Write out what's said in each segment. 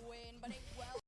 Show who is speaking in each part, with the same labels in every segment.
Speaker 1: win, but it well.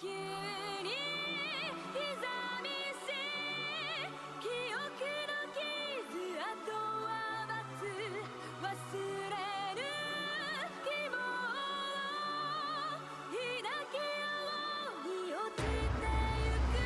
Speaker 1: 急に刻みし記憶の傷跡は待つ忘れる希望抱き合に落ちてゆく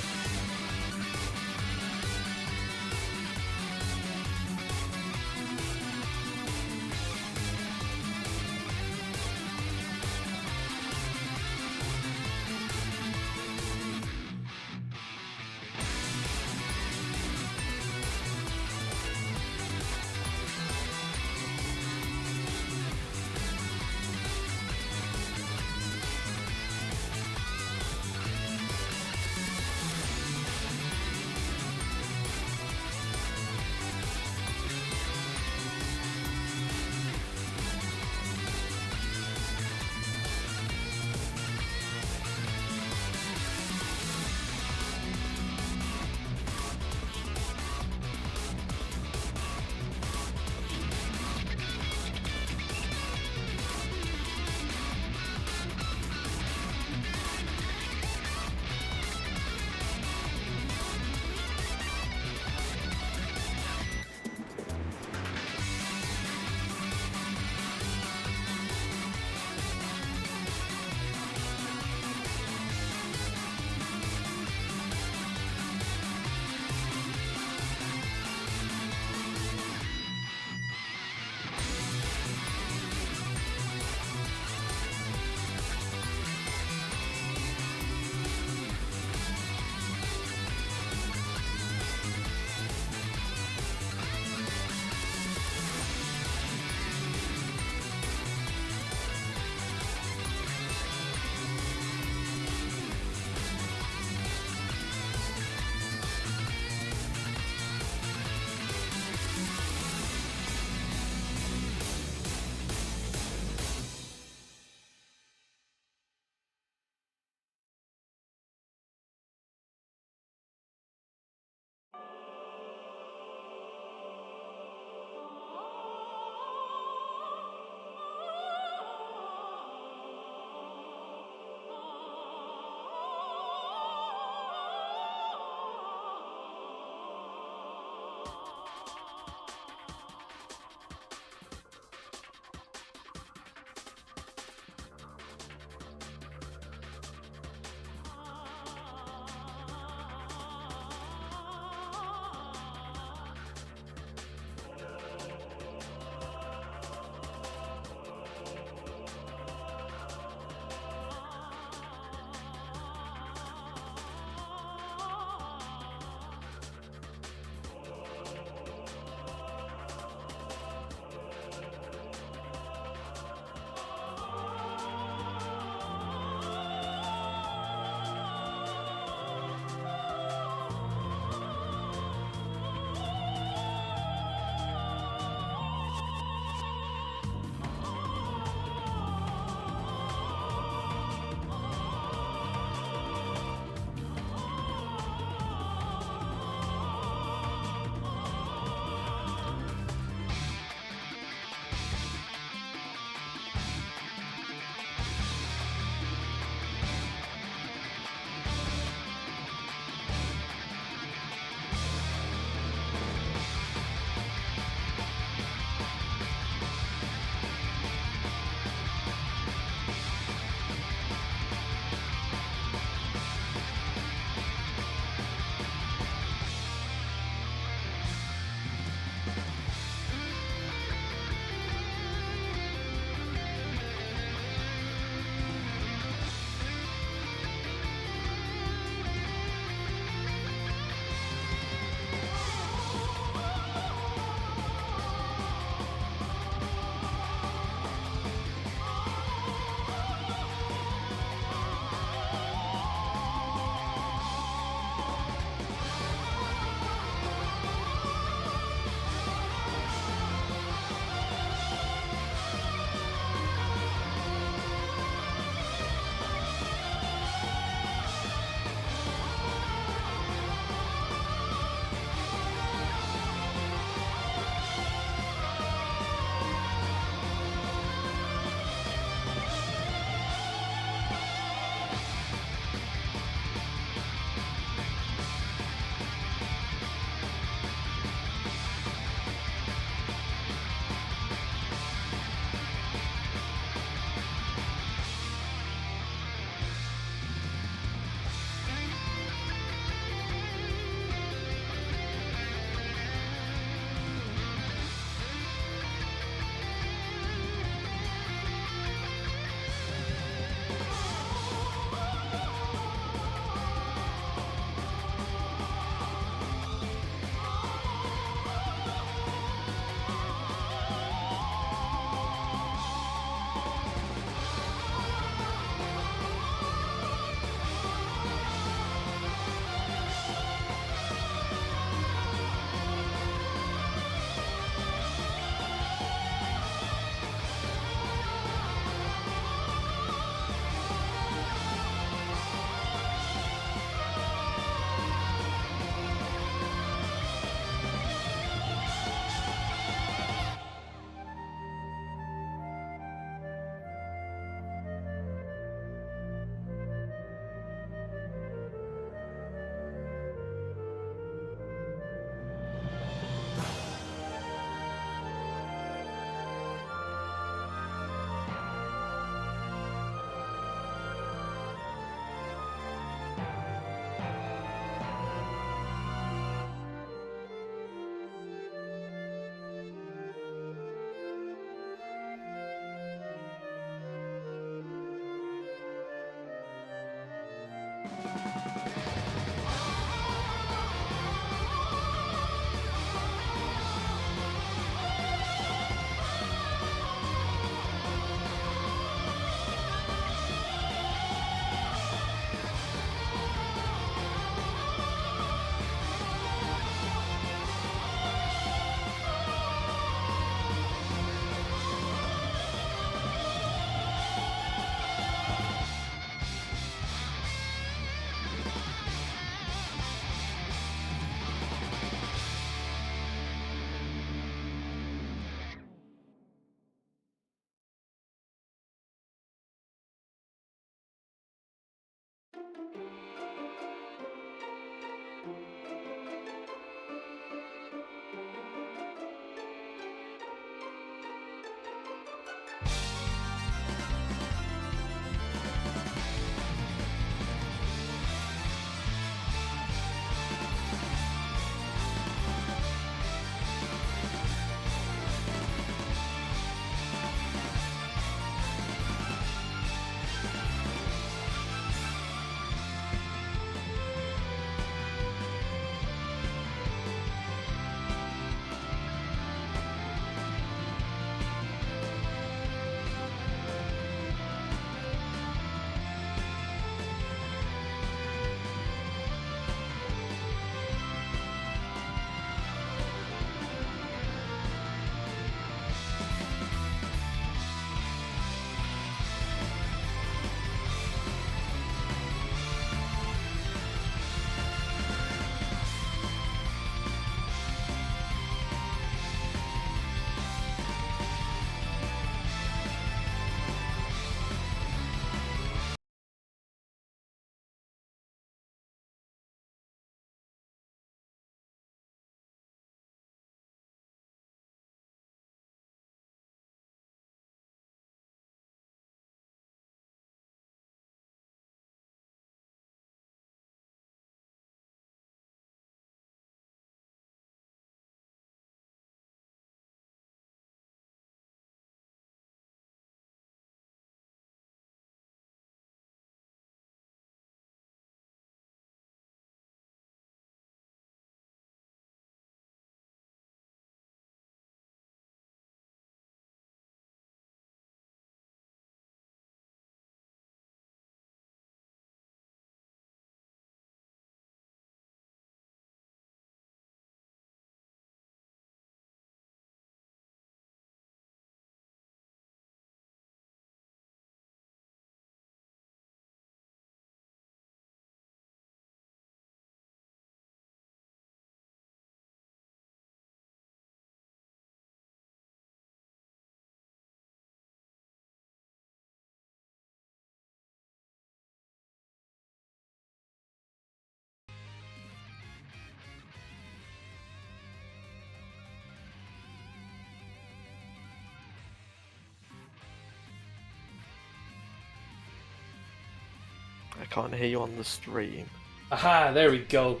Speaker 2: I can't hear you on the stream.
Speaker 3: Aha, there we go.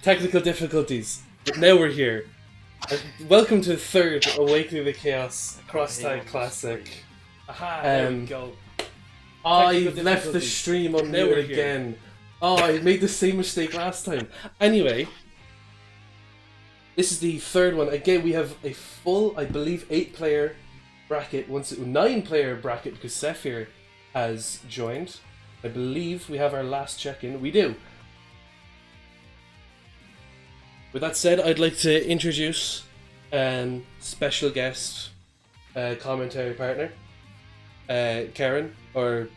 Speaker 3: Technical difficulties. But now we're here. Welcome to the third Awakening the Chaos Crosstag Classic.
Speaker 4: Aha, there we go.
Speaker 3: I left the stream on mute again. Oh, I made the same mistake last time. Anyway, this is the third one. Again, we have a full, I believe, 8-player bracket. 9-player bracket because Sephir has joined. I believe we have our last check-in. We do. With that said, I'd like to introduce special guest commentary partner, Karen, or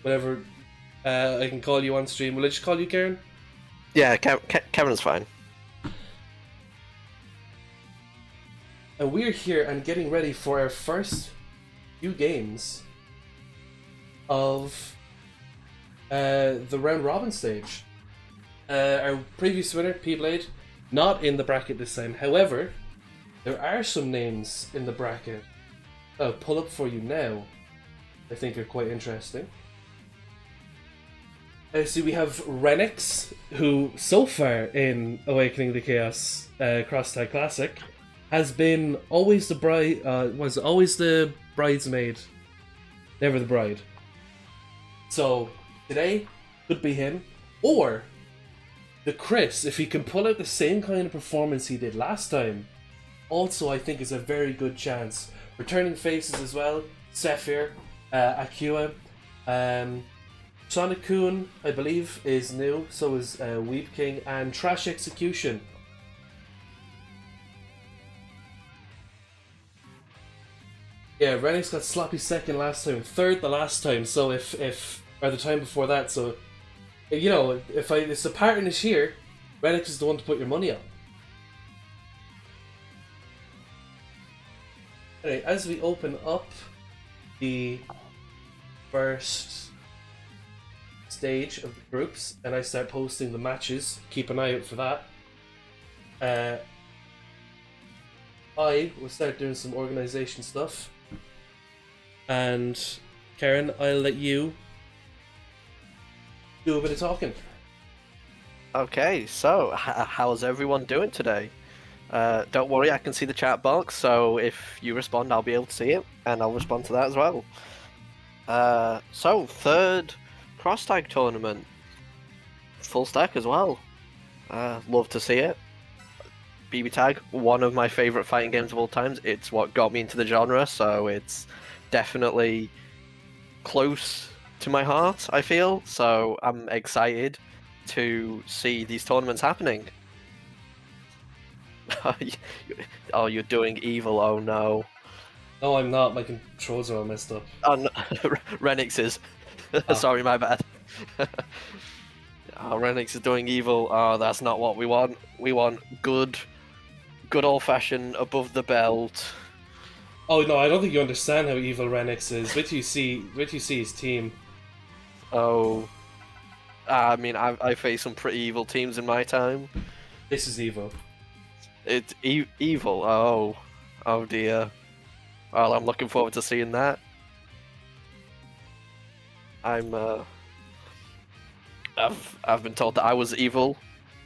Speaker 3: whatever I can call you on stream. Will I just call you Karen?
Speaker 2: Yeah, Kevin's fine.
Speaker 3: And we're here and getting ready for our first few games of the round robin stage. Our previous winner, P-Blade, not in the bracket this time. However, there are some names in the bracket I'll pull up for you now I think are quite interesting. So we have Renix, who so far in Awakening the Chaos Crosstag Classic has been always the bride, was always the bridesmaid, never the bride. So today could be him, or the Chris, if he can pull out the same kind of performance he did last time. Also, I think is a very good chance. Returning faces as well: Sephir, Akua, Sonic Kun, I believe, is new. So is Weep King and Trash Execution. Yeah, Renix got sloppy second last time, third the last time. So or the time before that. So, you know, if the pattern is here, Renix is the one to put your money on. Anyway, as we open up the first stage of the groups and I start posting the matches, keep an eye out for that. I will start doing some organization stuff. And Karen, I'll let you do a bit of talking.
Speaker 2: Okay, so how's everyone doing today? Don't worry, I can see the chat box, so if you respond, I'll be able to see it, and I'll respond to that as well. So, third Crosstag tournament. Full stack as well. Love to see it. BB Tag, one of my favourite fighting games of all times. It's what got me into the genre, so it's definitely close to my heart, I feel. So I'm excited to see these tournaments happening. Oh, you're doing evil, oh no.
Speaker 3: No, I'm not. My controls are all messed up.
Speaker 2: Oh, no. Renix is. Sorry, my bad. Oh, Renix is doing evil. Oh, that's not what we want. We want good old-fashioned above the belt.
Speaker 3: Oh no, I don't think you understand how evil Renix is. Wait till you see his team.
Speaker 2: Oh, I mean, I faced some pretty evil teams in my time.
Speaker 3: This is evil.
Speaker 2: It's evil. Oh dear. Well, I'm looking forward to seeing that. I've been told that I was evil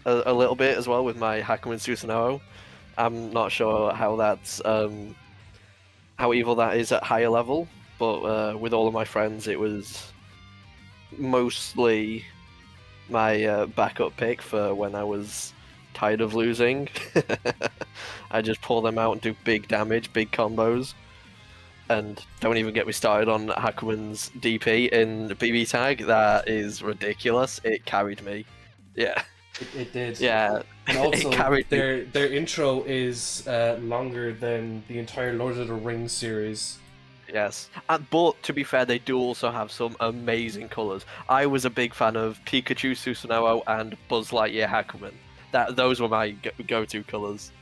Speaker 2: a little bit as well with my Hakumen Susanoo. I'm not sure how that's how evil that is at higher level, but with all of my friends, it was mostly my backup pick for when I was tired of losing. I just pull them out and do big damage, big combos. And don't even get me started on Hakumen's DP in BB Tag. That is ridiculous. It carried me. Yeah.
Speaker 3: It did.
Speaker 2: Yeah.
Speaker 3: And also,
Speaker 2: it carried me.
Speaker 3: their intro is longer than the entire Lord of the Rings series.
Speaker 2: Yes. But to be fair, they do also have some amazing colours. I was a big fan of Pikachu Susanoo and Buzz Lightyear Hakumen. Those were my go-to colours.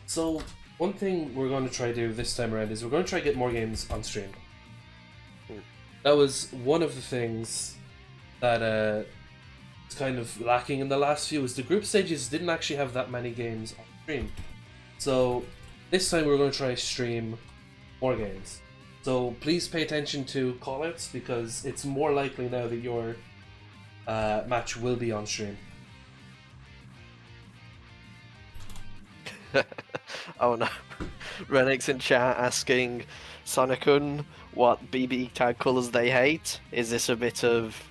Speaker 3: So, one thing we're going to try to do this time around is we're going to try to get more games on stream. That was one of the things that was kind of lacking in the last few, is the group stages didn't actually have that many games on stream. So this time we're going to try to stream more games. So please pay attention to callouts, because it's more likely now that your match will be on stream.
Speaker 2: Oh no. Renix in chat asking Sonicun what BB Tag colours they hate. Is this a bit of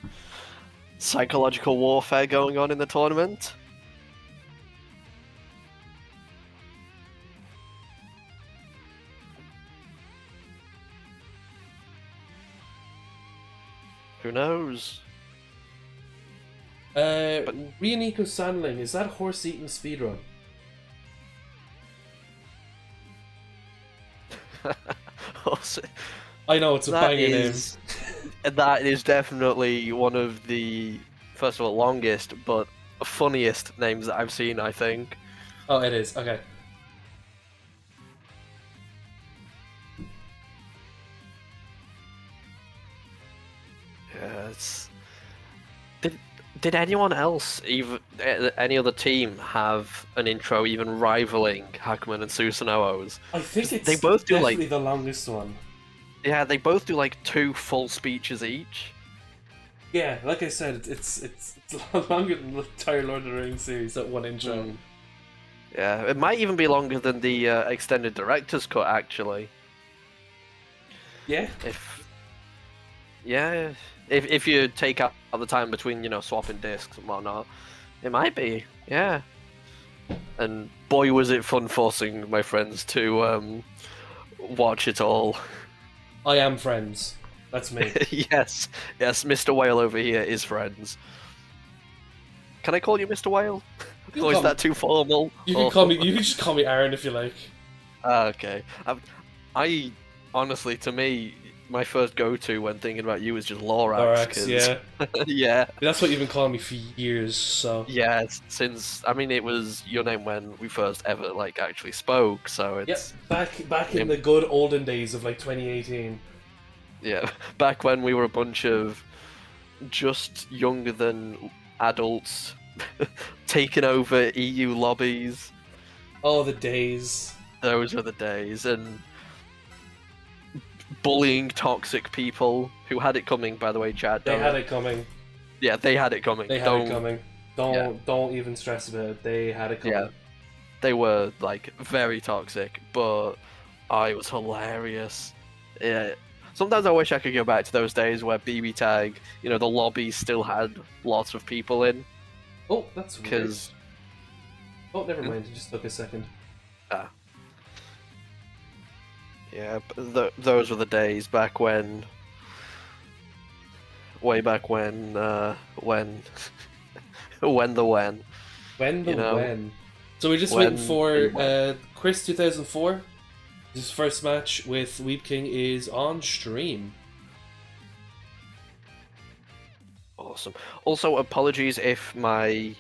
Speaker 2: psychological warfare going on in the tournament? Who knows?
Speaker 3: Rianiko Sandling, is that horse-eating speedrun? I know, it's a banger name.
Speaker 2: That is definitely one of the, first of all, longest, but funniest names that I've seen, I think.
Speaker 3: Oh, it is, okay.
Speaker 2: Yeah, it's... Did anyone else, even any other team, have an intro even rivaling Hakumen and Susanoo's?
Speaker 3: I think it's
Speaker 2: they both do
Speaker 3: definitely
Speaker 2: like
Speaker 3: the longest one.
Speaker 2: Yeah, they both do like 2 full speeches each.
Speaker 3: Yeah, like I said, it's longer than the entire Lord of the Rings series, that one intro.
Speaker 2: Yeah, it might even be longer than the extended director's cut, actually.
Speaker 3: Yeah.
Speaker 2: If you take out the time between, you know, swapping discs and whatnot, it might be, yeah. And boy, was it fun forcing my friends to watch it all.
Speaker 3: I am friends. That's me.
Speaker 2: yes, Mr. Whale over here is friends. Can I call you Mr. Whale? Or is that too formal?
Speaker 3: You can call me. You can just call me Aaron if you like.
Speaker 2: Okay. I honestly, to me, my first go-to when thinking about you is just Lorax.
Speaker 3: Yeah.
Speaker 2: Yeah.
Speaker 3: That's what you've been calling me for years. So.
Speaker 2: Yeah, since I mean it was your name when we first ever like actually spoke. So it's.
Speaker 3: Yep. Back in the good olden days of like 2018.
Speaker 2: Yeah, back when we were a bunch of just younger than adults, taking over EU lobbies.
Speaker 3: Oh, the days.
Speaker 2: Those were the days, and bullying toxic people who had it coming. By the way, chat.
Speaker 3: They
Speaker 2: Don't.
Speaker 3: had it coming.
Speaker 2: Yeah, they had it coming.
Speaker 3: They had it coming. Don't even stress about it. They had it coming.
Speaker 2: Yeah, they were like very toxic, but it was hilarious. Yeah. Sometimes I wish I could go back to those days where BB Tag, the lobbies still had lots of people in,
Speaker 3: Oh, that's weird.
Speaker 2: because
Speaker 3: Oh, never mind. It just took a second.
Speaker 2: yeah, those were the days back when, way back when when when the when.
Speaker 3: When the
Speaker 2: You know,
Speaker 3: when? So we're just
Speaker 2: when
Speaker 3: waiting for
Speaker 2: the when.
Speaker 3: Chris 2004. His first match with Weeb King is on stream.
Speaker 2: Awesome. Also, apologies if my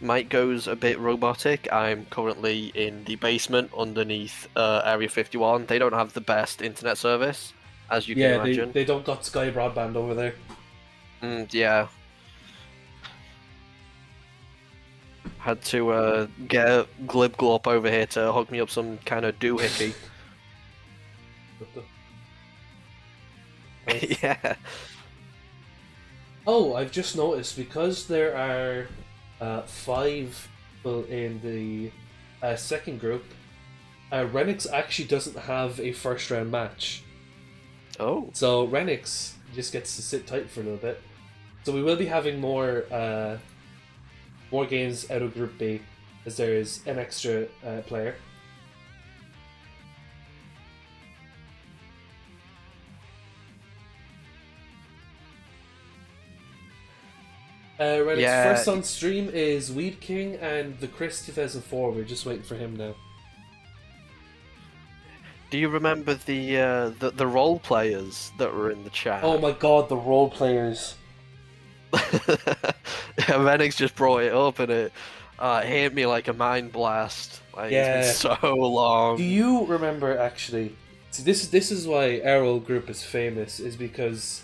Speaker 2: mic goes a bit robotic. I'm currently in the basement underneath Area 51. They don't have the best internet service, as you can
Speaker 3: Yeah,
Speaker 2: imagine.
Speaker 3: they don't got Sky Broadband over there.
Speaker 2: Yeah. Had to get Glib Glop over here to hook me up some kind of doohickey. Yeah.
Speaker 3: Oh, I've just noticed because there are 5 people in the second group. Renix actually doesn't have a first round match,
Speaker 2: Oh.
Speaker 3: so Renix just gets to sit tight for a little bit. So we will be having more games out of Group B, as there is an extra player. Renix
Speaker 2: Yeah.
Speaker 3: first on stream is Weed King and the Chris 2004. We're just waiting for him now.
Speaker 2: Do you remember the role players that were in the chat?
Speaker 3: Oh my god, the role players.
Speaker 2: Renix just brought it up and it hit me like a mind blast. Like,
Speaker 3: Yeah.
Speaker 2: It's been so long.
Speaker 3: Do you remember actually? See, this is why our old group is famous, is because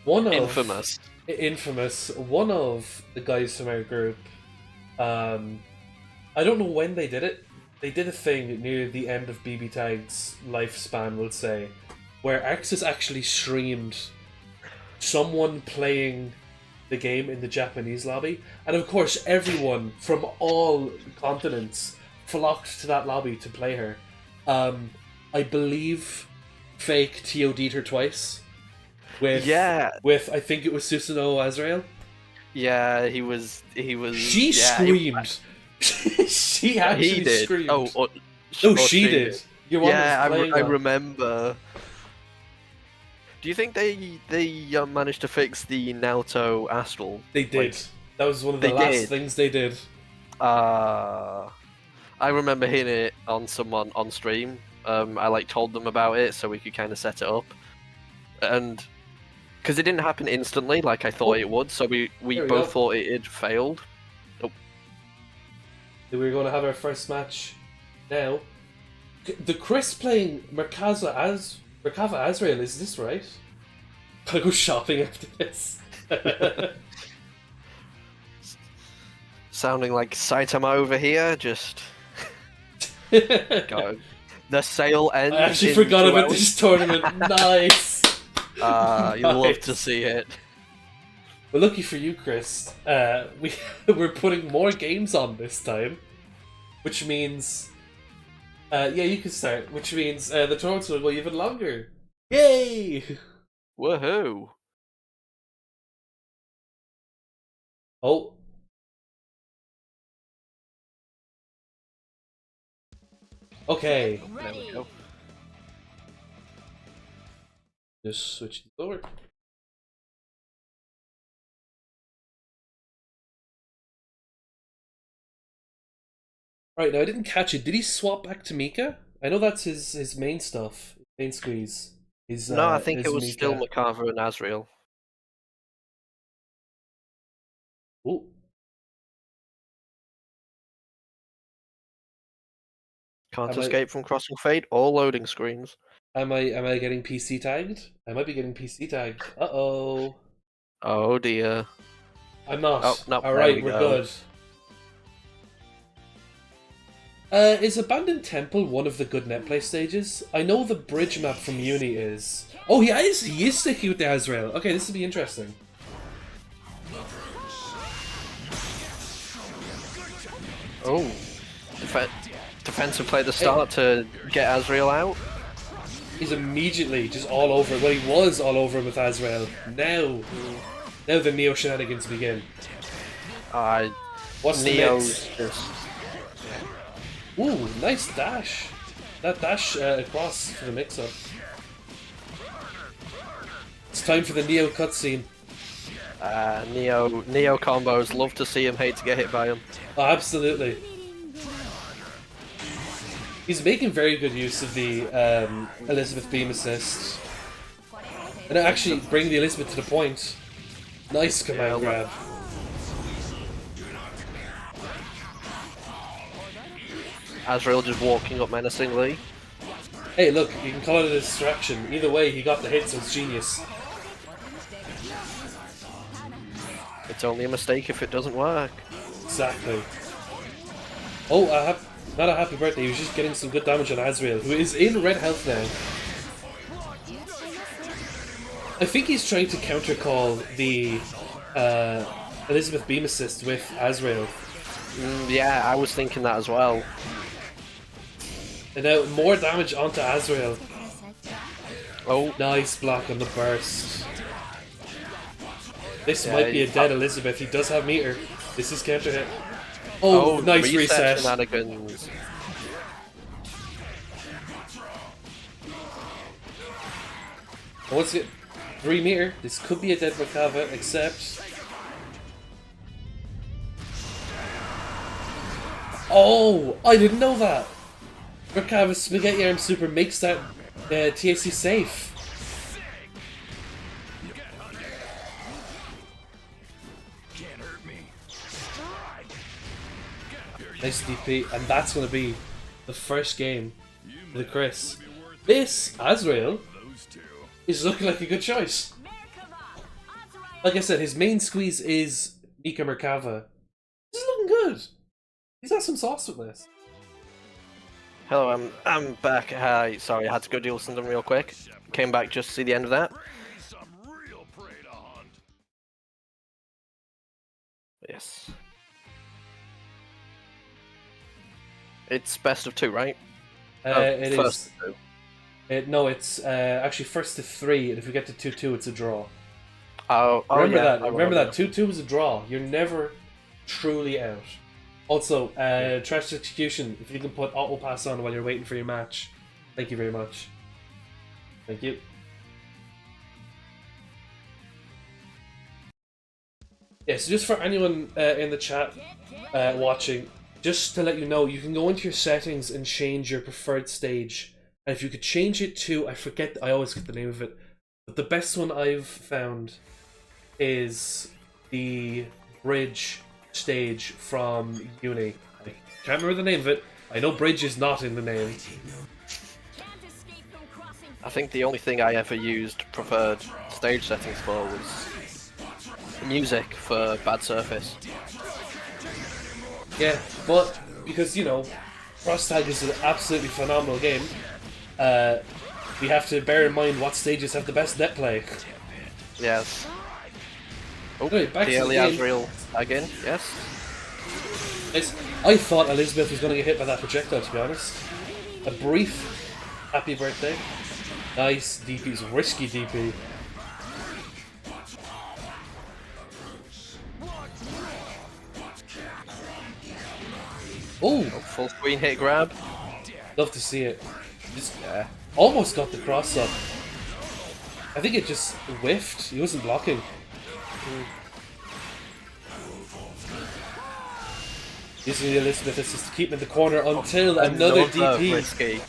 Speaker 3: one of
Speaker 2: Infamous.
Speaker 3: one of the guys from our group, I don't know when they did it. They did a thing near the end of BB Tag's lifespan, we'll say, where Axis actually streamed someone playing the game in the Japanese lobby, and of course everyone from all continents flocked to that lobby to play her. I believe Fake TOD'd her twice with I think it was Susanoo Azrael.
Speaker 2: Yeah, he was.
Speaker 3: She screamed. She actually
Speaker 2: He did.
Speaker 3: screamed.
Speaker 2: No,
Speaker 3: she did. Your one
Speaker 2: Yeah,
Speaker 3: was playing
Speaker 2: I
Speaker 3: on.
Speaker 2: remember. Do you think they managed to fix the Naoto Astral?
Speaker 3: They did. That was one of the
Speaker 2: they
Speaker 3: last
Speaker 2: did.
Speaker 3: things they did.
Speaker 2: I remember hearing it on someone on stream. I told them about it so we could kind of set it up, and because it didn't happen instantly like I thought it would, so we both thought it had failed. Oh.
Speaker 3: We're going to have our first match now. The Chris playing Merkava Azrael, is this right? Gotta go shopping after this.
Speaker 2: Sounding like Saitama over here, just go. The sale ends.
Speaker 3: I actually
Speaker 2: in
Speaker 3: forgot
Speaker 2: 2
Speaker 3: about
Speaker 2: hours.
Speaker 3: this tournament. Nice.
Speaker 2: You'd love to see it.
Speaker 3: Well, lucky for you, Chris. We're putting more games on this time, which means, yeah, you can start. Which means the tournaments will go even longer. Yay!
Speaker 2: Woohoo!
Speaker 3: Oh. Okay.
Speaker 2: There we go.
Speaker 3: Just switch it over. Right, now I didn't catch it. Did he swap back to Mika? I know that's his main stuff, main squeeze.
Speaker 2: No, I think
Speaker 3: is
Speaker 2: it was
Speaker 3: Mika.
Speaker 2: still Makava and Azrael.
Speaker 3: Ooh.
Speaker 2: Can't escape from Crossing Fate or loading screens.
Speaker 3: Am I getting PC tagged? I might be getting PC tagged. Uh-oh.
Speaker 2: Oh dear.
Speaker 3: I'm not.
Speaker 2: Oh, no, there
Speaker 3: Alright,
Speaker 2: we
Speaker 3: we're
Speaker 2: go.
Speaker 3: good. Is Abandoned Temple one of the good netplay stages? I know the bridge map from Uni is. Oh, he is sticking with the Azrael. Okay, this will be interesting.
Speaker 2: Oh, defensive play at the start to get Azrael out.
Speaker 3: He's immediately just all over. Well, he was all over with Azrael. Now the Neo shenanigans begin. What's the
Speaker 2: Neo's
Speaker 3: next?
Speaker 2: just
Speaker 3: Ooh, nice dash. That dash across for the mix-up. It's time for the Neo cutscene.
Speaker 2: Neo combos. Love to see him. Hate to get hit by him.
Speaker 3: Oh, absolutely. He's making very good use of the Elizabeth beam assist. And actually bring the Elizabeth to the point. Nice command grab.
Speaker 2: Azrael just walking up menacingly.
Speaker 3: Hey, look, you can call it a distraction. Either way, he got the hit, so it's genius.
Speaker 2: It's only a mistake if it doesn't work.
Speaker 3: Exactly. Oh, not a happy birthday. He was just getting some good damage on Azrael, who is in red health now. I think he's trying to countercall the Elizabeth beam assist with Azrael.
Speaker 2: Yeah, I was thinking that as well.
Speaker 3: And now more damage onto Azrael.
Speaker 2: Oh,
Speaker 3: Nice block on the burst. This
Speaker 2: Yeah,
Speaker 3: might be a
Speaker 2: he's
Speaker 3: dead
Speaker 2: up.
Speaker 3: Elizabeth. He does have meter. This is counter hit. Oh, nice reset.
Speaker 2: Shenanigans.
Speaker 3: And once it 3 meter, this could be a dead Merkava, except. Oh, I didn't know that. Merkava's Spaghetti Arm Super makes that TAC safe. Nice DP, and that's going to be the first game for the Chris. This Azrael is looking like a good choice. Like I said, his main squeeze is Mika Merkava. This is looking good. He's got some sauce with this.
Speaker 2: Hello, I'm back. Hi, sorry, I had to go deal with something real quick. Came back just to see the end of that. Yes. It's best of 2, right?
Speaker 3: It is.
Speaker 2: First of 2.
Speaker 3: No, it's actually first to 3, and if we get to 2-2, it's a draw.
Speaker 2: Oh,
Speaker 3: Remember
Speaker 2: yeah,
Speaker 3: that.
Speaker 2: I
Speaker 3: Remember that. 2-2 is a draw. You're never truly out. Also, Trash Execution, if you can put auto pass on while you're waiting for your match. Thank you very much. Thank you. Yeah, so just for anyone in the chat watching, just to let you know, you can go into your settings and change your preferred stage. And if you could change it to, I always get the name of it, but the best one I've found is the bridge stage from Uni. I can't remember the name of it. I know bridge is not in the name.
Speaker 2: I think the only thing I ever used preferred stage settings for was music for Bad Surface.
Speaker 3: Yeah, but because, you know, Crosstag is an absolutely phenomenal game, we have to bear in mind what stages have the best net play.
Speaker 2: Yes. Oh,
Speaker 3: Anyway, back to
Speaker 2: the
Speaker 3: the
Speaker 2: early
Speaker 3: game.
Speaker 2: Azrael again, yes.
Speaker 3: I thought Elizabeth was going to get hit by that projectile, to be honest. A brief happy birthday. Nice DP's risky DP. Oh,
Speaker 2: Full screen hit grab.
Speaker 3: love to see it. Just almost got the cross up. I think it just whiffed. He wasn't blocking. Using the Elizabeth assist to keep him in the corner until another DP.
Speaker 2: Risky.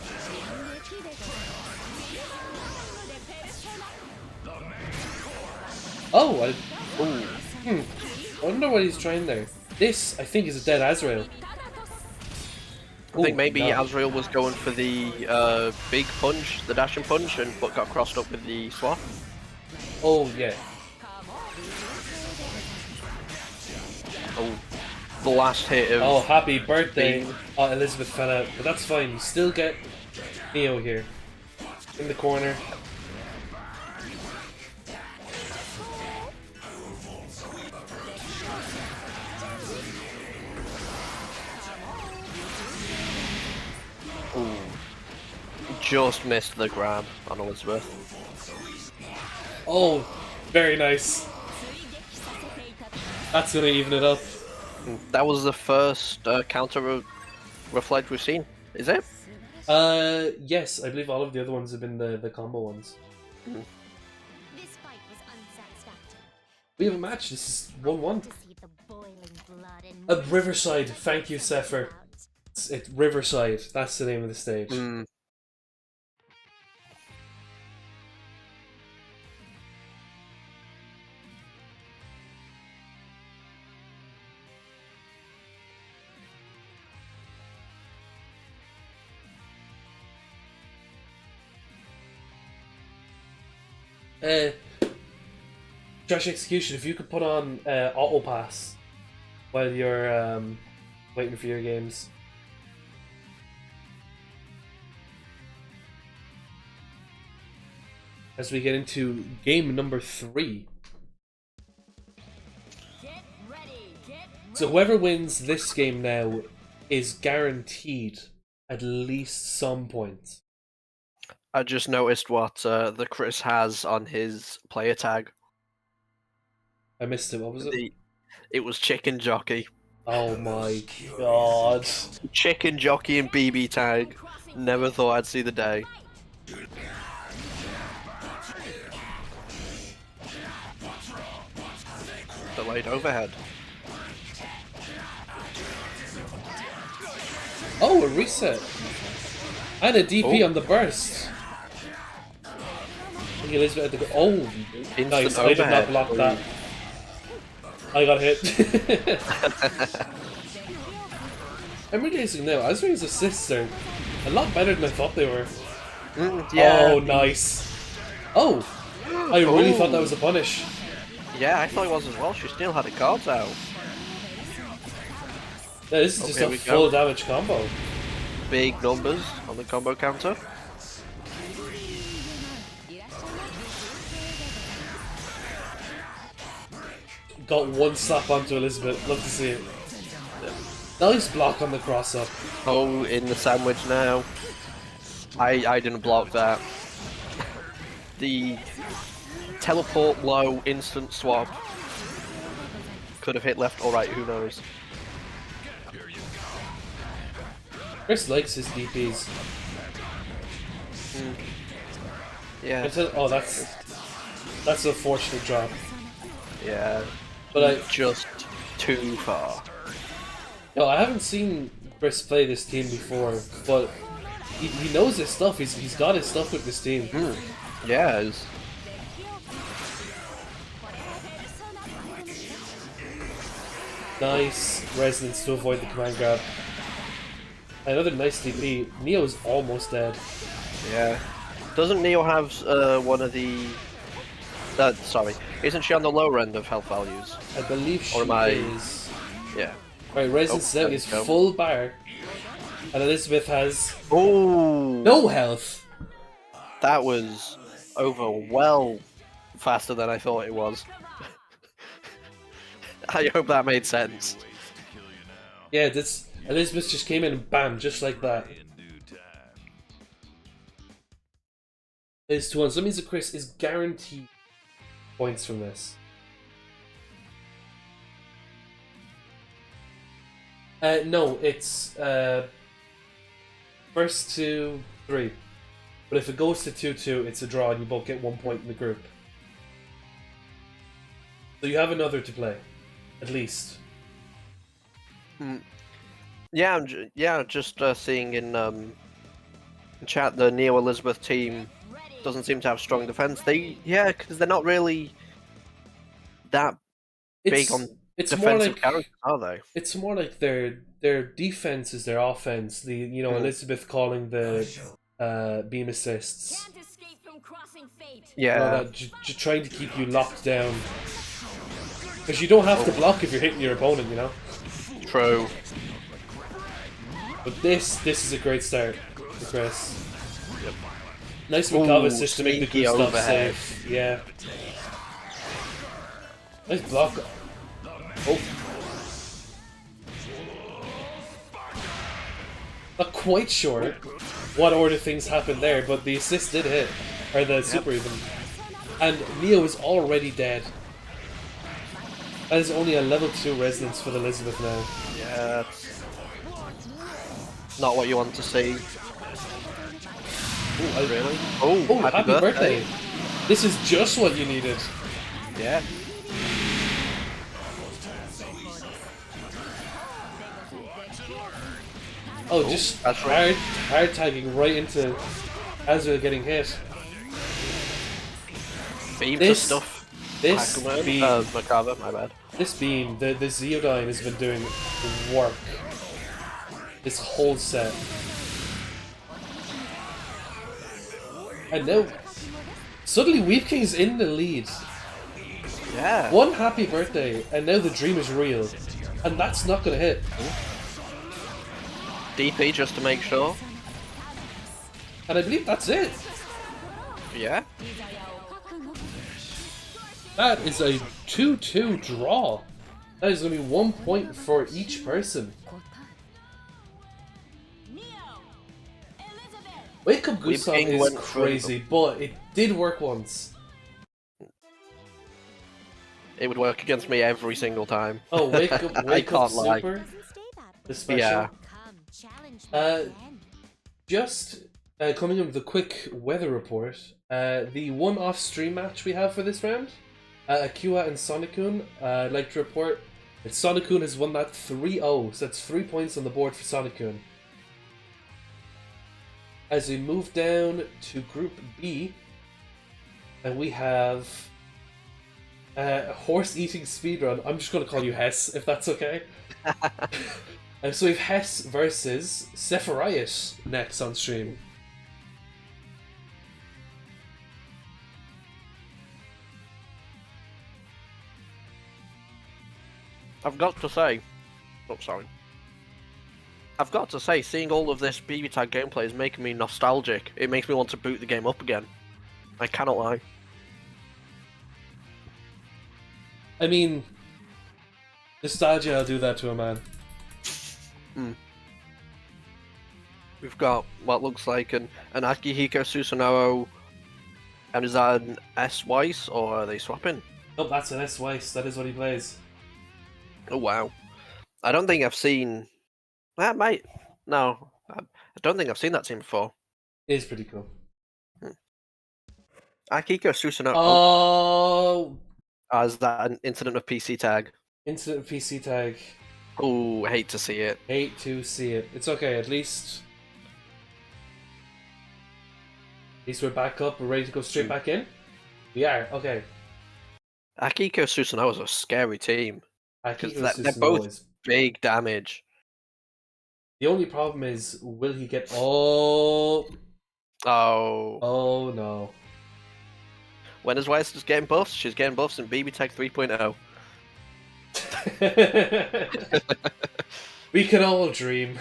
Speaker 3: Oh, I wonder what he's trying there. This, I think, is a dead Azrael.
Speaker 2: I think maybe
Speaker 3: no.
Speaker 2: Azrael was going for the big punch, the dashing punch, but got crossed up with the swap.
Speaker 3: Oh, yeah.
Speaker 2: Oh, the last hit of.
Speaker 3: Oh, happy birthday!
Speaker 2: Beam.
Speaker 3: Oh, Elizabeth fell out, but that's fine. You still get Neo here in the corner.
Speaker 2: Ooh. Just missed the grab on Elizabeth.
Speaker 3: Oh, very nice. That's gonna even it up.
Speaker 2: That was the first counter reflect we've seen, is it?
Speaker 3: Yes, I believe all of the other ones have been the combo ones.
Speaker 1: This fight was unsatisfactory.
Speaker 3: We have a match. This is 1-1.
Speaker 1: To see the boiling blood and
Speaker 3: At Riverside, thank you, Sepher. It's Riverside. That's the name of the stage. Trash Execution, if you could put on Auto Pass while you're waiting for your games. As we get into game number 3.
Speaker 1: get ready, get
Speaker 3: So whoever wins this game now is guaranteed at least some points.
Speaker 2: I just noticed what the Chris has on his player tag.
Speaker 3: I missed it, what was it?
Speaker 2: It was Chicken Jockey.
Speaker 3: Oh my god.
Speaker 2: Chicken Jockey and BB tag. Never thought I'd see the day. Delayed overhead.
Speaker 3: Oh, a reset! And a DP
Speaker 2: Oh.
Speaker 3: on the burst! I think Elizabeth had to go. Oh,
Speaker 2: Instant
Speaker 3: nice. I did not
Speaker 2: overhead.
Speaker 3: block that. I got hit. I'm realizing now, Azri's assists are a lot better than I thought they were.
Speaker 2: Yeah.
Speaker 3: Oh, nice. Oh! I really thought that was a punish.
Speaker 2: Yeah, I thought it was as well. She still had her cards out.
Speaker 3: Yeah, this is just
Speaker 2: here
Speaker 3: a
Speaker 2: we
Speaker 3: full
Speaker 2: go.
Speaker 3: damage combo.
Speaker 2: Big numbers on the combo counter.
Speaker 3: Got one slap onto Elizabeth. Love to see it. Nice block on the cross up.
Speaker 2: Oh, in the sandwich now. I didn't block that. The teleport low instant swap could have hit left or right, who knows.
Speaker 3: Chris likes his DPs.
Speaker 2: Yeah,
Speaker 3: Oh, that's a fortunate drop.
Speaker 2: yeah.
Speaker 3: But
Speaker 2: Just too far.
Speaker 3: No, I haven't seen Chris play this team before, but he knows his stuff. He's got his stuff with this team.
Speaker 2: Yeah, it's-
Speaker 3: Nice resonance to avoid the command grab. Another nice DP. Neo's almost dead.
Speaker 2: yeah. Doesn't Neo have one of the... sorry, isn't she on the lower end of health values?
Speaker 3: I believe she
Speaker 2: Or am I-
Speaker 3: is.
Speaker 2: Yeah.
Speaker 3: Right, resonance
Speaker 2: Oh,
Speaker 3: out
Speaker 2: there
Speaker 3: is
Speaker 2: we go.
Speaker 3: full bar, and Elizabeth has
Speaker 2: Oh,
Speaker 3: no health.
Speaker 2: that was over well faster than I thought it was. I hope that made sense.
Speaker 3: Yeah, this Elizabeth just came in and bam, just like that. It's 2-1. So that means that Chris is guaranteed points from this. No, it's first to 3. But if it goes to 2-2, it's a draw and you both get 1 point in the group. So you have another to play, at least.
Speaker 2: Yeah, just seeing in chat the Neo Elizabeth team doesn't seem to have strong defense. Because they're not really that big on
Speaker 3: It's more
Speaker 2: defensive
Speaker 3: like
Speaker 2: characters, are they?
Speaker 3: it's more like their defense is their offense. Elizabeth calling the beam assists.
Speaker 1: Can't escape from crossing fate.
Speaker 3: And all
Speaker 2: Yeah,
Speaker 3: that, trying to keep you locked down. Because you don't have to block if you're hitting your opponent, you know?
Speaker 2: True.
Speaker 3: But this is a great start for Chris.
Speaker 2: Yep.
Speaker 3: Nice
Speaker 2: Ooh,
Speaker 3: McCobb assist to make the
Speaker 2: sneaky
Speaker 3: Gustav
Speaker 2: overhead.
Speaker 3: safe. Yeah. Nice block. Oh. Not quite sure what order things happened there, but the assist did hit. Or the super even. And Neo is already dead. That is only a level 2 resonance for the Elizabeth now.
Speaker 2: Yeah. Not what you want to see.
Speaker 3: Ooh,
Speaker 2: Really? Oh,
Speaker 3: Oh, happy birthday! This is just what you needed.
Speaker 2: Yeah.
Speaker 3: Oh, just
Speaker 2: that's
Speaker 3: hard tagging right into Azrael getting hit.
Speaker 2: Beam
Speaker 3: This-
Speaker 2: for stuff.
Speaker 3: This
Speaker 2: Hackman.
Speaker 3: beam,
Speaker 2: Macava, my bad.
Speaker 3: the Zeodyne has been doing work. This whole set. And now, suddenly Weep King's in the lead.
Speaker 2: Yeah.
Speaker 3: One happy birthday, and now the dream is real. And that's not gonna hit.
Speaker 2: DP just to make sure.
Speaker 3: And I believe that's it.
Speaker 2: Yeah.
Speaker 3: That is a 2-2 draw. That is going to be 1 point for each person. Wake Up
Speaker 2: Weep
Speaker 3: Gustav
Speaker 2: King
Speaker 3: is
Speaker 2: went
Speaker 3: crazy, but it did work once.
Speaker 2: It would work against me every single time.
Speaker 3: Oh, Wake Up,
Speaker 2: I
Speaker 3: Wake Up
Speaker 2: can't lie.
Speaker 3: Super, the special.
Speaker 2: Yeah.
Speaker 3: Just coming in with a quick weather report. The one off-stream match we have for this round, Akua and Sonicun. I'd like to report that Sonicun has won that 3-0, so that's 3 points on the board for Sonicun. As we move down to Group B, and we have Horse Eating Speedrun. I'm just going to call you Hess, if that's okay. So we have Hess versus Sepharias next on stream.
Speaker 2: I've got to say, oh sorry. I've got to say, seeing all of this BB Tag gameplay is making me nostalgic. It makes me want to boot the game up again. I cannot lie.
Speaker 3: I mean, nostalgia will do that to a man.
Speaker 2: We've got what looks like an Akihiko Susanoo, and is that an S-Weiss, or are they swapping?
Speaker 3: Oh, that's an S-Weiss. That is what he plays.
Speaker 2: Oh wow. I don't think I've seen... That might... No. I don't think I've seen that team before.
Speaker 3: It is pretty cool.
Speaker 2: Akihiko Susanoo...
Speaker 3: Oh,
Speaker 2: is that an incident of PC tag?
Speaker 3: incident of PC tag.
Speaker 2: Oh, hate to see it.
Speaker 3: Hate to see it. It's okay, at least we're back up, we're ready to go straight back in. We are, okay.
Speaker 2: Akihiko Susanoo is a scary team. Because
Speaker 3: Akihiko
Speaker 2: they're
Speaker 3: Susanoo
Speaker 2: both
Speaker 3: is-
Speaker 2: big damage.
Speaker 3: The only problem is, will he get... Oh,
Speaker 2: Oh.
Speaker 3: no.
Speaker 2: When is Weiss just getting buffs? She's getting buffs in BB Tag 3.0.
Speaker 3: We can all dream.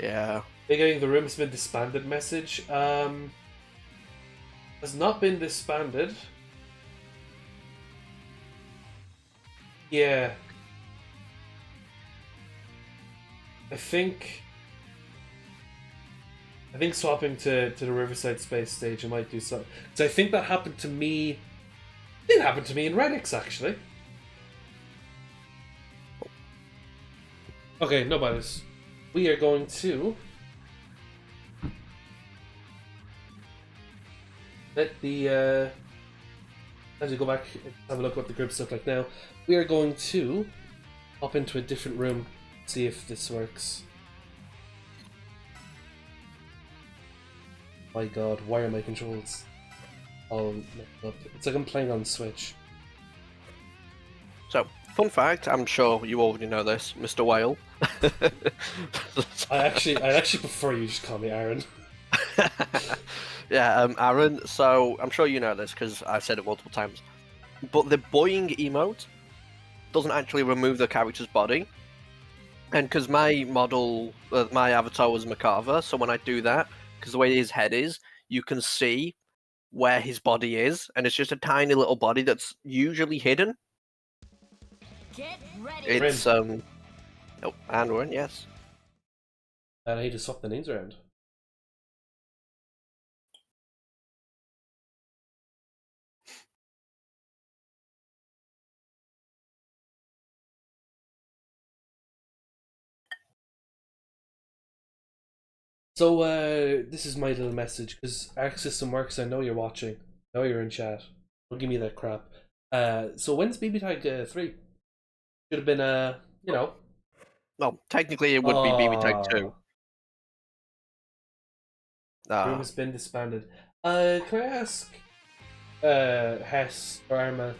Speaker 2: Yeah.
Speaker 3: They're getting the room's been disbanded message. Has not been disbanded. Yeah. I think swapping to the Riverside Space stage, I might do so. Because I think that happened to me. It did happen to me in Renix, actually. Okay, no bothers. We are going to let the as we go back and have a look what the groups look like now. We are going to hop into a different room, see if this works. My god, why are my controls all messed up? It's like I'm playing on Switch.
Speaker 2: So, fun fact, I'm sure you already know this, Mr. Whale.
Speaker 3: I actually prefer you just call me Aaron.
Speaker 2: Yeah, Aaron, so I'm sure you know this because I've said it multiple times. But the boing emote doesn't actually remove the character's body. And because my model, my avatar was Macarva, so when I do that, because the way his head is, you can see where his body is, and it's just a tiny little body that's usually hidden.
Speaker 1: Get ready.
Speaker 2: It's oh, and we're in, yes.
Speaker 3: And I need to swap the names around. So, this is my little message, because Arc System Works, I know you're watching. I know you're in chat. Don't give me that crap. So when's BB Tag 3? Should have been, you know.
Speaker 2: Well, technically it would be BB Tag 2.
Speaker 3: Room has been disbanded. Can I ask, Hess or Arma,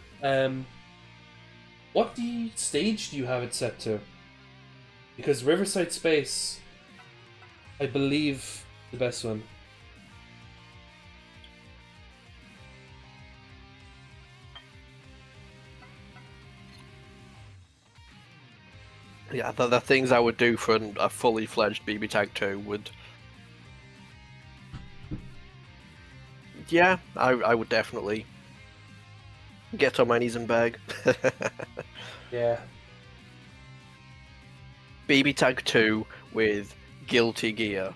Speaker 3: what stage do you have it set to? Because Riverside Space, I believe, the best one.
Speaker 2: Yeah, the things I would do for a fully fledged BB Tag 2 would... Yeah, I would definitely get on my knees and beg.
Speaker 3: Yeah.
Speaker 2: BB Tag 2 with Guilty Gear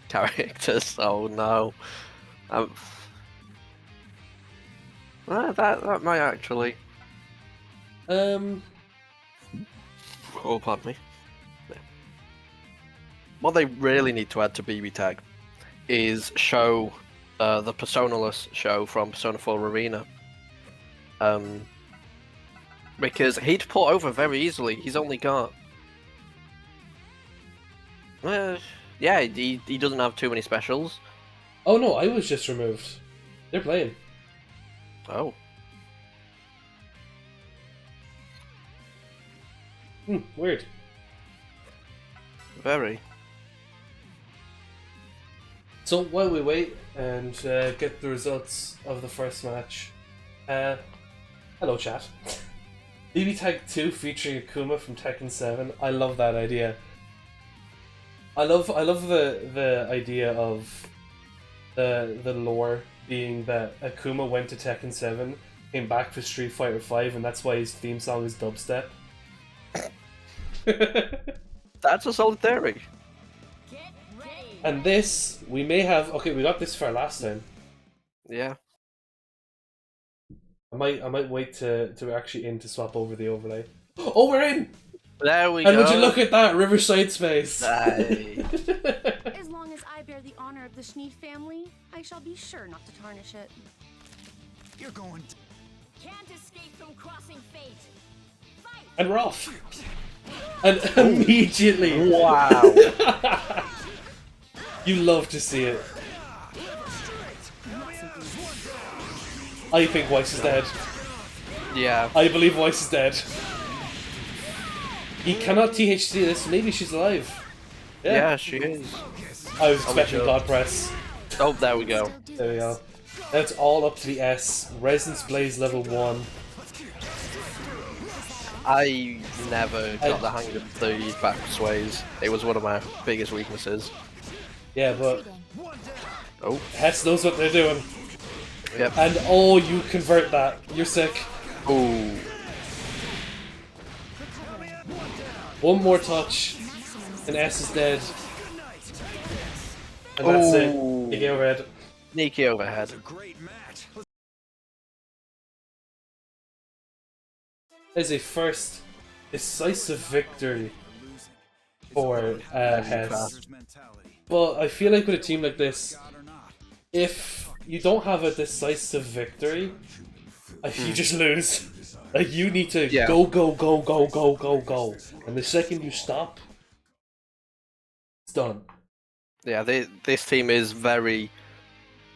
Speaker 2: characters. Oh no. That might actually... Oh, pardon me. What they really need to add to BB Tag is show the Personaless show from Persona 4 Arena. Because he'd put over very easily. He's only got... yeah, he doesn't have too many specials.
Speaker 3: Oh no, I was just removed. They're playing.
Speaker 2: Oh.
Speaker 3: Weird.
Speaker 2: Very.
Speaker 3: So while we wait and get the results of the first match, hello chat. BB Tag 2 featuring Akuma from Tekken 7. I love that idea. I love the idea of the lore being that Akuma went to Tekken 7, came back for Street Fighter 5, and that's why his theme song is dubstep.
Speaker 2: That's a solid theory.
Speaker 1: Get ready.
Speaker 3: And this, we may have... Okay, we got this far last time.
Speaker 2: Yeah.
Speaker 3: I might wait to actually in to swap over the overlay. Oh, we're in!
Speaker 2: There we
Speaker 3: And
Speaker 2: go.
Speaker 3: would you look at that, Riverside Space!
Speaker 2: Aye.
Speaker 5: As long as I bear the honor of the Schneid family, I shall be sure not to tarnish it.
Speaker 6: You're going to...
Speaker 1: Can't escape from crossing fate. Fight.
Speaker 3: And we're off! And immediately...
Speaker 2: Wow.
Speaker 3: You love to see it. I think Weiss is dead.
Speaker 2: Yeah.
Speaker 3: I believe Weiss is dead. He cannot THC this, maybe she's alive.
Speaker 2: Yeah, she is.
Speaker 3: I was expecting
Speaker 2: sure?
Speaker 3: God Press.
Speaker 2: Oh, there we go.
Speaker 3: There we go. That's all up to the S. Resonance Blaze level 1.
Speaker 2: I never got the hang of the back sways. It was one of my biggest weaknesses.
Speaker 3: Yeah, but
Speaker 2: Oh,
Speaker 3: Hess knows what they're doing.
Speaker 2: yep.
Speaker 3: And oh, you convert that. You're sick.
Speaker 2: Ooh.
Speaker 3: One more touch, and S is dead. And that's
Speaker 2: Ooh.
Speaker 3: it. You get overhead.
Speaker 2: Sneaky overhead.
Speaker 6: Great match.
Speaker 3: Is a first decisive victory for Hess. But I feel like with a team like this, if you don't have a decisive victory, you just lose. Like, you need to go, go, go, go, go, go, go. And the second you stop, it's done.
Speaker 2: Yeah, this team is very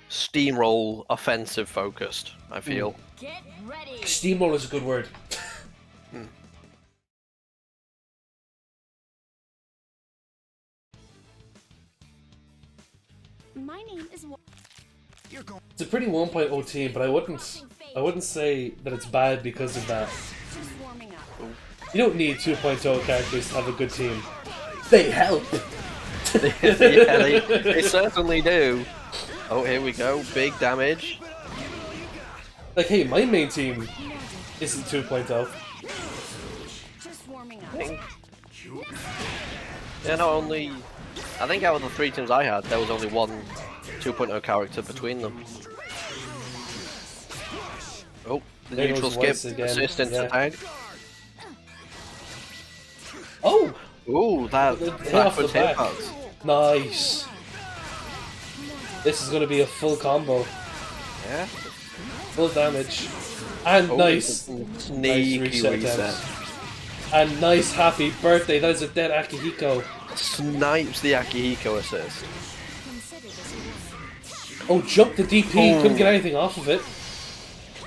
Speaker 2: steamroll offensive focused, I feel.
Speaker 1: Get ready.
Speaker 3: Steamroll is a good word.
Speaker 5: My name is...
Speaker 6: You're going...
Speaker 3: It's a pretty 1.0 team, but I wouldn't say that it's bad because of that.
Speaker 5: Just warming up.
Speaker 3: You don't need 2.0 characters to have a good team. They help!
Speaker 2: Yeah, they certainly do. Oh, here we go. Big damage.
Speaker 3: Like, hey, my main team isn't 2.0.
Speaker 5: Just warming up.
Speaker 2: Yeah, not only... I think out of the 3 teams I had, there was only one 2.0 character between them. Oh, the
Speaker 3: There
Speaker 2: neutral
Speaker 3: goes
Speaker 2: skip,
Speaker 3: Weiss again,
Speaker 2: assist into
Speaker 3: yeah.
Speaker 2: tag.
Speaker 3: Oh!
Speaker 2: Ooh, that
Speaker 3: Hit off the
Speaker 2: backwards
Speaker 3: back.
Speaker 2: hitbox.
Speaker 3: Nice. This is going to be a full combo.
Speaker 2: Yeah.
Speaker 3: Full damage. And
Speaker 2: Oh,
Speaker 3: nice.
Speaker 2: Sneaky
Speaker 3: reset
Speaker 2: reset.
Speaker 3: attempt. And nice happy birthday. That is a dead Akihiko.
Speaker 2: Snipes the Akihiko assist.
Speaker 3: Oh, jump the DP. Couldn't get anything off of it.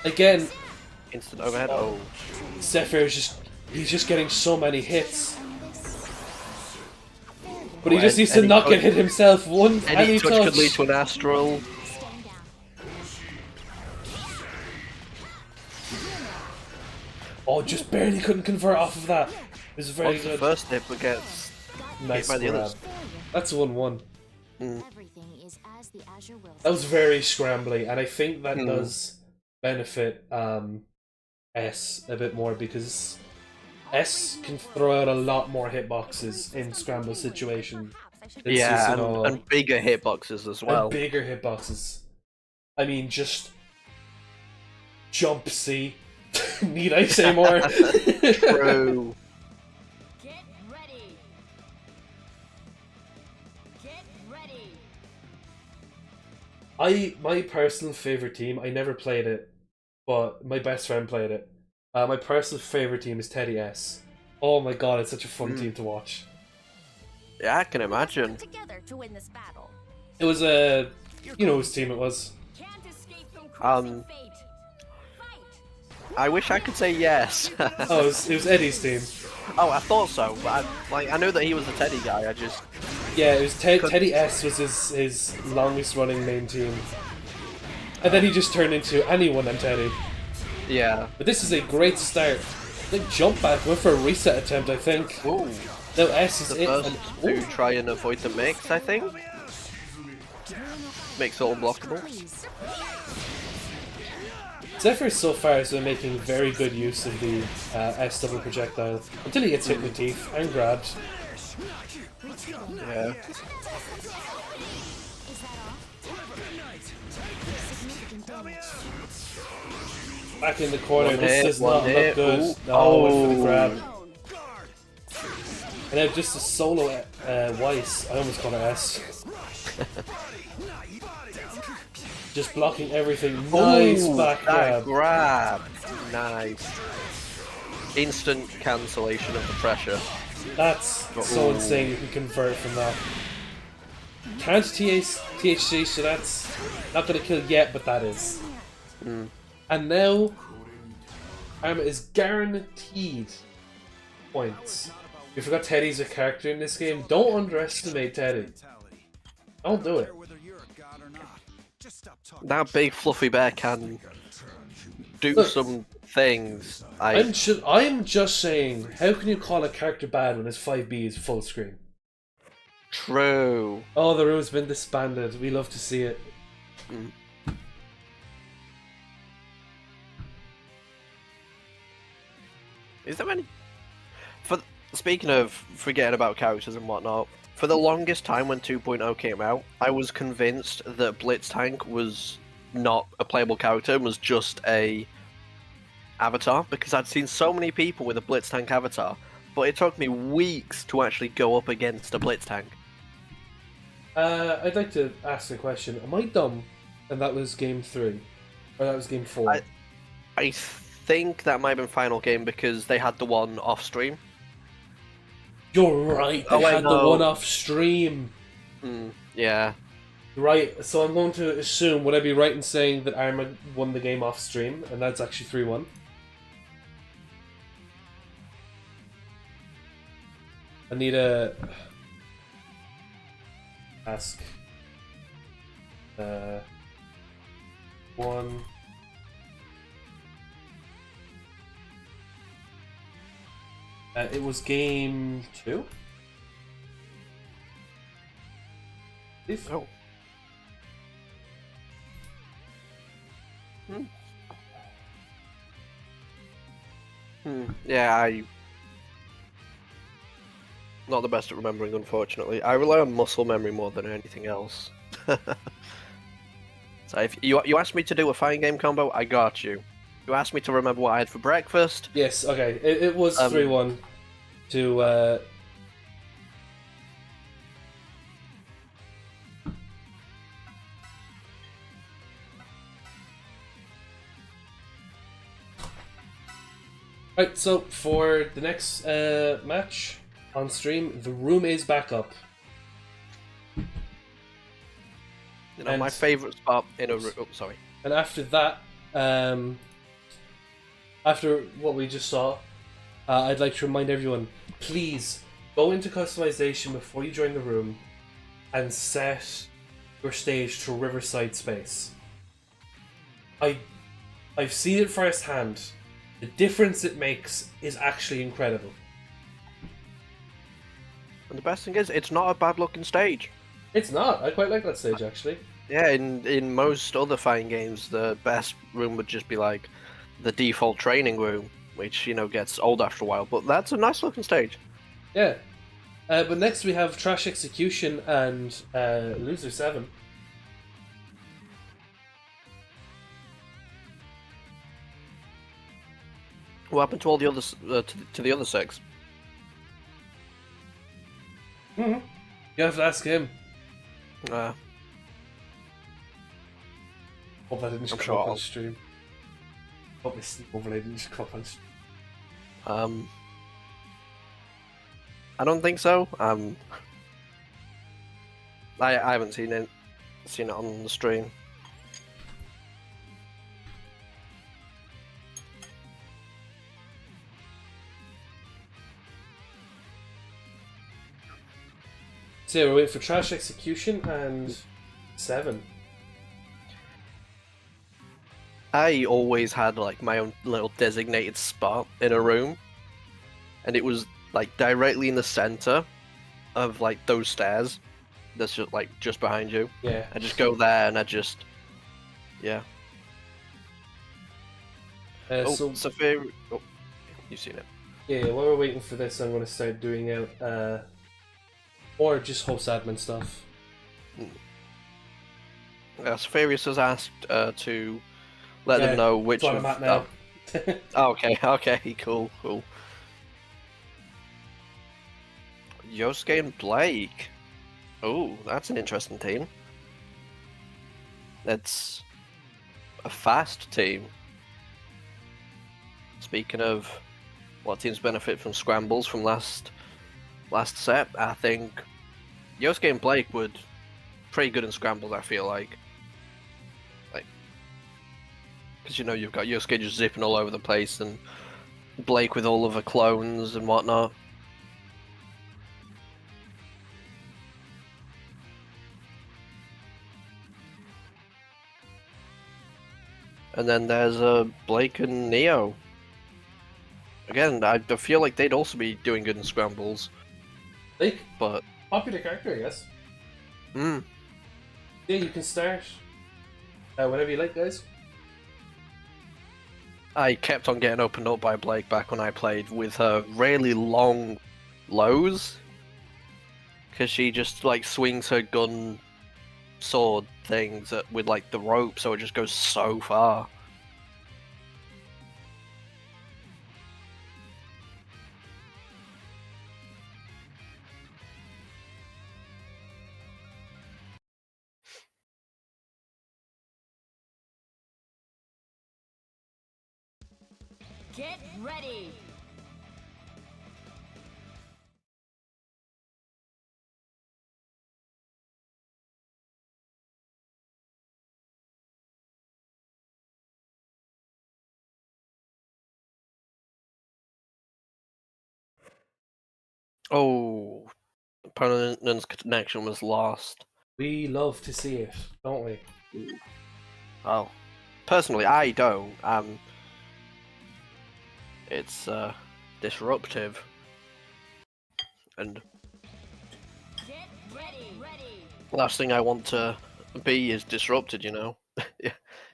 Speaker 3: Again,
Speaker 2: Instant overhead. Oh.
Speaker 3: Zephyr is he's just getting so many hits. But he
Speaker 2: Oh,
Speaker 3: just needs to
Speaker 2: any
Speaker 3: not
Speaker 2: touch-
Speaker 3: get hit himself.
Speaker 2: Any touch
Speaker 3: touch.
Speaker 2: could lead to an astral.
Speaker 3: Oh, just barely couldn't convert off of that. It was very
Speaker 2: What's the
Speaker 3: good.
Speaker 2: first hit but gets
Speaker 3: Nice
Speaker 2: hit by the
Speaker 3: grab.
Speaker 2: others.
Speaker 3: That's 1-1.
Speaker 7: Everything is as the Azure will.
Speaker 3: That was very scrambly, and I think that
Speaker 2: Hmm.
Speaker 3: does benefit S a bit more because S can throw out a lot more hitboxes in scramble situation. than
Speaker 2: Yeah,
Speaker 3: Susanoo.
Speaker 2: and bigger hitboxes as well.
Speaker 3: And bigger hitboxes. I mean, just jump C. Need I say more?
Speaker 2: True.
Speaker 1: Get ready. Get ready.
Speaker 3: My personal favorite team. I never played it, but my best friend played it. My personal favorite team is Teddy S. Oh my god, it's such a fun team to watch.
Speaker 2: Yeah, I can imagine.
Speaker 5: Together to win this battle.
Speaker 3: It was a, you know whose team it was.
Speaker 1: Can't escape from crossing fate. Fight.
Speaker 2: I wish I could say yes.
Speaker 3: Oh, it was Eddie's team.
Speaker 2: Oh, I thought so, but I knew that he was the Teddy guy. I just
Speaker 3: Yeah, it was Teddy S was his longest running main team, and then he just turned into anyone and Teddy.
Speaker 2: yeah.
Speaker 3: But this is a great start. Big jump back, went for a reset attempt, I think.
Speaker 2: Ooh,
Speaker 3: Now S is
Speaker 2: the
Speaker 3: it.
Speaker 2: first
Speaker 3: And,
Speaker 2: to try and avoid the mix, I think. Makes it unblockable.
Speaker 3: Zephyr so far has been making very good use of the S double projectile until he gets hit with teeth and grabbed.
Speaker 2: Yeah.
Speaker 3: Back in the corner,
Speaker 2: One
Speaker 3: this
Speaker 2: hit,
Speaker 3: does
Speaker 2: one
Speaker 3: not look
Speaker 2: hit.
Speaker 3: good.
Speaker 2: Ooh.
Speaker 3: Oh, went for the
Speaker 2: Oh.
Speaker 3: grab. And now just a solo Weiss. I almost call it S. Just blocking everything. Nice
Speaker 2: Ooh,
Speaker 3: back
Speaker 2: that
Speaker 3: grab.
Speaker 2: grab. Nice. Instant cancellation of the pressure.
Speaker 3: That's so
Speaker 2: Ooh.
Speaker 3: insane you can convert from that. Can't THC, so that's not going to kill yet, but that is. And now, Arma is guaranteed points. You forgot Teddy's a character in this game. Don't underestimate Teddy. Don't do it.
Speaker 6: Whether you're a god or not, just stop talking.
Speaker 2: That big fluffy bear can do
Speaker 3: Look.
Speaker 2: some things.
Speaker 3: I'm just saying, how can you call a character bad when his 5B is full screen?
Speaker 2: True.
Speaker 3: Oh, the room's been disbanded. We love to see it.
Speaker 2: Is there any? Speaking of forgetting about characters and whatnot, for the longest time when 2.0 came out, I was convinced that Blitztank was not a playable character and was just a avatar, because I'd seen so many people with a Blitztank avatar, but it took me weeks to actually go up against a Blitztank.
Speaker 3: I'd like to ask a question. Am I dumb? And that was game 3, or that was game 4.
Speaker 2: I think that might have been final game because they had the one off stream.
Speaker 3: You're right. They
Speaker 2: Oh, wait,
Speaker 3: had the
Speaker 2: no.
Speaker 3: one off stream.
Speaker 2: Yeah.
Speaker 3: Right. So I'm going to assume. Would I be right in saying that Arma won the game off stream, and that's actually 3-1? I need a ask. One. It was game 2.
Speaker 2: Oh. Yeah, not the best at remembering, unfortunately. I rely on muscle memory more than anything else. So if you asked me to do a fighting game combo, I got you. You asked me to remember what I had for breakfast.
Speaker 3: Yes, okay. It was 3-1 to. Right, so for the next match on stream, the room is back up.
Speaker 2: You know, my favorite spot in a room. Oh, sorry.
Speaker 3: And after that, after what we just saw, I'd like to remind everyone, please go into customization before you join the room and set your stage to Riverside Space. I've seen it firsthand. The difference it makes is actually incredible.
Speaker 2: And the best thing is, it's not a bad looking stage.
Speaker 3: It's not. I quite like that stage, actually.
Speaker 2: Yeah, in most other fighting games, the best room would just be like the default training room, which, you know, gets old after a while. But that's a nice looking stage.
Speaker 3: Yeah. But next we have Trash Execution and Loser 7.
Speaker 2: What happened to all the others? To the other 6?
Speaker 3: You have to ask him. Hope that didn't just come up on stream. Hope this sleep overlay didn't just come up on stream.
Speaker 2: I don't think so. I haven't seen it on the stream.
Speaker 3: So yeah, we're waiting for Trash Execution and 7.
Speaker 2: I always had like my own little designated spot in a room, and it was like directly in the center of like those stairs. That's just like just behind you.
Speaker 3: Yeah.
Speaker 2: I just go there and yeah.
Speaker 3: So
Speaker 2: Saphir. Oh, you've seen it.
Speaker 3: yeah, while we're waiting for this, I'm going to start doing out or just host admin stuff.
Speaker 2: Saphirius has asked to let them know which.
Speaker 3: That's what I'm at now.
Speaker 2: Oh, okay, cool. Yosuke and Blake. Oh, that's an interesting team. That's a fast team. Speaking of what teams benefit from scrambles from last set, I think Yosuke and Blake would pretty good in scrambles. I feel like, because you know you've got Yosuke just zipping all over the place and Blake with all of the clones and whatnot. And then there's Blake and Neo. Again, I feel like they'd also be doing good in scrambles.
Speaker 3: Blake,
Speaker 2: but
Speaker 3: popular character, I guess.
Speaker 2: Yeah,
Speaker 3: you can start whenever you like, guys.
Speaker 2: I kept on getting opened up by Blake back when I played with her really long lows, because she just like swings her gun sword things with like the rope, so it just goes so far.
Speaker 1: Get ready!
Speaker 2: Oh, opponent's connection was lost.
Speaker 3: We love to see it, don't we?
Speaker 2: Oh, personally, I don't. It's disruptive. and
Speaker 1: Get ready.
Speaker 2: last thing I want to be is disrupted, you know?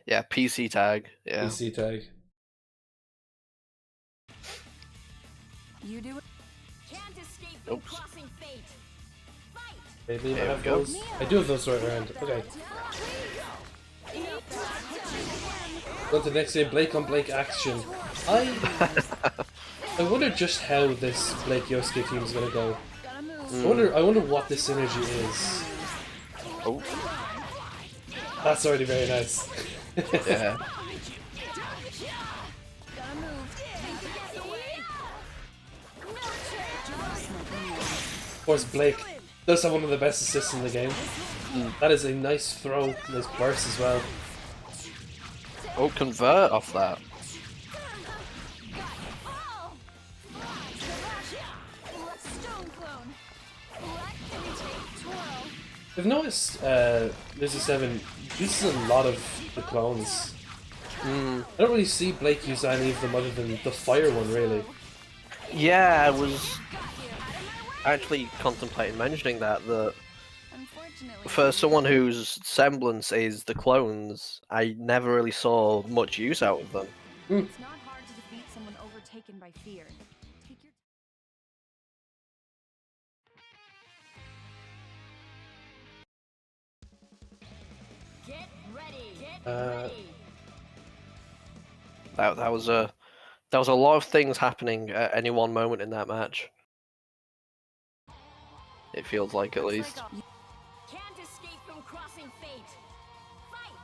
Speaker 2: Yeah, PC tag. Yeah.
Speaker 3: PC tag.
Speaker 1: You do it. Can't escape from
Speaker 2: Oops.
Speaker 1: crossing fate. Fight.
Speaker 3: Maybe I
Speaker 2: There we
Speaker 3: have
Speaker 2: go.
Speaker 3: those. I do have those right around. Okay. Go to the next game, Blake on Blake action. I wonder just how this Blake Yosuke team is gonna go. I wonder what this synergy is.
Speaker 2: Oh,
Speaker 3: That's already very nice.
Speaker 2: yeah.
Speaker 3: Of course, Blake does have one of the best assists in the game. That is a nice throw, nice burst as well.
Speaker 2: Oh, convert off that.
Speaker 3: I've noticed Lizzie 7 uses a lot of the clones. I don't really see Blake use any of them other than the fire one, really.
Speaker 2: Yeah, I was actually contemplating mentioning that for someone whose semblance is the clones, I never really saw much use out of them.
Speaker 5: It's not hard to defeat someone overtaken by fear. Take your
Speaker 1: Get ready.
Speaker 2: That was a lot of things happening at any one moment in that match. It feels like, at least.
Speaker 1: Can't escape from crossing fate. Fight.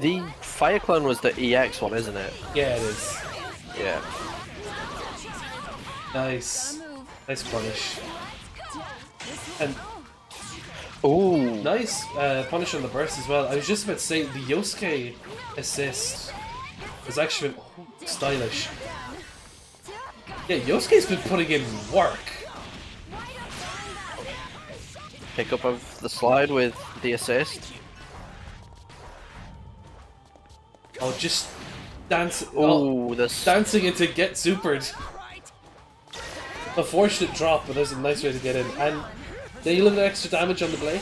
Speaker 2: The fire clone was the EX one, isn't it?
Speaker 3: Yeah, it is.
Speaker 2: Yeah.
Speaker 3: Nice. Nice punish. And
Speaker 2: Ooh.
Speaker 3: nice punish on the burst as well. I was just about to say, the Yosuke assist has actually been stylish. Yeah, Yosuke's been putting in work.
Speaker 2: Pick up of the slide with the assist.
Speaker 3: Oh, just dance.
Speaker 2: Ooh,
Speaker 3: Dancing into get supered. A fortunate drop, but there's a nice way to get in. And then you look at extra damage on the Blake.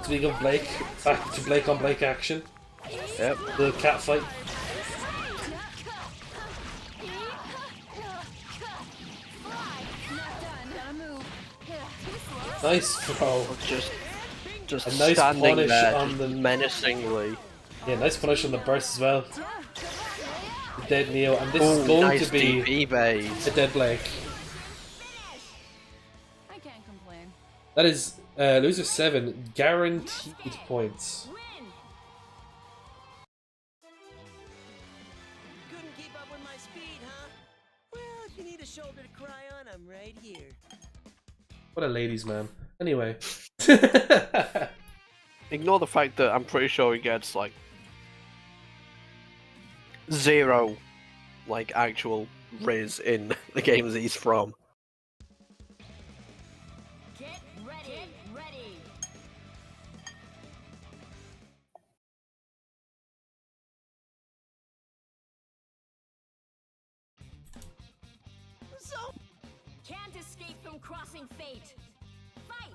Speaker 3: Speaking of Blake, back to Blake on Blake action.
Speaker 2: Yep.
Speaker 3: The cat fight. Nice throw.
Speaker 2: Just
Speaker 3: A nice
Speaker 2: standing
Speaker 3: punish
Speaker 2: there,
Speaker 3: on
Speaker 2: just
Speaker 3: the-
Speaker 2: menacingly.
Speaker 3: Yeah, nice punish on the burst as well. The dead Neo, and this
Speaker 2: Ooh,
Speaker 3: is going
Speaker 2: nice
Speaker 3: to be
Speaker 2: DP bait.
Speaker 3: a dead Blake.
Speaker 5: I can't complain.
Speaker 3: That is loser 7 guaranteed points.
Speaker 1: Win.
Speaker 8: Couldn't keep up with my speed, huh? Well, if you need a shoulder to cry on, I'm right here.
Speaker 3: What a ladies' man. Anyway.
Speaker 2: Ignore the fact that I'm pretty sure he gets like 0 like actual riz in the games he's from.
Speaker 1: Get ready.
Speaker 8: So,
Speaker 1: Can't escape from crossing fate. Fight.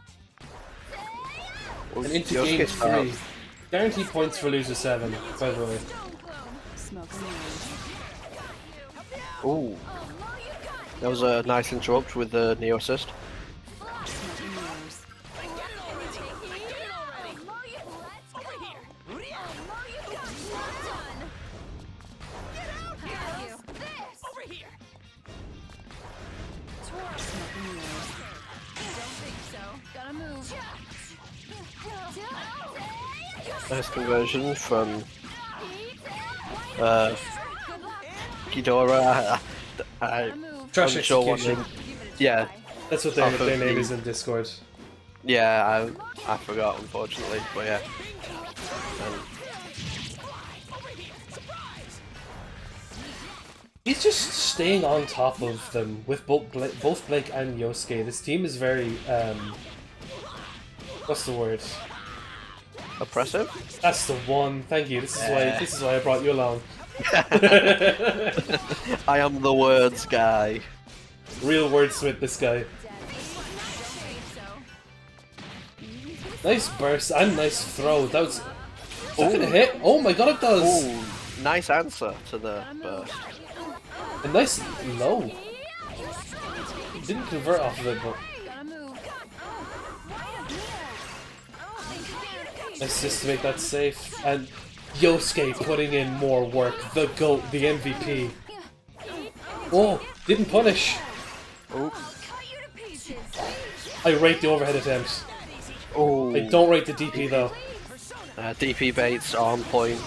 Speaker 3: And into
Speaker 2: Yosuke
Speaker 3: game
Speaker 2: style.
Speaker 3: 3. Guaranteed points for loser 7, by the way.
Speaker 5: Smoke and mirrors.
Speaker 2: Ooh, that was a nice interrupt with the Neo assist.
Speaker 5: Smoke and mirrors. Smoke and mirrors. Don't think so. Gotta move.
Speaker 2: Nice conversion from Ghidorah.
Speaker 5: Gotta move.
Speaker 3: Trash
Speaker 2: I'm sure
Speaker 3: execution.
Speaker 2: one yeah,
Speaker 3: That's what
Speaker 2: Off of
Speaker 3: their name
Speaker 2: the-
Speaker 3: is in Discord.
Speaker 2: yeah, I forgot unfortunately, but yeah.
Speaker 3: He's just staying on top of them with both Blake and Yosuke. This team is very what's the word?
Speaker 2: Oppressive?
Speaker 3: That's the one. Thank you. This is why I brought you along.
Speaker 2: I am the words guy.
Speaker 3: Real wordsmith, this guy. Nice burst and nice throw. That was. Is that gonna hit? Oh my god, it does!
Speaker 2: Ooh, nice answer to the burst.
Speaker 3: A nice low. Didn't convert off of it, but. Nice just to make that safe. And Yosuke putting in more work. The GOAT, the MVP. Oh, didn't punish.
Speaker 2: Ooh.
Speaker 3: I rate the overhead attempt.
Speaker 2: Ooh.
Speaker 3: I don't rate the DP though.
Speaker 2: DP baits on point.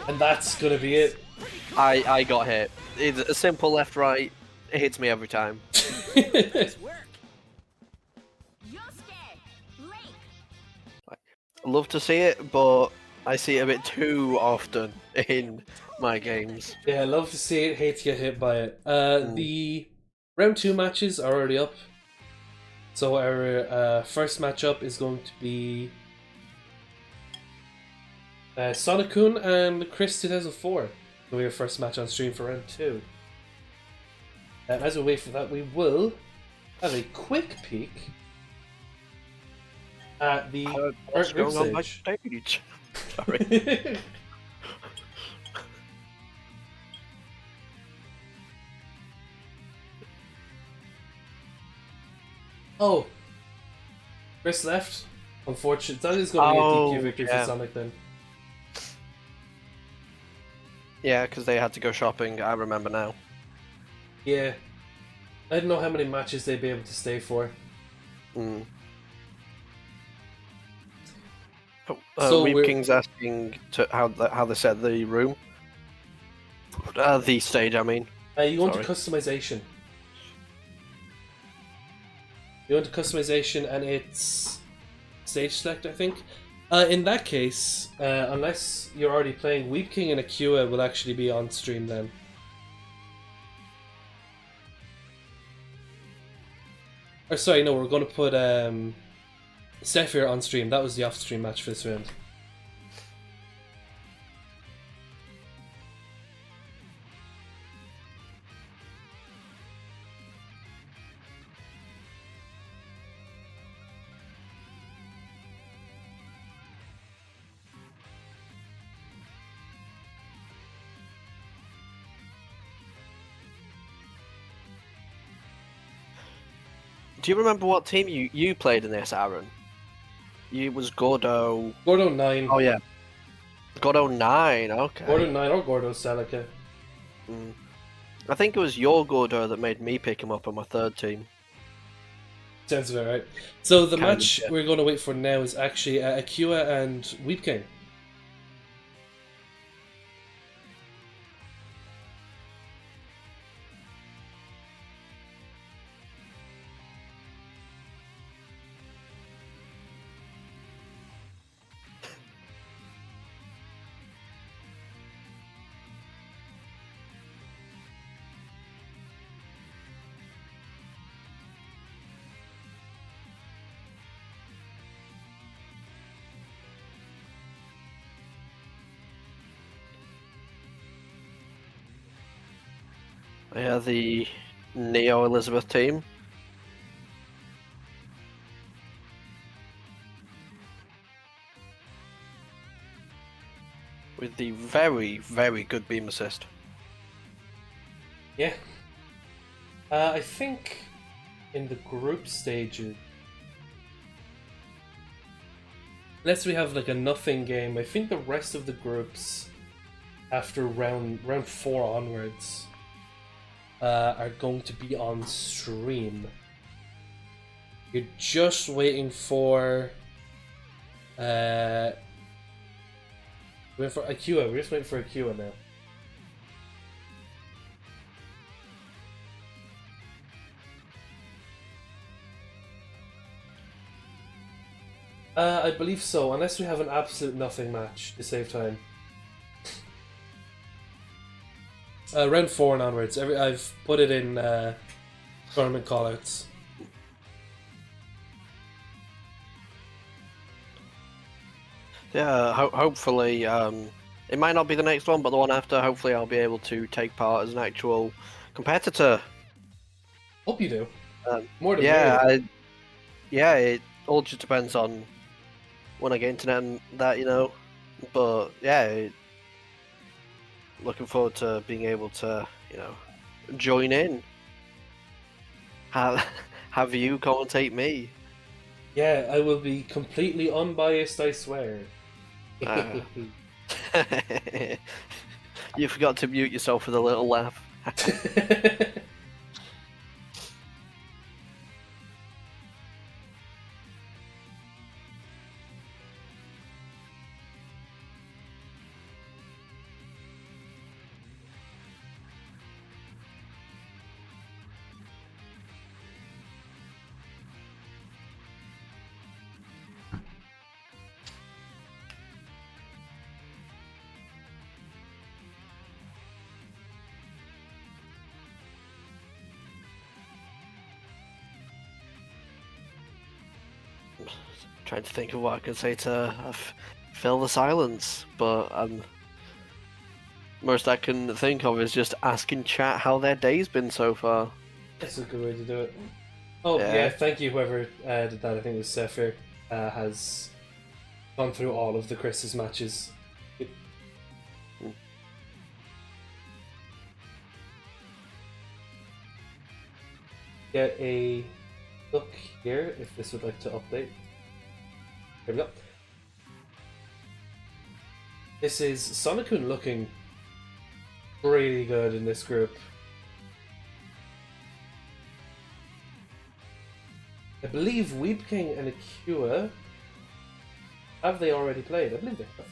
Speaker 3: And that's gonna be it.
Speaker 2: I got hit. It's a simple left right. It hits me every time. Love to see it, but I see it a bit too often in my games.
Speaker 3: Yeah, I love to see it, hate to get hit by it. The round 2 matches are already up. So our first matchup is going to be Sonic-kun and Chris 2004. So we have first match on stream for round 2. And as we wait for that, we will have a quick peek at the
Speaker 2: What's
Speaker 3: group
Speaker 2: going on my
Speaker 3: stage.
Speaker 2: stage? Sorry.
Speaker 3: Oh, Chris left. Unfortunate. That is going to be a DQ victory for Sonic then.
Speaker 2: Yeah, because they had to go shopping. I remember now.
Speaker 3: Yeah. I don't know how many matches they'd be able to stay for.
Speaker 2: Mm.
Speaker 3: So
Speaker 2: Weep
Speaker 3: we're-
Speaker 2: King's asking to how they set the room. The stage, I mean.
Speaker 3: You go into
Speaker 2: Sorry.
Speaker 3: customization. You go into customization and it's stage select, I think. In that case, unless you're already playing, Weep King and Akua will actually be on stream then. Or sorry, no, we're going to put Zephyr on stream. That was the off-stream match for this round.
Speaker 2: Do you remember what team you played in this, Aaron? You was Gordo.
Speaker 3: Gordo 9.
Speaker 2: Oh yeah, Gordo 9. Okay.
Speaker 3: Gordo 9 or Gordo Celica.
Speaker 2: Mm. I think it was your Gordo that made me pick him up on my third team.
Speaker 3: Sounds about right. So the
Speaker 2: Kind of,
Speaker 3: match
Speaker 2: yeah.
Speaker 3: we're going to wait for now is actually Akua and Weep King.
Speaker 2: Yeah, the Neo Elizabeth team. With the very, very good beam assist.
Speaker 3: Yeah. I think in the group stages, unless we have like a nothing game, I think the rest of the groups after round 4 onwards are going to be on stream. You're just waiting for waiting for Akua. We're just waiting for Akua now. I believe so, unless we have an absolute nothing match to save time. Round 4 and onwards. I've put it in tournament callouts.
Speaker 2: Yeah, hopefully, it might not be the next one, but the one after, hopefully I'll be able to take part as an actual competitor.
Speaker 3: Hope you do.
Speaker 2: Um,
Speaker 3: More than
Speaker 2: yeah,
Speaker 3: me.
Speaker 2: yeah, it all just depends on when I get internet and that, you know. But yeah, looking forward to being able to, you know, join in. Have have you commentate me?
Speaker 3: Yeah, I will be completely unbiased, I swear.
Speaker 2: Uh, You forgot to mute yourself with a little laugh. Trying to think of what I can say to fill the silence, but most I can think of is just asking chat how their day's been so far.
Speaker 3: That's a good way to do it. Oh, yeah, thank you, whoever did that. I think it was Zephyr, has gone through all of the Chris's matches. Get a look here if this would like to update. There we go. This is Sonokun looking pretty good in this group. I believe Weeb King and Akua, have they already played? I believe they have.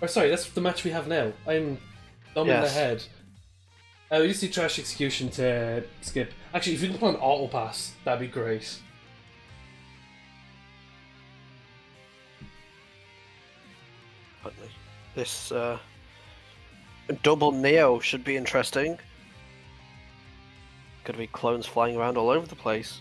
Speaker 3: Or sorry, that's the match we have now. I'm dumb in the head. We just need Trash Execution to skip. Actually, if you can put on Auto Pass, that'd be great.
Speaker 2: This double Neo should be interesting. Could be clones flying around all over the place.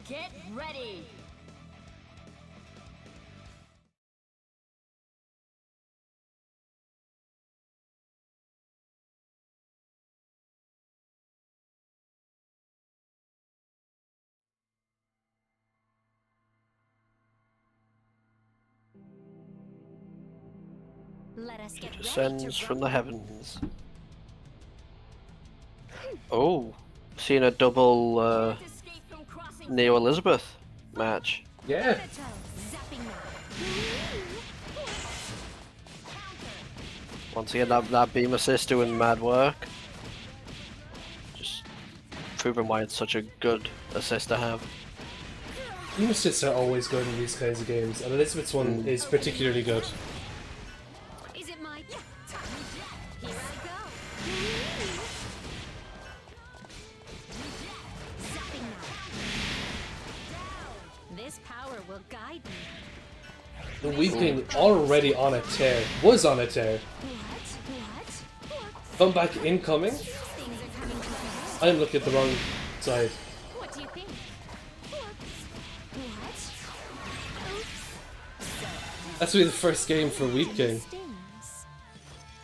Speaker 1: Get ready!
Speaker 7: Let us get ready
Speaker 2: Descends
Speaker 7: to
Speaker 2: from the
Speaker 7: rumble.
Speaker 2: heavens. Oh, seeing a double
Speaker 1: Can't escape from crossing
Speaker 2: Neo Elizabeth match.
Speaker 3: Yeah.
Speaker 7: Zapping now.
Speaker 2: Once again, that beam assist doing mad work. Just proving why it's such a good assist to have.
Speaker 3: Beam assists are always good in these kinds of games, and Elizabeth's one is particularly good.
Speaker 5: Is it my time?
Speaker 7: Here I go. Zapping now. This power will guide me.
Speaker 3: The Weeping already on a tear. Was on a tear.
Speaker 5: What?
Speaker 3: Comeback incoming.
Speaker 5: Things are coming together.
Speaker 3: I'm looking at the wrong side.
Speaker 5: What do you think? What?
Speaker 3: That's really the first game for Weep King.
Speaker 5: Stings.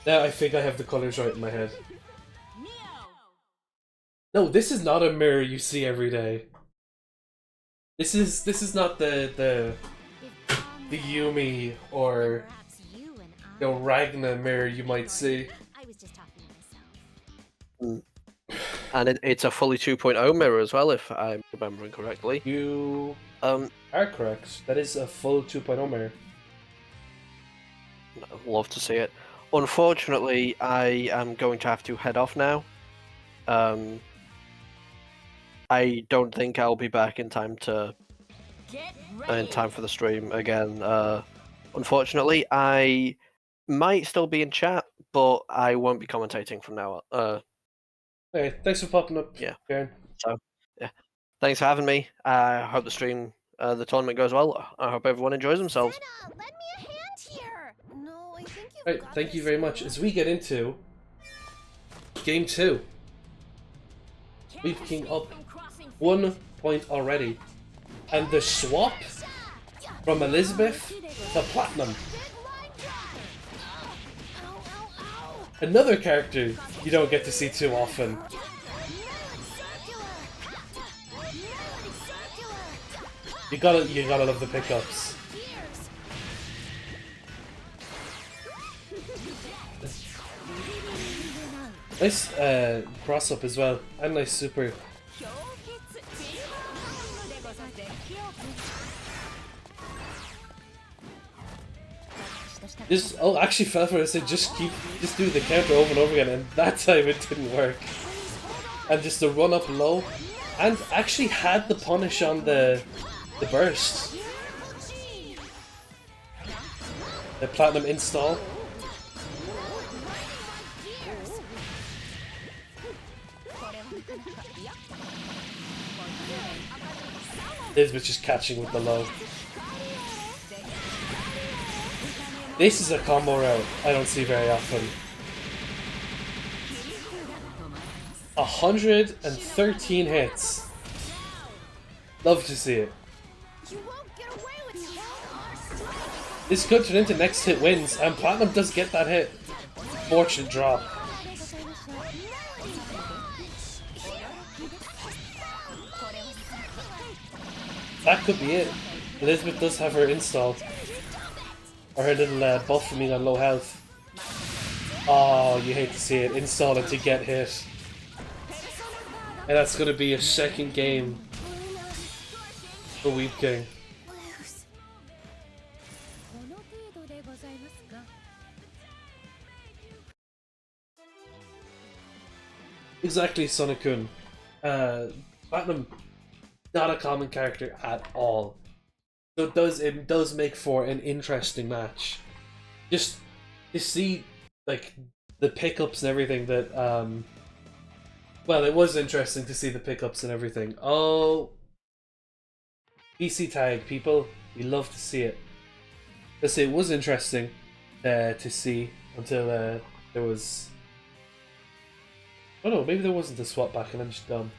Speaker 3: Now I think I have the colours right in my head. No, this is not a mirror you see every day. This is not the Yumi or
Speaker 7: Perhaps you and I.
Speaker 3: the Ragna mirror you might see.
Speaker 7: I was just talking to myself.
Speaker 2: And it's a fully 2.0 mirror as well, if I'm remembering correctly.
Speaker 3: You
Speaker 2: Um,
Speaker 3: are correct. That is a full 2.0 mirror.
Speaker 2: I'd love to see it. Unfortunately, I am going to have to head off now. I don't think I'll be back in time to
Speaker 1: Get ready!
Speaker 2: for the stream again. Unfortunately, I might still be in chat, but I won't be commentating from now on.
Speaker 3: Okay, thanks for popping up,
Speaker 2: Yeah.
Speaker 3: Karen.
Speaker 2: So, yeah. Thanks for having me. I hope the tournament goes well. I hope everyone enjoys themselves.
Speaker 5: Senna, lend me a hand here. No, I think you've
Speaker 3: Alright,
Speaker 5: got
Speaker 3: thank you
Speaker 5: this,
Speaker 3: very much.
Speaker 5: Senna.
Speaker 3: As we get into game 2, Weeb King up 1 point already. And the swap from Elizabeth to Platinum. Another character you don't get to see too often. You gotta love the pickups. Nice cross up as well, and nice super. Actually fell for it. I said just do the counter over and over again, and that time it didn't work. And just the run up low, and actually had the punish on the burst. The platinum install. Elizabeth just catching with the low. This is a combo route I don't see very often. 113 hits. Love to see it. This could turn into next hit wins, and Platinum does get that hit. Fortunate drop. That could be it. Elizabeth does have her install. Or her little buff for being on low health. Oh, you hate to see it. Install it to get hit. And that's going to be a second game for Weeb King. Exactly, Sonokun. Platinum, not a common character at all. So it does make for an interesting match. Just to see like the pickups and everything that well, it was interesting to see the pickups and everything. Oh, PC tag people, we love to see it. Let's say it was interesting to see until there was. Oh no, maybe there wasn't a swap back and I'm just dumb.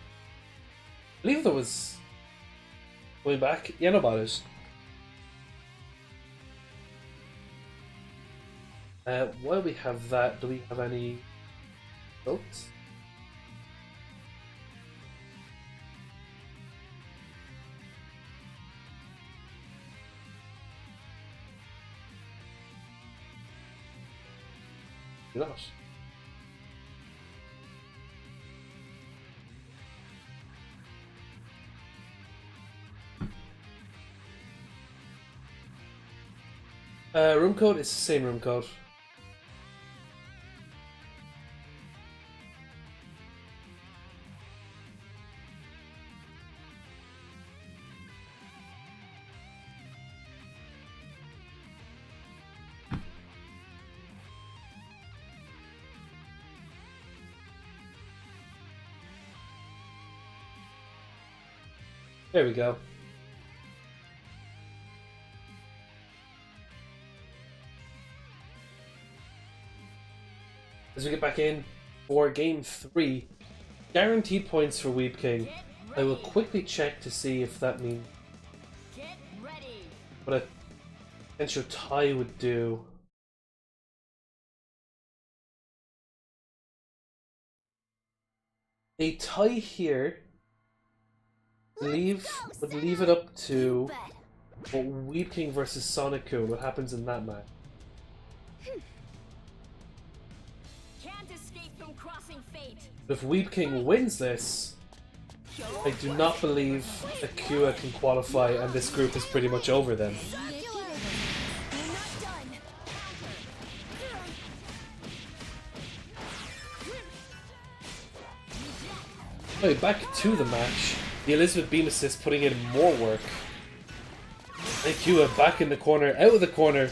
Speaker 3: I believe there was going back. Yeah, no bothers. While we have that, do we have any votes? Not. Room code is the same room code. There we go. As we get back in for game 3, guaranteed points for Weeb King. I will quickly check to see if that means what a potential tie would do. A tie here would leave it up to what Weeb King versus Sonokun, what happens in that match. If Weeb King wins this, I do not believe Akua can qualify and this group is pretty much over then. Anyway, back to the match. The Elizabeth beam assist putting in more work. Akua back in the corner, out of the corner.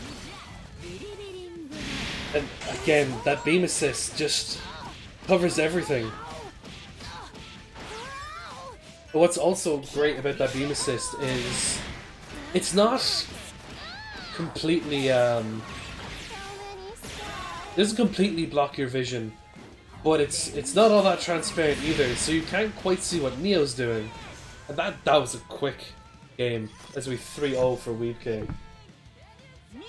Speaker 3: And again, that beam assist just covers everything. What's also great about that beam assist is it's not completely doesn't completely block your vision, but it's not all that transparent either, so you can't quite see what Neo's doing. And that was a quick game as we 3-0 for Weeb King.
Speaker 1: Neo,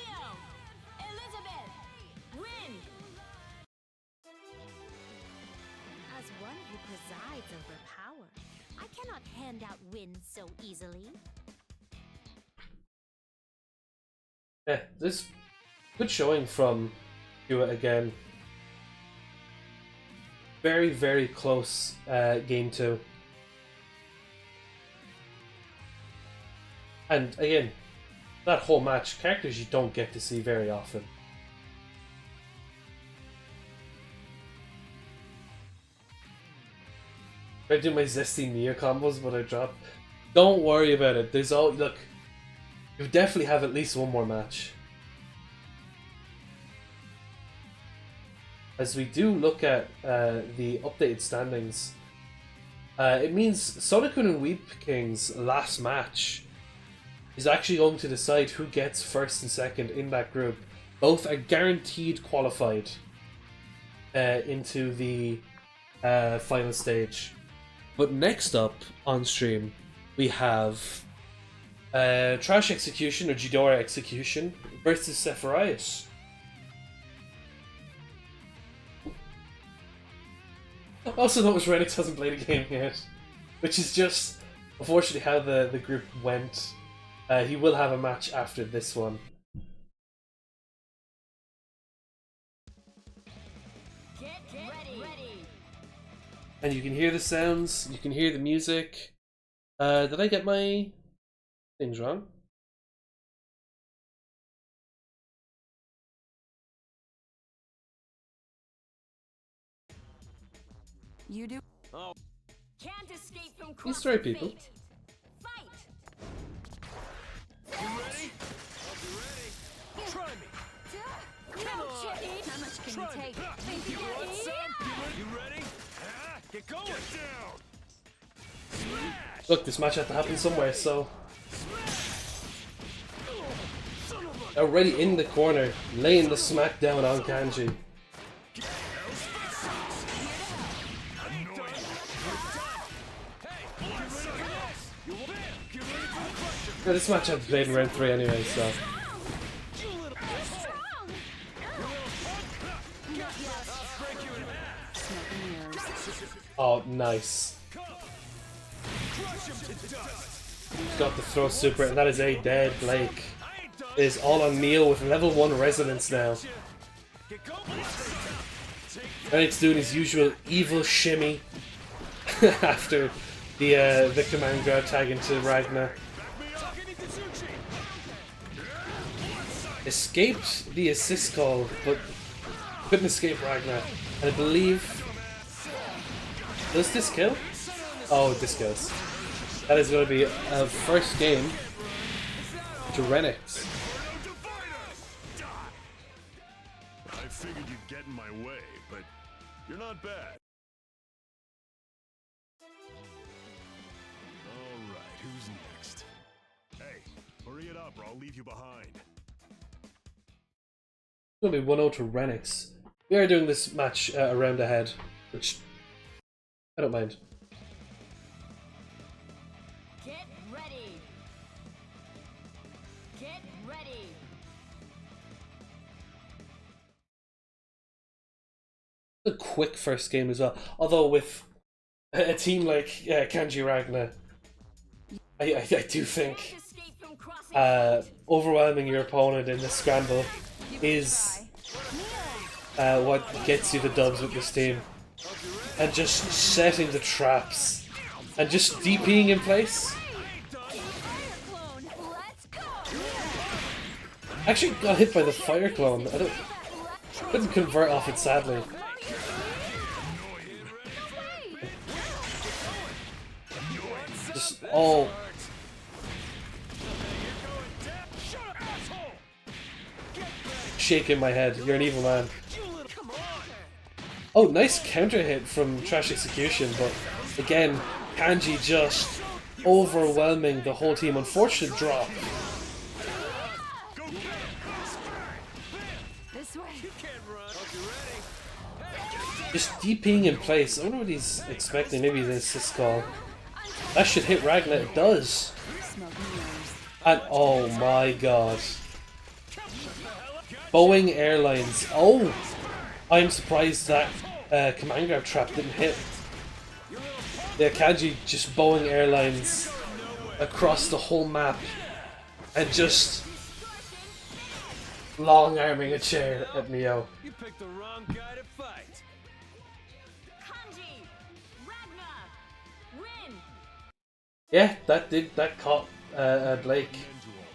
Speaker 1: Elizabeth, win.
Speaker 7: As one who presides over power, I cannot hand out wins so easily.
Speaker 3: Yeah, this good showing from Hewitt again. Very, very close game 2. And again, that whole match, characters you don't get to see very often. I do my zesty Nia combos, but I drop. Don't worry about it. There's all look. You definitely have at least one more match. As we do look at the updated standings, it means Sonokun and Weeb King's last match is actually going to decide who gets first and second in that group. Both are guaranteed qualified into the final stage. But next up on stream, we have Trash Execution or Ghidorah Execution versus Sephirius. Also notice Renix hasn't played a game yet, which is just unfortunately how the group went. He will have a match after this one.
Speaker 1: Get ready.
Speaker 3: And you can hear the sounds, you can hear the music. Did I get my things wrong?
Speaker 1: You do. Can't escape from
Speaker 3: These three
Speaker 1: crossing
Speaker 3: people.
Speaker 1: fate. Fight.
Speaker 8: You ready? Try me.
Speaker 1: No, Chicky. How much can you take?
Speaker 8: You want some? You ready? Get going. Get down.
Speaker 3: Look, this match had to happen somewhere, so already in the corner, laying the smack down on Kanji. Yeah, this match I've played in round 3 anyway, so. Oh, nice. Got the throw super, and that is a dead Blake. It is all on Neo with level 1 resonance now. Alex doing his usual evil shimmy after the command grab tag into Ragnar. Escaped the assist call, but couldn't escape Ragnar. And I believe... Does this kill? Oh, this kills. That is going to be a first game to Renix.
Speaker 9: I figured you'd get in my way, but you're not bad. Alright, who's next? Hey, hurry it up or I'll leave you behind.
Speaker 3: It's going to be 1-0 to Renix. We are doing this match a round ahead, which I don't mind.
Speaker 1: Get ready. Get ready.
Speaker 3: A quick first game as well. Although with a team like Kanji Ragnar, I do think
Speaker 1: Can't escape from crossing
Speaker 3: overwhelming your opponent in the scramble is what gets you the dubs with this team. And just setting the traps and just DPing in place. Actually got hit by the fire clone. Couldn't convert off it, sadly. Just all shaking my head. You're an evil man. Oh, nice counter hit from Trash Execution, but again, Kanji just overwhelming the whole team. Unfortunate drop.
Speaker 1: This way.
Speaker 3: Just DPing in place. I wonder what he's expecting. Maybe he's an assist call. That should hit Ragnar. It does. And oh my god. Boeing Airlines. Oh! I'm surprised that command grab trap didn't hit. Yeah, Kanji just Boeing Airlines across the whole map and just long arming a chair at Neo.
Speaker 8: You picked the wrong guy to fight.
Speaker 1: Kanji, Ragnar, win.
Speaker 3: Yeah, that caught Blake.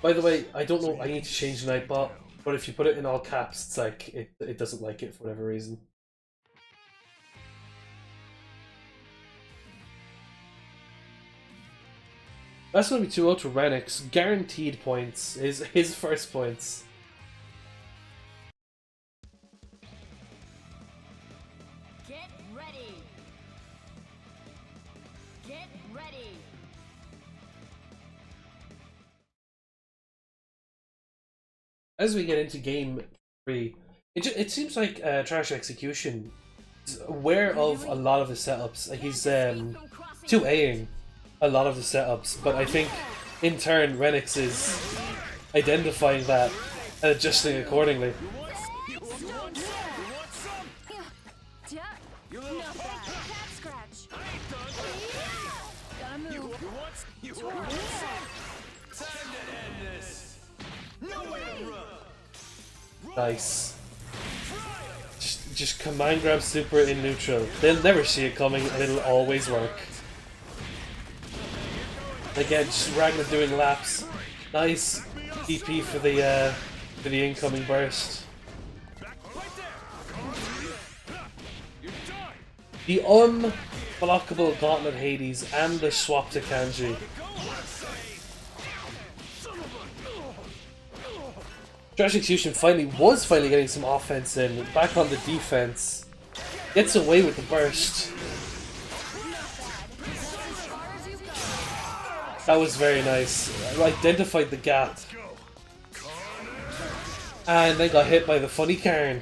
Speaker 3: By the way, I don't know. I need to change the Nightbot, but if you put it in all caps, it's like it doesn't like it for whatever reason. That's going to be 2-0 to Renix. Guaranteed points. His first points.
Speaker 1: Get ready. Get ready.
Speaker 3: As we get into game 3, it seems like Trash Execution is aware of a lot of the setups. Like he's 2Aing a lot of the setups, but I think in turn Renix is identifying that and adjusting accordingly. Nice. Just command grab super in neutral. They'll never see it coming and it'll always work. Again, just Ragnar doing laps. Nice DP for the incoming burst. The unblockable Gauntlet Hades and the swap to Kanji. Trash Execution was finally getting some offense in, back on the defense. Gets away with the burst. That was very nice. I identified the gap. And then got hit by the funny Karen.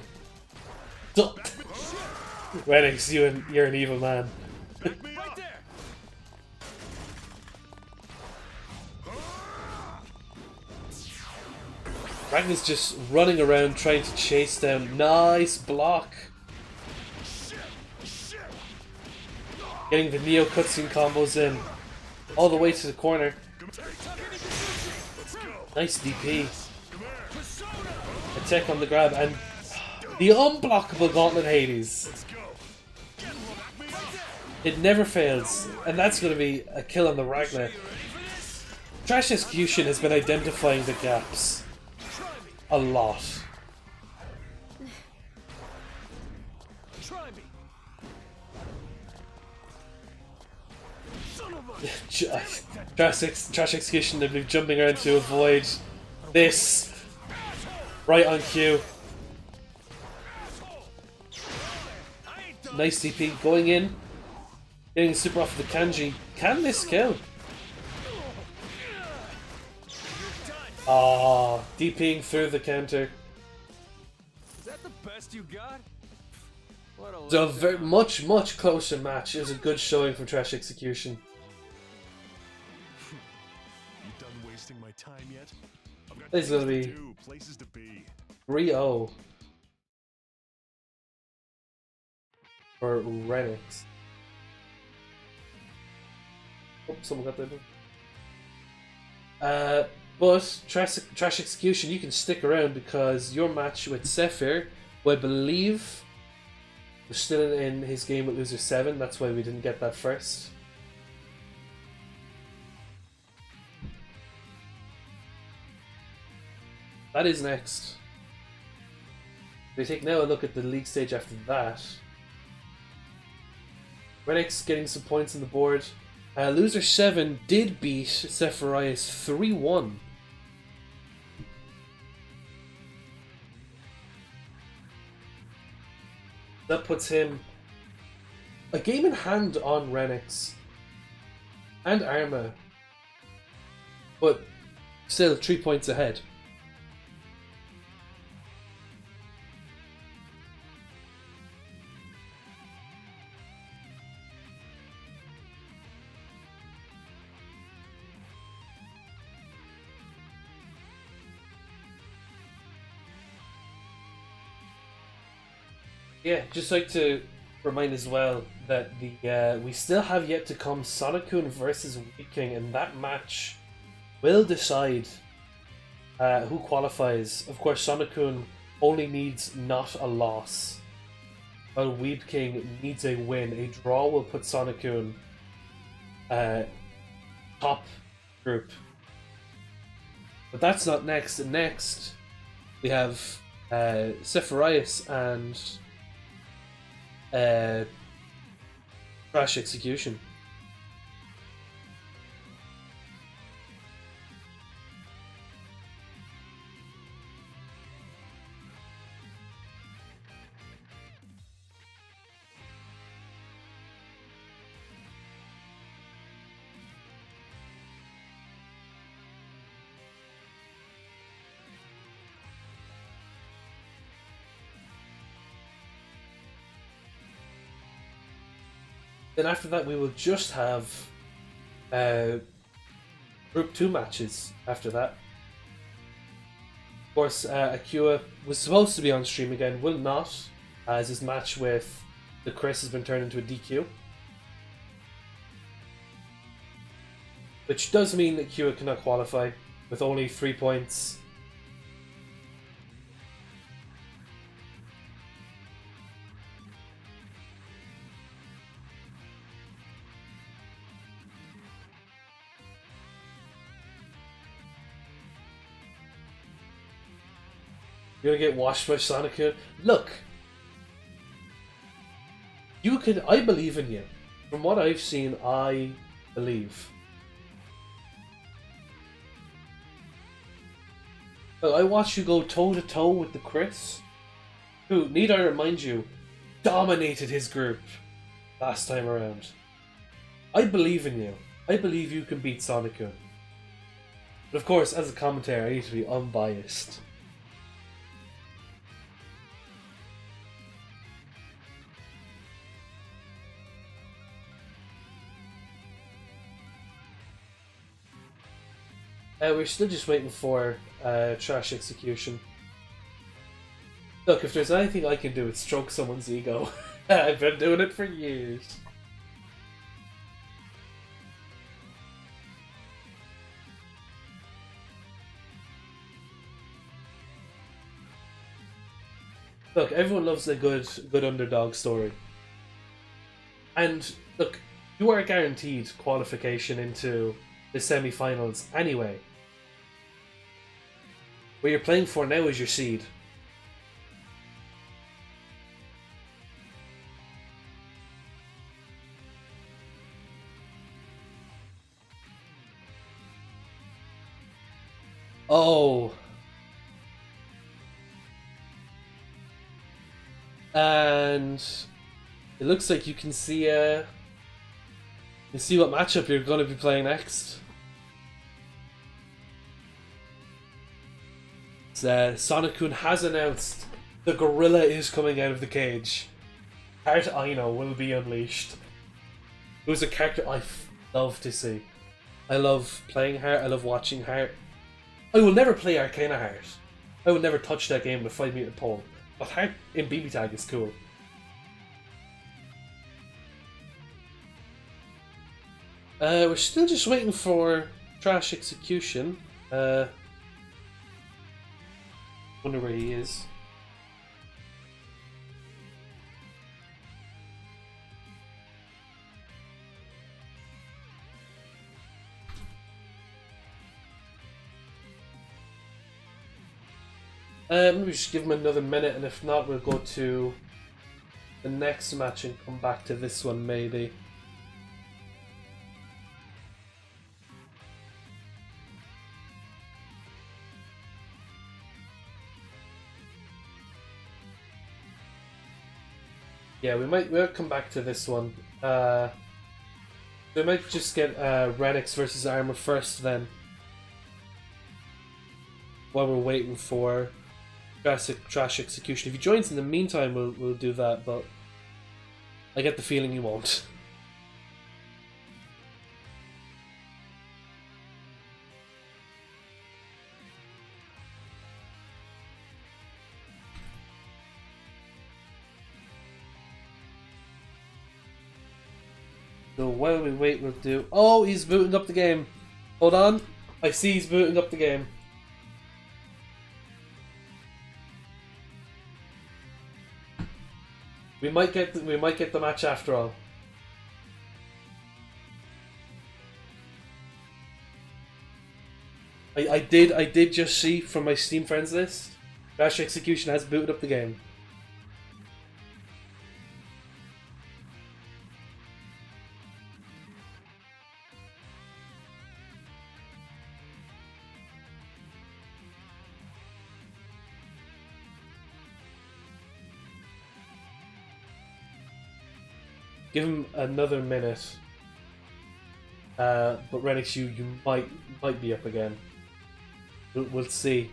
Speaker 3: Renix, you're an evil man. Ragnar's just running around trying to chase down. Nice block. Getting the Neo cutscene combos in. All the way to the corner. Nice DP. Attack on the grab and the unblockable Gauntlet Hades. It never fails, and that's going to be a kill on the Ragnar. Trash Execution has been identifying the gaps a lot. Trash Execution have been jumping around to avoid this. Right on cue. Nice DP going in. Getting super off the Kanji. Can this kill? Ah, DPing through the counter.
Speaker 8: Is that the best you got?
Speaker 3: It's a very much closer match. It was a good showing for Trash Execution.
Speaker 9: You done wasting my time yet? I've got
Speaker 3: This is gonna
Speaker 9: things to
Speaker 3: be
Speaker 9: do, places to be.
Speaker 3: 3-0 for Renix. Oh, someone got that. But Trash Execution, you can stick around because your match with Sephir, who I believe was still in his game with Loser 7. That's why we didn't get that first. That is next. We take now a look at the league stage after that. Renix getting some points on the board. Loser 7 did beat Zephyrus 3-1. That puts him a game in hand on Renix. and Arma, but still 3 points ahead. Yeah, just like to remind as well that the we still have yet to come Sonic-kun versus Weed King, and that match will decide who qualifies. Of course, Sonic-kun only needs not a loss, while Weed King needs a win. A draw will put Sonic-kun top group. But that's not next. Next, we have Zephyrus and Crash Execution. Then after that, we will just have Group 2 matches after that. Of course, Akua was supposed to be on stream again, will not, as his match with the Chris has been turned into a DQ. Which does mean that Akua cannot qualify with only 3 points. You're gonna get washed by Sonic. Look, you can. I believe in you. From what I've seen, I believe. Look, I watched you go toe to toe with the Chris, who, need I remind you, dominated his group last time around. I believe in you. I believe you can beat Sonic. But of course, as a commentator, I need to be unbiased. We're still just waiting for Trash Execution. Look, if there's anything I can do, it's stroke someone's ego. I've been doing it for years. Look, everyone loves a good underdog story. And look, you are guaranteed qualification into the semi-finals anyway. What you're playing for now is your seed. Oh. And it looks like you can see what matchup you're going to be playing next. Sonic-kun has announced the gorilla is coming out of the cage. Heart Aino will be unleashed. Who's a character I love to see. I love playing Heart, I love watching Heart. I will never play Arcana Heart. I will never touch that game with a 5-meter pole. But Heart in BB Tag is cool. We're still just waiting for Trash Execution. Wonder where he is. Maybe just give him another minute, and if not, we'll go to the next match and come back to this one, maybe. Yeah, we'll come back to this one. They might just get Renix versus Armor first then. While we're waiting for Trash Execution. If he joins in the meantime, we'll do that, but I get the feeling he won't. So while we wait, we'll do... Oh, he's booting up the game. Hold on. I see he's booting up the game. We might get the match after all. I did just see from my Steam friends list, Crash Execution has booted up the game. Give him another minute. But Renix, you might be up again. We'll see.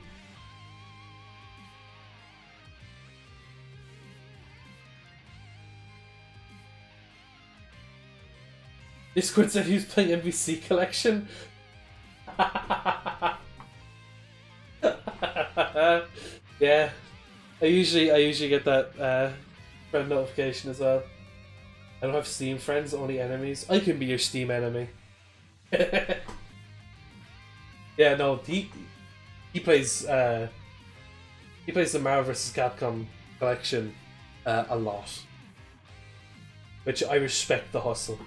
Speaker 3: Discord said he was playing NBC Collection. Yeah, I usually get that friend notification as well. I don't have Steam friends, only enemies. I can be your Steam enemy. Yeah, no, he plays the Marvel vs. Capcom collection a lot, which I respect the hustle.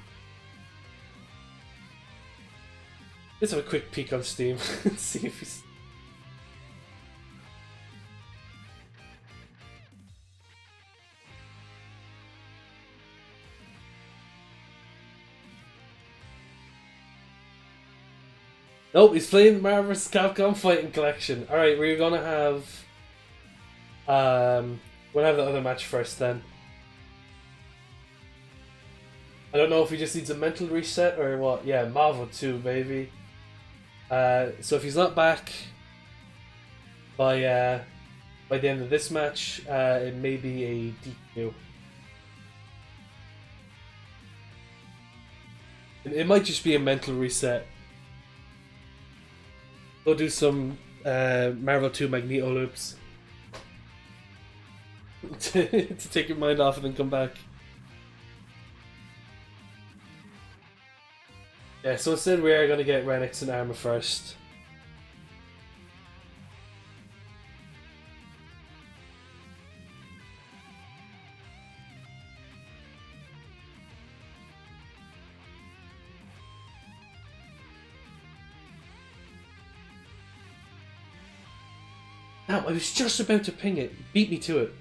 Speaker 3: Let's have a quick peek on Steam and see if he's. Nope, he's playing Marvel vs. Capcom Fighting Collection. Alright, we're gonna have... we'll have the other match first then. I don't know if he just needs a mental reset or what. Yeah, Marvel 2, baby. So if he's not back by the end of this match, it may be a DQ. It might just be a mental reset. Go do some Marvel 2 Magneto loops to take your mind off and then come back. Yeah, so instead we are going to get Renix and Armor first. Damn, I was just about to ping it. Beat me to it.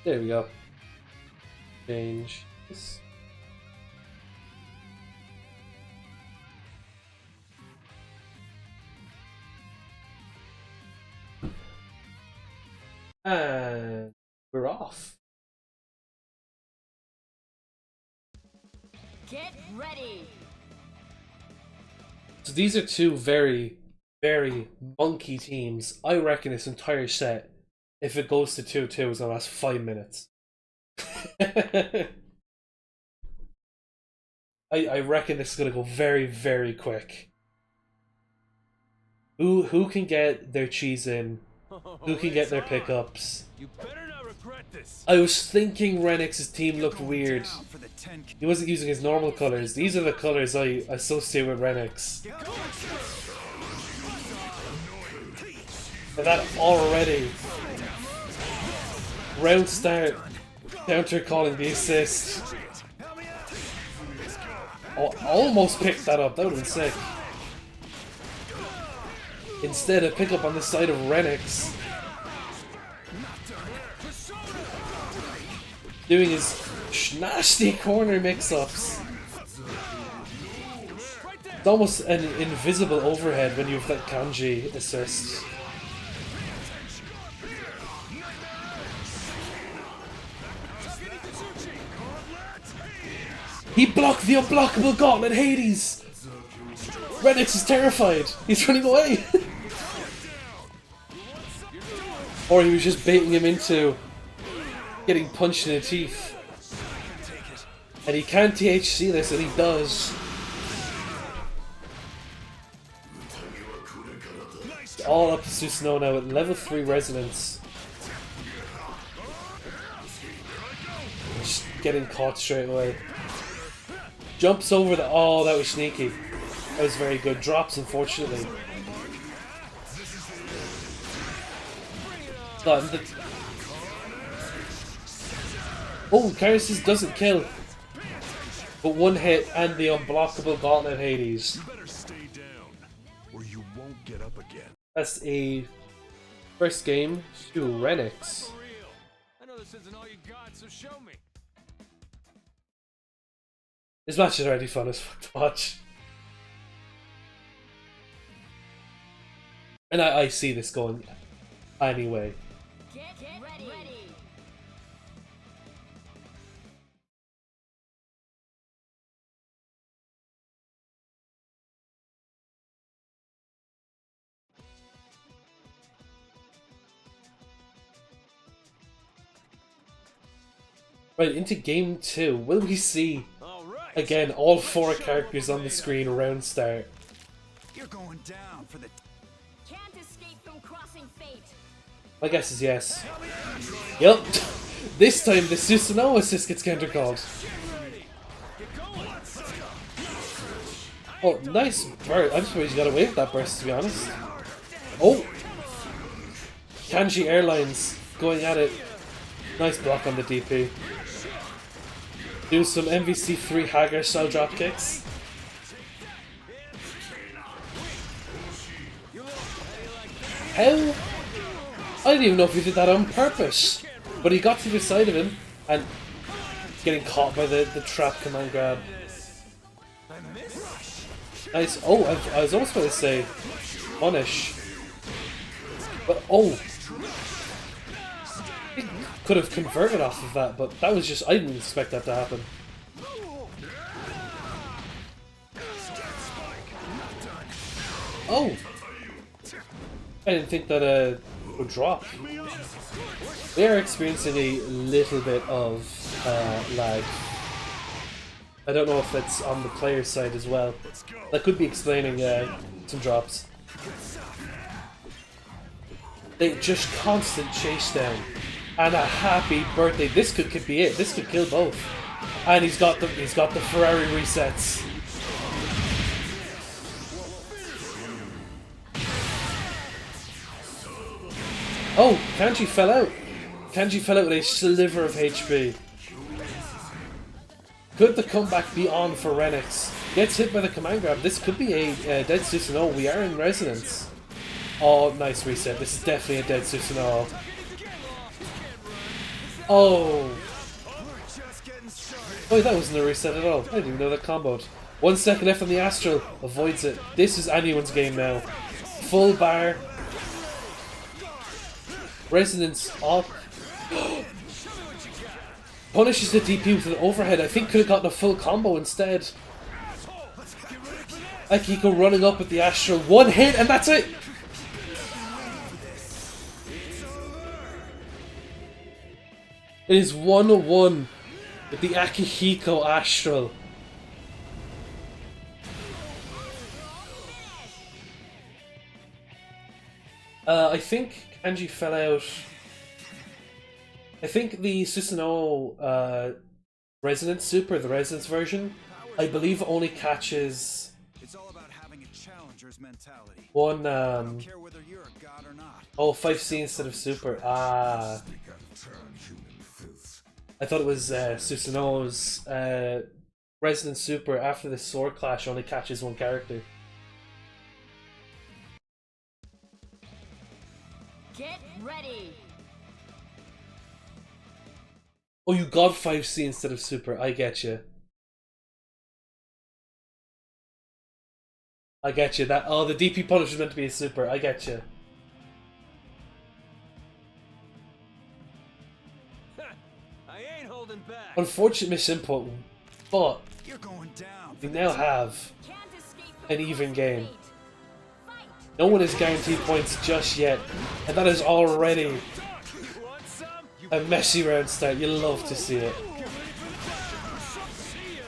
Speaker 3: There we go. Change this. And we're off.
Speaker 1: Get ready.
Speaker 3: So these are two very, very monkey teams. I reckon this entire set, if it goes to 2-2, is gonna last 5 minutes. I reckon this is gonna go very, very quick. Who can get their cheese in? Who can get their pickups?
Speaker 9: You better not regret this.
Speaker 3: I was thinking Renix's team looked weird. He wasn't using his normal colors. These are the colors I associate with Renix. And that already. Round start. Counter calling the assist. Oh, almost picked that up. That would have been sick. Instead, a pickup on the side of Renix. Doing his nasty corner mix-ups. It's almost an invisible overhead when you have that kanji assist. He blocked the unblockable gauntlet, Hades! Renix is terrified! He's running away! Or he was just baiting him into getting punched in the teeth. And he can't THC this, and he does. It's all up to Susanoo now at level 3 resonance. Just getting caught straight away. Jumps over the... Oh, that was sneaky. That was very good. Drops, unfortunately. Oh, Kyrus doesn't kill. But one hit and the unblockable gauntlet Hades.
Speaker 9: You better stay down, or you won't get up again.
Speaker 3: That's a first game to Renix.
Speaker 4: For real. I know this isn't all you got, so show me.
Speaker 3: This match is already fun as fuck to watch. And I see this going anyway.
Speaker 1: Get ready.
Speaker 3: Right, into game 2. Will we see,
Speaker 4: All right.
Speaker 3: again, all 4 characters on the screen around start?
Speaker 6: You're going down for the.
Speaker 1: Can't escape from crossing fate.
Speaker 3: My guess is yes. Yep. This time the Susanoo assist gets counter called. Oh, nice burst. I'm surprised you got away with that burst, to be honest. Oh! Kanji Airlines going at it. Nice block on the DP. Do some MVC3 Hagar style drop kicks. How? I didn't even know if he did that on purpose. But he got to the side of him and getting caught by the trap command grab. Nice. Oh, I was almost going to say punish. But oh. He could have converted off of that, but that was just, I didn't expect that to happen. Oh! I didn't think that would drop. They are experiencing a little bit of lag. I don't know if that's on the player side as well. That could be explaining some drops. They just constant chase down. And a happy birthday. This could be it. This could kill both. And he's got the Ferrari resets. Oh, Kanji fell out. Kanji fell out with a sliver of HP. Could the comeback be on for Renix? Gets hit by the command grab. This could be a dead Susanoo. We are in resonance. Oh, nice reset. This is definitely a dead Susanoo. Oh. Oh, that wasn't a reset at all. I didn't even know that comboed. 1 second left on the Astral. Avoids it. This is anyone's game now. Full bar. Resonance off. Punishes the DP with an overhead. I think could have gotten a full combo instead. Akiko running up with the Astral. 1 hit and that's it! It is 1-1 with the Akihiko Astral. I think Kanji fell out. I think the Susanoo Resonance Super, the Resonance version, I believe only catches
Speaker 6: It's all about having a challenger's mentality.
Speaker 3: one.
Speaker 6: I don't care whether you're a god or not.
Speaker 3: Oh, 5C instead of Super. Ah. I thought it was Susanoo's Resonance Super after the Sword Clash only catches one character.
Speaker 1: Get ready.
Speaker 3: Oh, you got 5C instead of Super. I get you. I get you. That the DP punish was meant to be a super. I get you.
Speaker 4: I ain't holding back.
Speaker 3: Unfortunate misinput, but
Speaker 6: You're going down.
Speaker 3: we now have
Speaker 1: Can't escape
Speaker 3: an even game.
Speaker 1: Fight.
Speaker 3: No one is guaranteed points just yet, and that is already
Speaker 4: You want some? You
Speaker 3: a messy round start. You love to see it.
Speaker 4: see ya.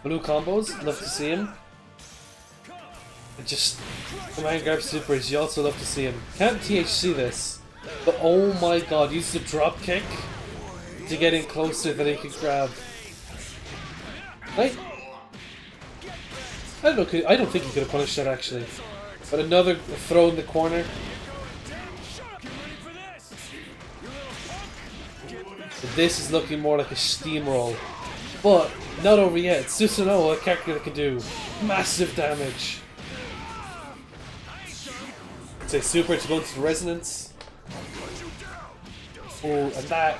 Speaker 3: Blue combos, love to see him. And just command grab supers, you also love to see him. Can't THC this, but oh my god, use the drop kick to get in closer than he can grab. Right? I don't know. I don't think he could have punished that actually. But another throw in the corner. This is looking more like a steamroll. But not over yet. Susanoo, a character that can do massive damage. Say super to go into the resonance. Oh, and that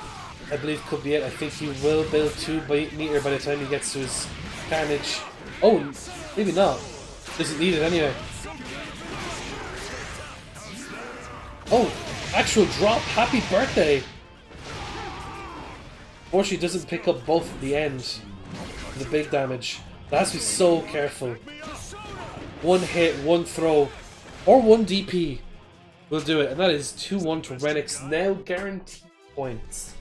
Speaker 3: I believe could be it. I think he will build 2 meter by the time he gets to his carnage. Oh, maybe not. Doesn't need it anyway. Oh, actual drop. Happy birthday. Unfortunately, doesn't pick up both at the end. The big damage. That has to be so careful. One hit, one throw, or one DP will do it, and that is 2-1 to Renix. Now guaranteed points.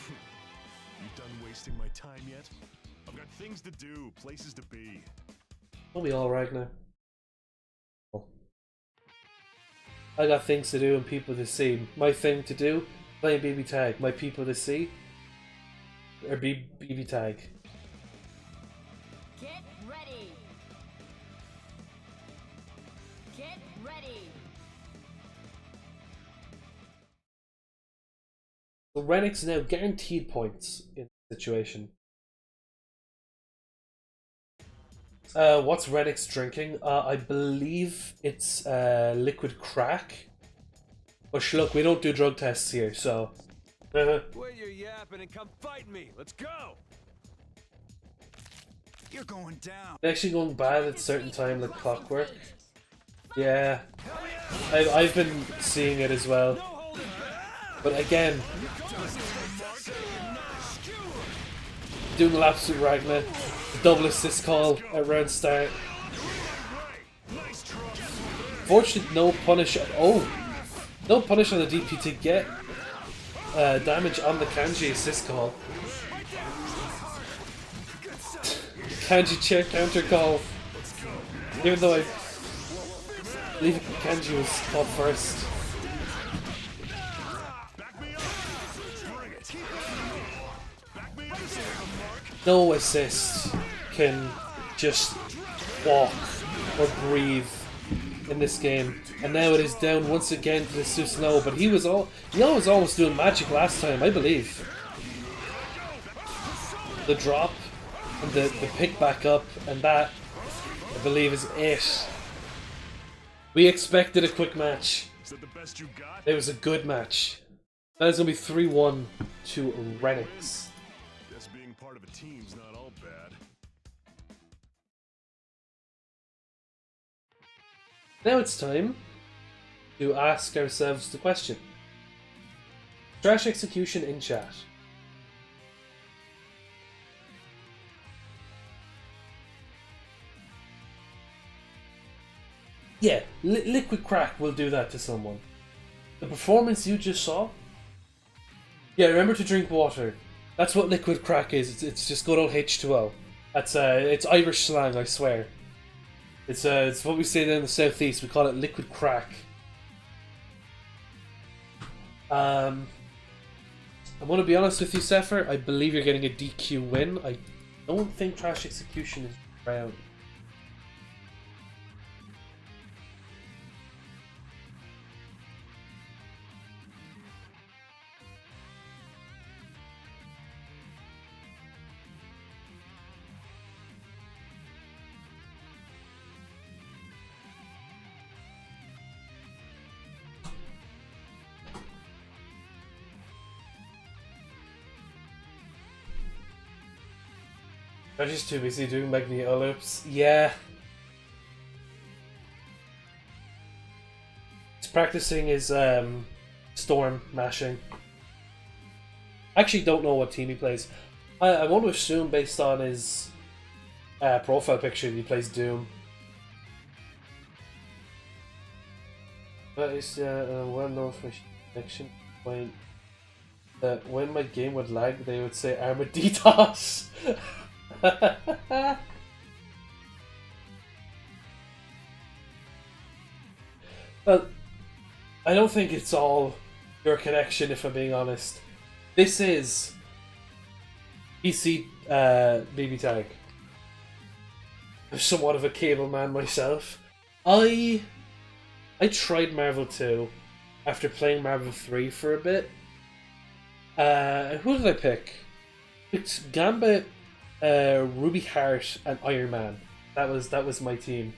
Speaker 9: You done wasting my time yet? I've got things to do, places to be.
Speaker 3: Don't we all, Ragnar? I got things to do and people to see. My thing to do, playing BB Tag. My people to see, or BB Tag.
Speaker 1: Get ready. Get ready.
Speaker 3: So Renix now guaranteed points in the situation. What's Renix drinking? I believe it's liquid crack. But look, we don't do drug tests here, so.
Speaker 4: Quit your yapping and come fight me. Let's go.
Speaker 6: You're going down.
Speaker 3: Actually going bad at certain time, like clockwork. Yeah, I've been seeing it as well. But again, doing laps with Ragnar, double assist call at round start. Fortunately, no punish. Oh, no punish on the DP to get damage on the Kanji assist call. Kanji chair counter call. Even though I believe Kanji was called first. No assist can just walk or breathe in this game. And now it is down once again to the Susanoo, but he was almost doing magic last time, I believe. The drop and the pick back up, and that I believe is it. We expected a quick match.
Speaker 9: Is that the best you got?
Speaker 3: It was a good match. That is going to be 3-1 to Renix.
Speaker 9: Guess being part of a team's not all bad.
Speaker 3: Now it's time to ask ourselves the question. Trash execution in chat. Yeah, liquid crack will do that to someone. The performance you just saw? Yeah, remember to drink water. That's what liquid crack is. It's just good old H2O. That's it's Irish slang, I swear. It's what we say down in the southeast. We call it liquid crack. I'm gonna be honest with you, Sepher. I believe you're getting a DQ win. I don't think trash execution is round. I'm just too busy doing Magneto loops. Yeah. He's practicing his Storm mashing. I actually don't know what team he plays. I want to assume based on his profile picture that he plays Doom. But it's well known for connection point that when my game would lag, they would say Armored DDoS. Well, I don't think it's all your connection, if I'm being honest. This is PC BB tag. I'm somewhat of a cable man myself. I tried Marvel 2 after playing Marvel 3 for a bit. Who did I pick? It's Gambit, Ruby Heart, and Iron Man. That was my team.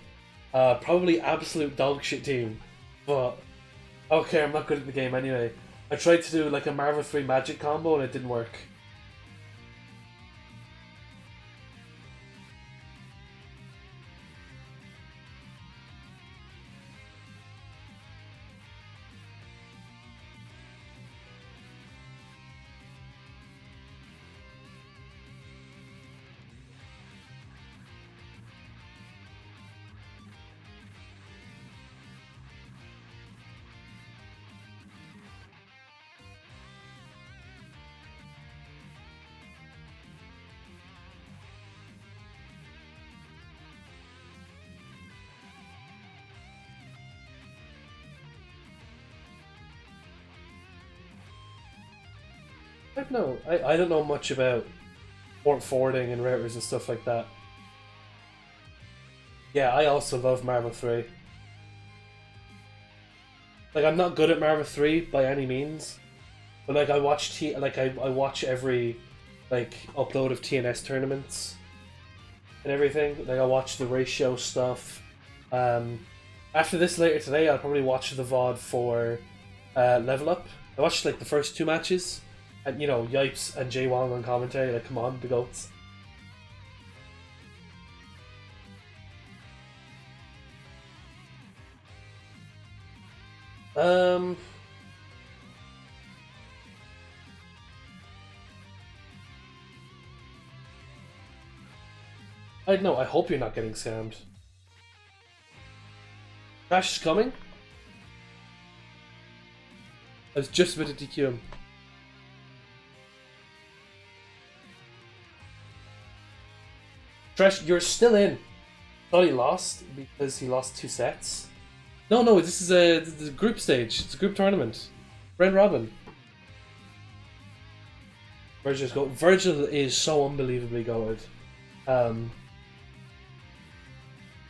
Speaker 3: Probably absolute dog shit team, but okay, I'm not good at the game anyway. I tried to do like a Marvel 3 magic combo and it didn't work. I don't know much about port forwarding and routers and stuff like that. Yeah, I also love Marvel 3. Like, I'm not good at Marvel 3 by any means, but like I watch I watch every like upload of TNS tournaments and everything. Like I watch the ratio stuff. After this later today, I'll probably watch the VOD for Level Up. I watched like the first 2 matches. And you know, Yipes and Jay Wong on commentary, like, come on, the goats. I know, I hope you're not getting scammed. Crash is coming? I was just about to DQ him. Trash, you're still in. Thought he lost because he lost 2 sets. No, this is a group stage. It's a group tournament. Round robin. Virgil is so unbelievably goated. And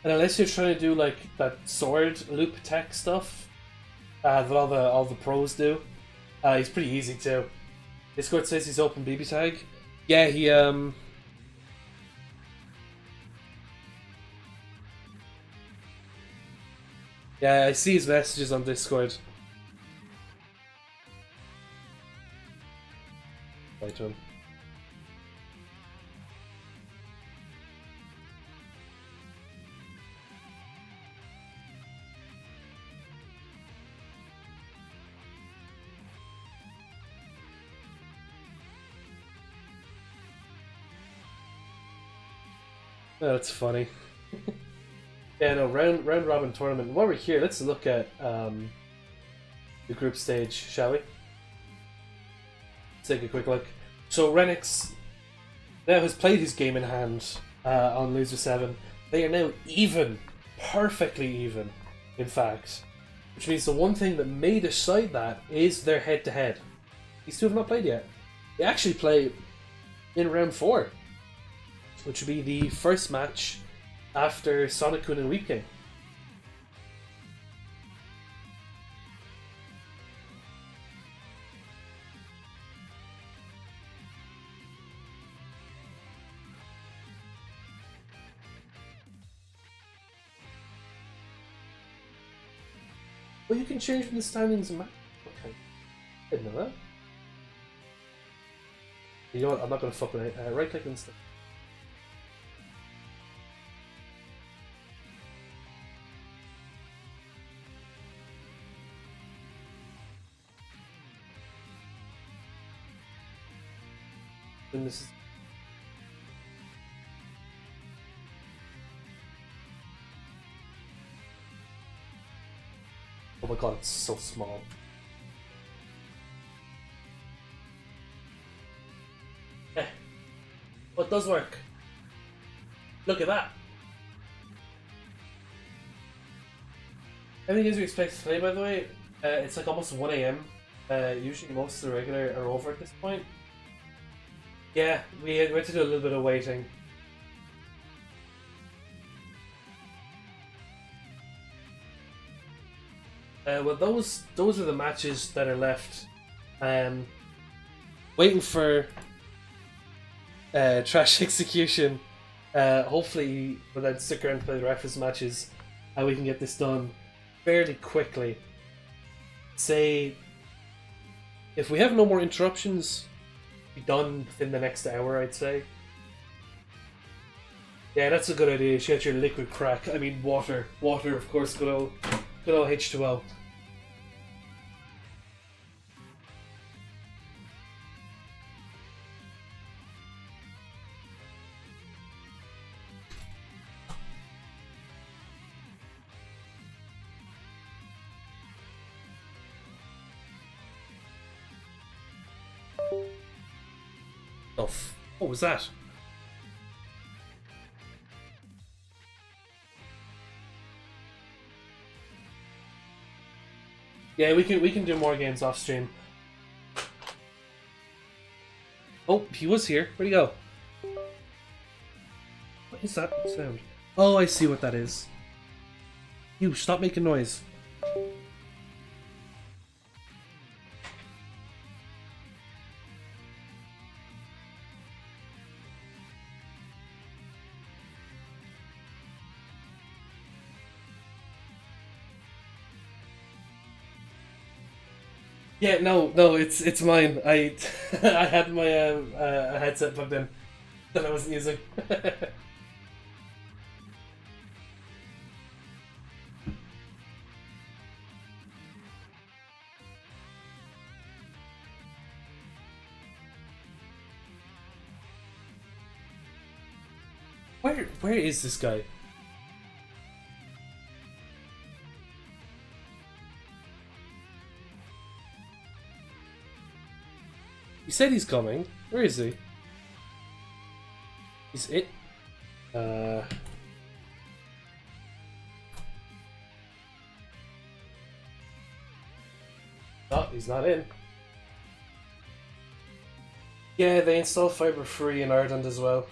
Speaker 3: unless you're trying to do like that sword loop tech stuff that all the pros do, he's pretty easy too. Discord says he's open BB tag. Yeah, he yeah, I see his messages on Discord. Right to him. Oh, that's funny. Yeah, no, round robin tournament. While we're here, let's look at the group stage, shall we? Let's take a quick look. So Renix now has played his game in hand on loser 7. They are now even, perfectly even, in fact. Which means the one thing that may decide that is their head-to-head. These two have not played yet. They actually play in round 4, which would be the first match after Sonic-kun and Weep King. Well, you can change the standings and match. Okay. I didn't know that. You know what? I'm not going to fuck with it. Right click and stuff. And this is. Oh my god, it's so small. Eh. Oh, it does work. Look at that. Everything as we expect to play, by the way. It's like almost 1 a.m. Usually most of the regular are over at this point. Yeah, we had to do a little bit of waiting. Well, those are the matches that are left. Waiting for Trash Execution. Hopefully, we'll then stick around to play the reference matches, and we can get this done fairly quickly. Say, if we have no more interruptions, be done within the next hour, I'd say. Yeah, that's a good idea. You got your liquid crack. I mean, water. Water, of course, good old H2O. Oh, what was that? Yeah, we can do more games off stream. Oh, he was here. Where'd he go? What is that sound? Oh, I see what that is. You stop making noise. Yeah, no, it's mine. I I had my headset plugged in that I wasn't using. Where is this guy? He said he's coming. Where is he? Is it? No, he's not in. Yeah, they install fiber free in Ireland as well.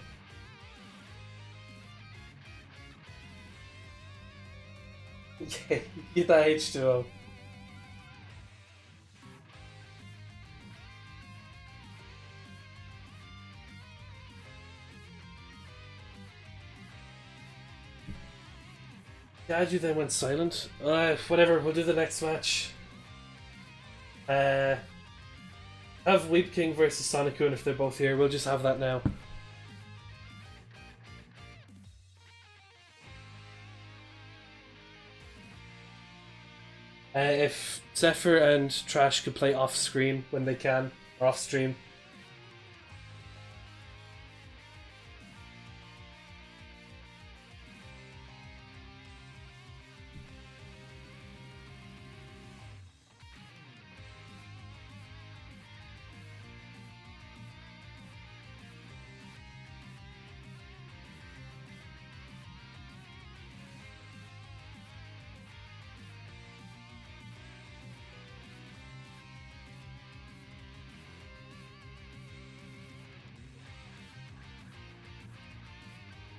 Speaker 3: Yeah, get that H2O. Yeah, you then went silent. Whatever, we'll do the next match. Have Weep King versus Sonic-kun if they're both here. We'll just have that now. If Zephyr and Trash could play off screen when they can, or off stream.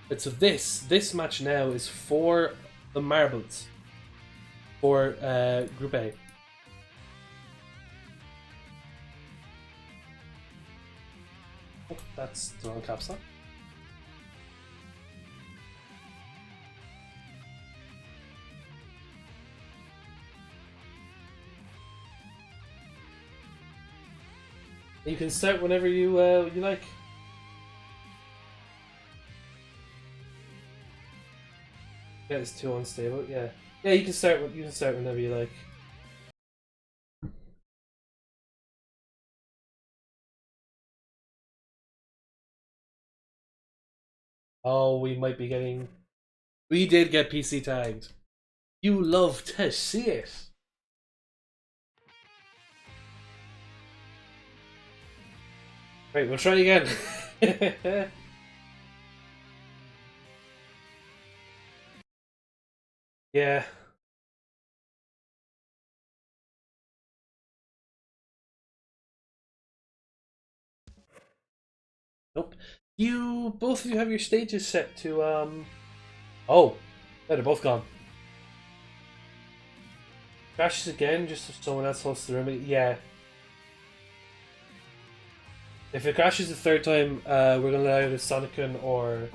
Speaker 3: And so this match now is for the marbles for Group A. Oh, that's the wrong caps lock. You can start whenever you like. Yeah, it's too unstable. Yeah, yeah. You can start. You can start whenever you like. Oh, we might be getting... We did get PC tagged. You love to see it. Right, we'll try again. Yeah. Nope. Both of you have your stages set to, Oh, they're both gone. Crashes again, just if someone else hosts the room. Yeah. If it crashes the third time, we're gonna allow either Sonicun or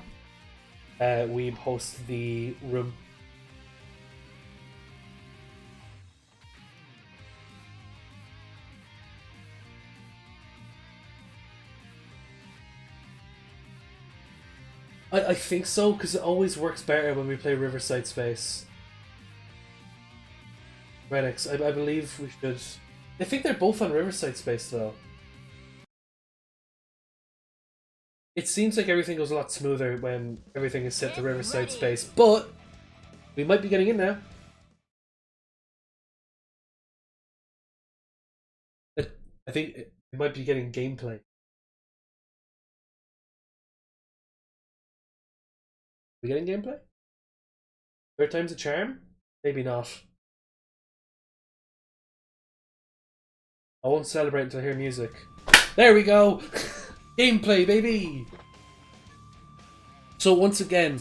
Speaker 3: Weeb host the room. I think so, because it always works better when we play Riverside Space. Renix, I believe we should... I think they're both on Riverside Space, though. It seems like everything goes a lot smoother when everything is set to Riverside Space, but we might be getting in now. I think we might be getting gameplay. We getting gameplay? Third time's a charm? Maybe not. I won't celebrate until I hear music. There we go! Gameplay, baby! So once again,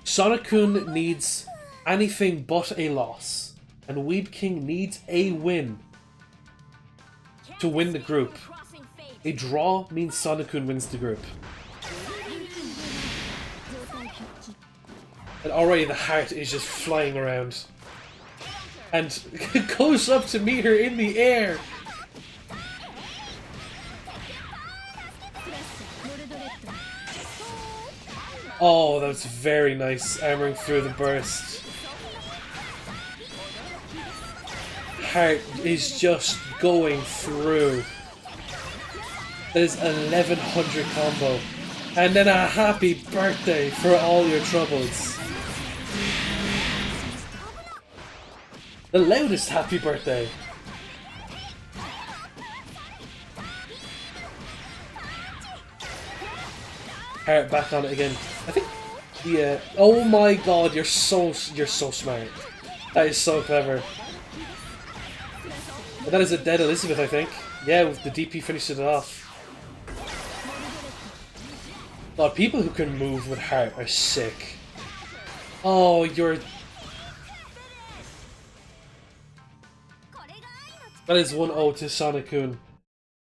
Speaker 3: Sonic-kun needs anything but a loss, and Weeb King needs a win to win the group. A draw means Sonic-kun wins the group. And already the heart is just flying around. And goes up to meet her in the air. Oh, that's very nice, armoring through the burst. Heart is just going through. That is 1100 combo. And then a happy birthday for all your troubles. The loudest happy birthday. Heart back on it again. I think, yeah. Oh my god, you're so smart. That is so clever. And that is a dead Elizabeth, I think. Yeah, with the DP finishing it off. God, people who can move with heart are sick. Oh, you're... That is 1-0 to Sonic-kun.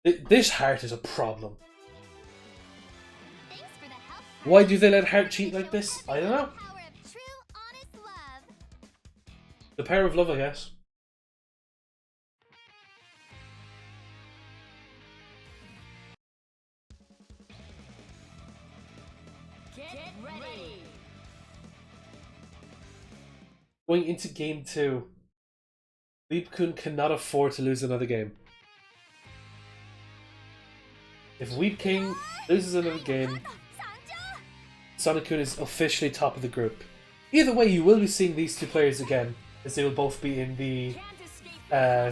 Speaker 3: This heart is a problem. Why do they let heart cheat like this? I don't know. The power of love, I guess.
Speaker 1: Get ready.
Speaker 3: Going into game 2. Weeb-kun cannot afford to lose another game. If Weeb King loses another game, Sonic-kun is officially top of the group. Either way, you will be seeing these two players again, as they will both be in the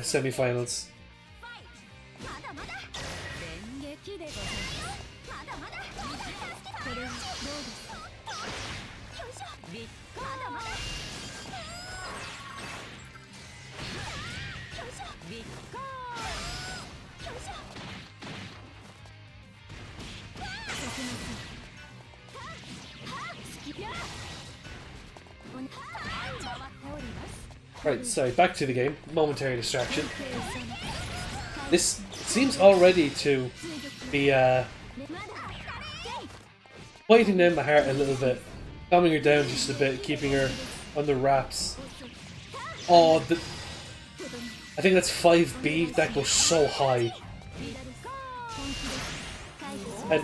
Speaker 3: semi-finals. Right, sorry, back to the game. Momentary distraction. This seems already to be quieting down my heart a little bit. Calming her down just a bit, keeping her under wraps. Oh, I think that's 5B. That goes so high. And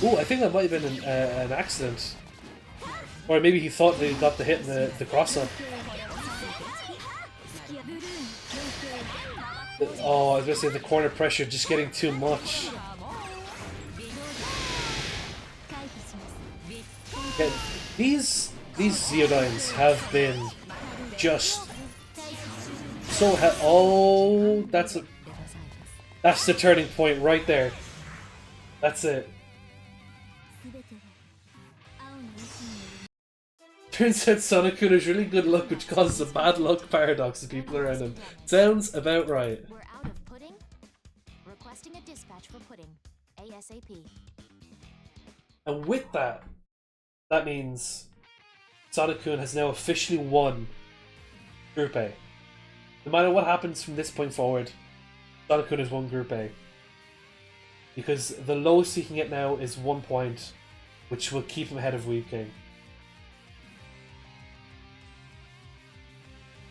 Speaker 3: ooh, I think that might have been an accident. Or maybe he thought they got the hit in the cross-up. Oh, I was going to say the corner pressure just getting too much. Yeah, these Zeodynes have been just so oh, that's the turning point right there. That's it. Turns out Sonic-kun is really good luck, which causes a bad luck paradox to people around him. Sounds about right.
Speaker 7: We're out of pudding. Requesting a dispatch for pudding. ASAP.
Speaker 3: And with that, that means Sonic-kun has now officially won Group A. No matter what happens from this point forward, Sonic-kun has won Group A. Because the lowest he can get now is 1 point, which will keep him ahead of Weeb King.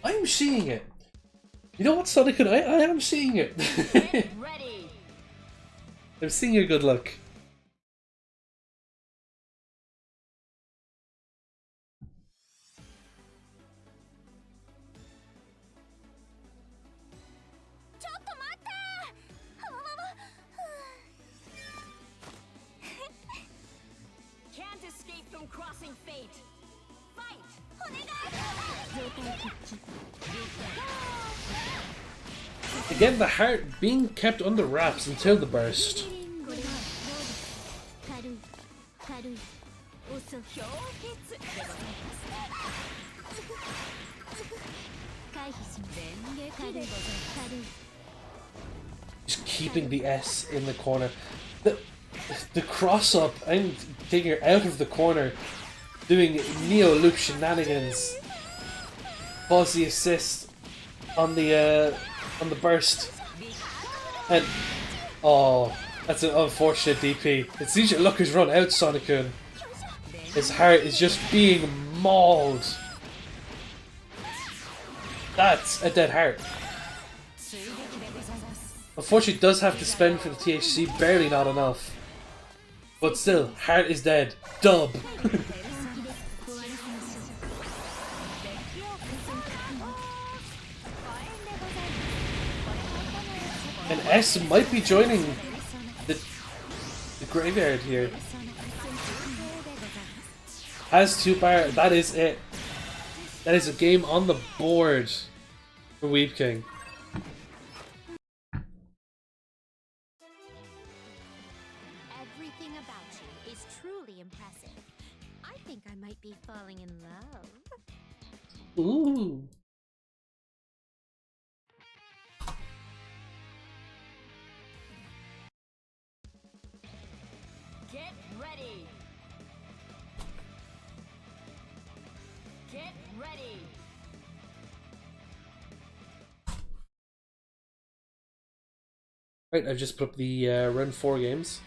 Speaker 3: I'm seeing it! You know what, Sonic-kun? I am seeing it!
Speaker 1: Get ready.
Speaker 3: I'm seeing your good luck.
Speaker 1: Can't escape from crossing fate. Fight.
Speaker 3: Again, the heart being kept under wraps until the burst. Just keeping the S in the corner. The cross up and taking her out of the corner, doing Neo loop shenanigans. Pause the assist on the burst, and oh, that's an unfortunate DP. It seems your luck has run out, Sonic-kun. His heart is just being mauled. That's a dead heart. Unfortunately, does have to spend for the THC, barely not enough. But still, heart is dead. Dub. And S might be joining the graveyard here. Has 2 bar. That is it. That is a game on the board for Weeb King.
Speaker 7: Everything about you is truly impressive. I think I might be falling in love.
Speaker 3: Ooh.
Speaker 1: Get ready. Get ready.
Speaker 3: Right, I've just put up the round 4 games.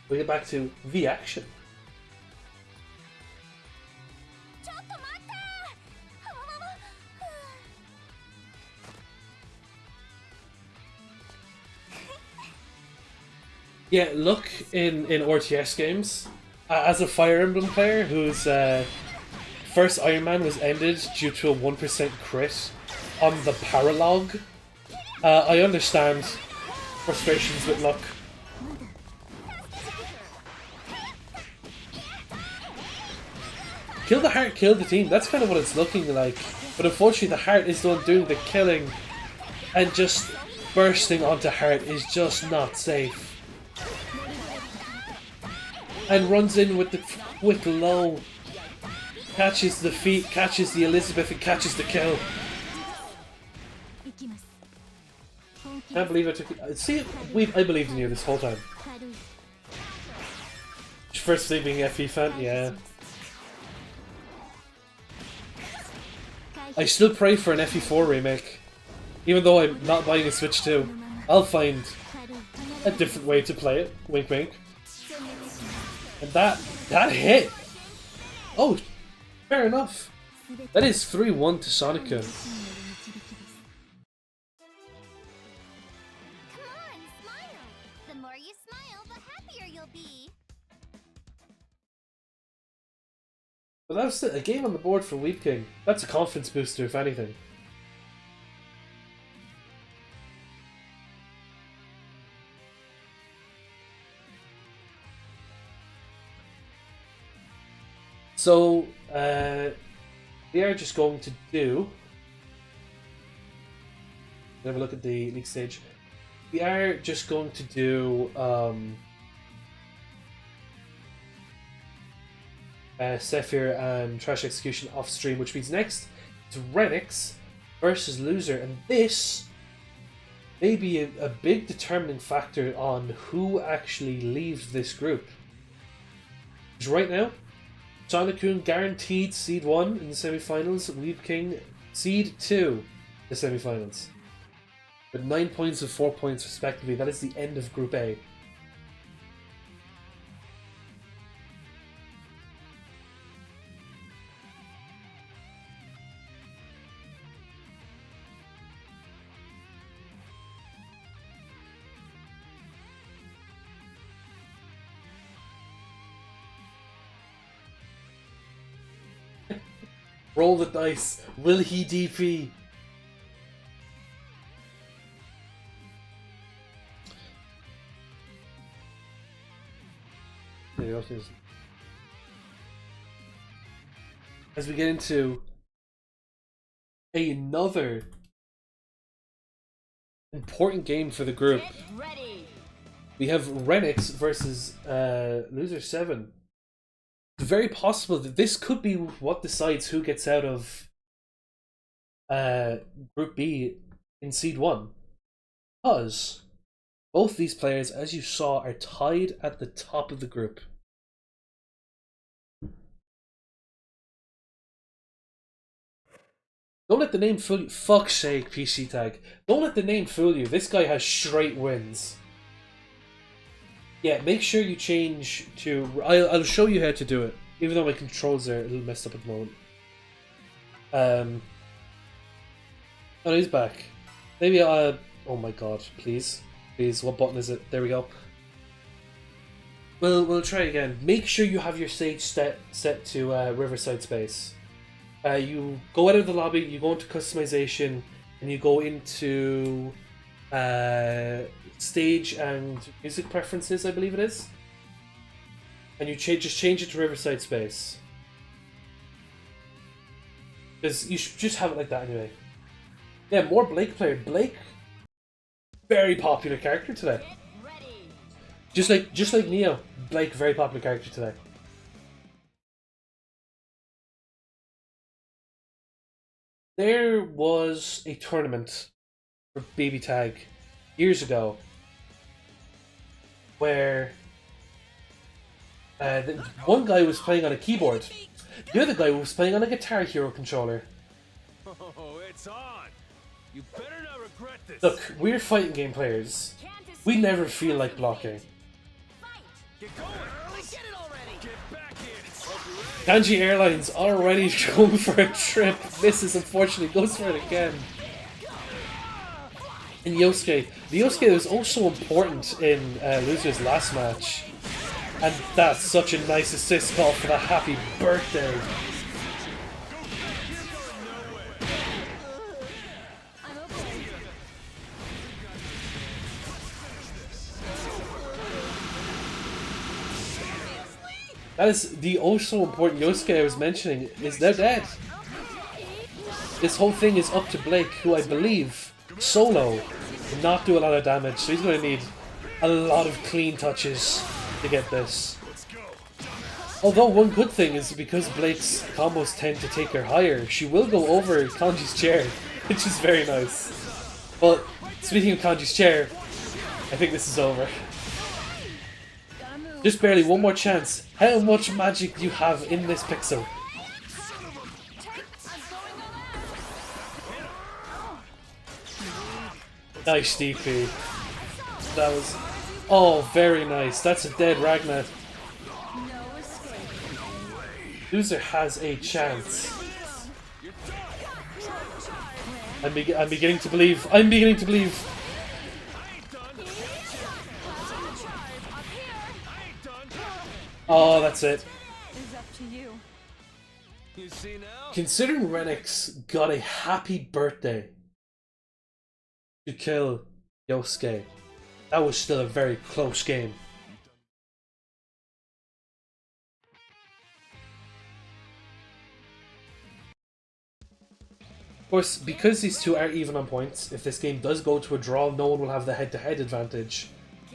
Speaker 3: We get back to the action. Yeah, look in RTS games, as a Fire Emblem player whose first Iron Man was ended due to a 1% crit on the Paralog, I understand frustrations with luck. Kill the heart, kill the team. That's kind of what it's looking like. But unfortunately, the heart is the one doing the killing, and just bursting onto heart is just not safe. And runs in with the quick low. Catches the feet, catches the Elizabeth, and catches the kill. Can't believe I took it. See, I believed in you this whole time. Firstly being FE fan, yeah. I still pray for an FE4 remake. Even though I'm not buying a Switch 2. I'll find a different way to play it. Wink wink. And that hit! Oh, fair enough. That is 3-1 to Sonic-kun.
Speaker 7: Come on, smile! The more you smile, the happier you'll be.
Speaker 3: But that's a game on the board for Weeb King. That's a confidence booster, if anything. So, we are just going to do. Have a look at the league stage. We are just going to do Sephir and Trash Execution off stream, which means next it's Renix versus Loser, and this may be a big determining factor on who actually leaves this group. Because right now, Sonokun guaranteed seed 1 in the semi-finals, Weeb King seed 2 in the semi-finals. With 9 points and 4 points respectively. That is the end of Group A. Roll the dice. Will he DP? As we get into another important game for the group, we have Renix versus Loser 7. It's very possible that this could be what decides who gets out of Group B in Seed 1. Because both these players, as you saw, are tied at the top of the group. Don't let the name fool you. Fuck's sake, PC Tag. Don't let the name fool you. This guy has straight wins. Yeah, make sure you change to... I'll show you how to do it. Even though my controls are a little messed up at the moment. Oh, he's back. Maybe oh my god, please. Please, what button is it? There we go. We'll try again. Make sure you have your stage set to Riverside Space. You go out of the lobby, you go into customization, and you go into stage and music preferences, I believe it is. And you just change it to Riverside Space. Because you should just have it like that anyway. Yeah, more Blake player. Blake, very popular character today. Just like Neo, Blake, very popular character today. There was a tournament for Baby Tag years ago where one guy was playing on a keyboard, the other guy was playing on a Guitar Hero controller.
Speaker 4: Oh, it's on. You better not regret this.
Speaker 3: Look, we're fighting game players. We never feel like blocking.
Speaker 4: Get going. Get it already. Get back in.
Speaker 3: Kanji Airlines already going for a trip. Misses, unfortunately, goes for it again. And Yosuke. The Yosuke was also important in Loser's last match. And that's such a nice assist call for the happy birthday. That is the also important Yosuke I was mentioning is now dead. This whole thing is up to Blake, who I believe solo will not do a lot of damage, so he's going to need a lot of clean touches to get this. Although one good thing is because Blake's combos tend to take her higher, she will go over Kanji's chair, which is very nice. But speaking of Kanji's chair, I think this is over. Just barely, one more chance. How much magic do you have in this pixel? Nice DP. That was... Oh, very nice. That's a dead Ragnar. Loser has a chance. I'm beginning to believe. I'm beginning to believe. Oh, that's it. Considering Renix got a happy birthday to kill Yosuke, that was still a very close game. course, because these two are even on points, if this game does go to a draw, no one will have the head-to-head advantage.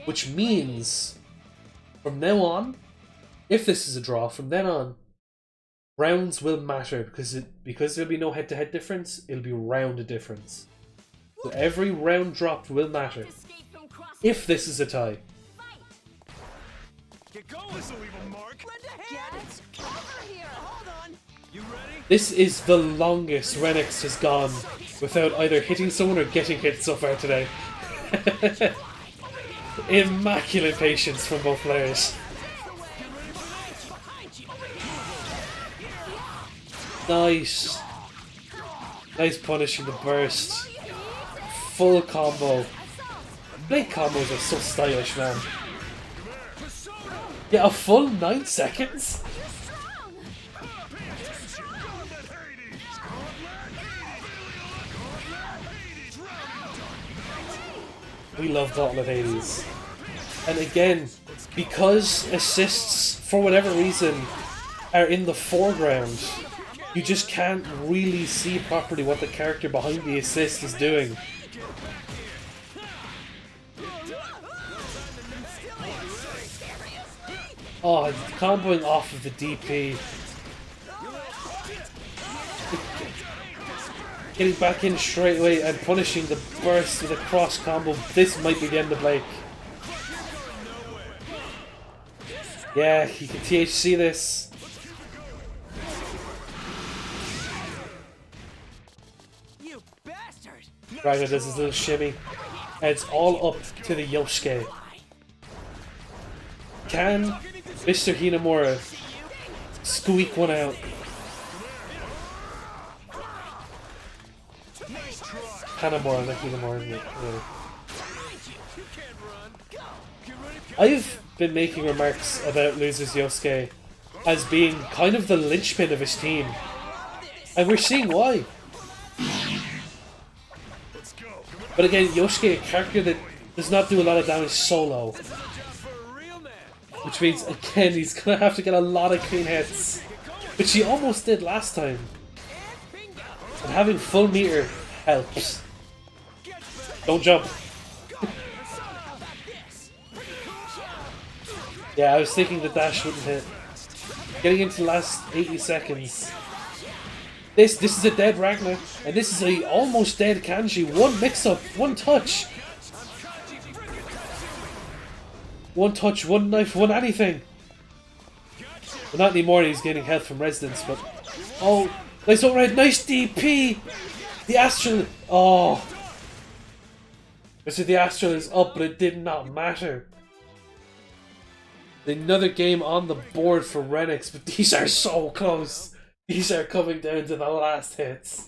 Speaker 3: Which means, from now on, if this is a draw, from then on, rounds will matter because there'll be no head-to-head difference, it'll be round difference. So every round dropped will matter. If this is a tie.
Speaker 4: Get going. This'll leave a mark.
Speaker 8: Get over here. Hold on.
Speaker 4: You ready?
Speaker 3: This is the longest Renix has gone without either hitting someone or getting hit so far today. Immaculate patience from both players. Nice. Nice punishing the burst. Full combo. Blade combos are so stylish, man. Yeah, a full 9 seconds? We love Gauntlet Hades. And again, because assists, for whatever reason, are in the foreground, you just can't really see properly what the character behind the assist is doing. Oh, comboing off of the DP. Getting back in straight away and punishing the burst with a cross combo. This might be the end of Blake. Yeah, you can THC this.
Speaker 8: You bastard!
Speaker 3: Ragnar does his little shimmy. And it's all up to the Yosuke. Can Mr. Hinamura squeak one out? Hanamura, not Hinamura. Really. I've been making remarks about Losers Yosuke as being kind of the linchpin of his team. And we're seeing why. But again, Yosuke, a character that does not do a lot of damage solo. Which means, again, he's going to have to get a lot of clean hits. Which he almost did last time. And having full meter helps. Don't jump. Yeah, I was thinking the dash wouldn't hit. Getting into the last 80 seconds. This is a dead Ragnar. And this is a almost dead Kanji. One mix-up, one touch. One touch, one knife, one anything. Well, not anymore, he's gaining health from Residence, but... Oh, nice overhead, nice DP! The Astral... Oh. I said the Astral is up, but it did not matter. Another game on the board for Renix, but these are so close. These are coming down to the last hits.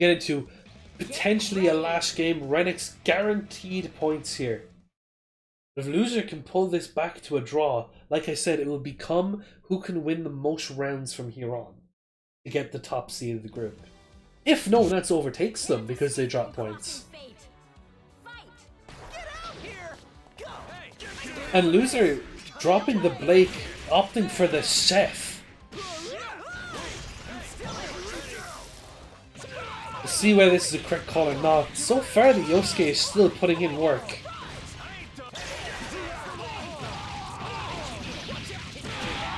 Speaker 3: Get into potentially a last game. Renix guaranteed points here. If Loser can pull this back to a draw, like I said, it will become who can win the most rounds from here on to get the top seed of the group. If no one else overtakes them because they drop points. And Loser dropping the Blake, opting for the Seth. We'll see whether this is a correct call or not. So far the Yosuke is still putting in work.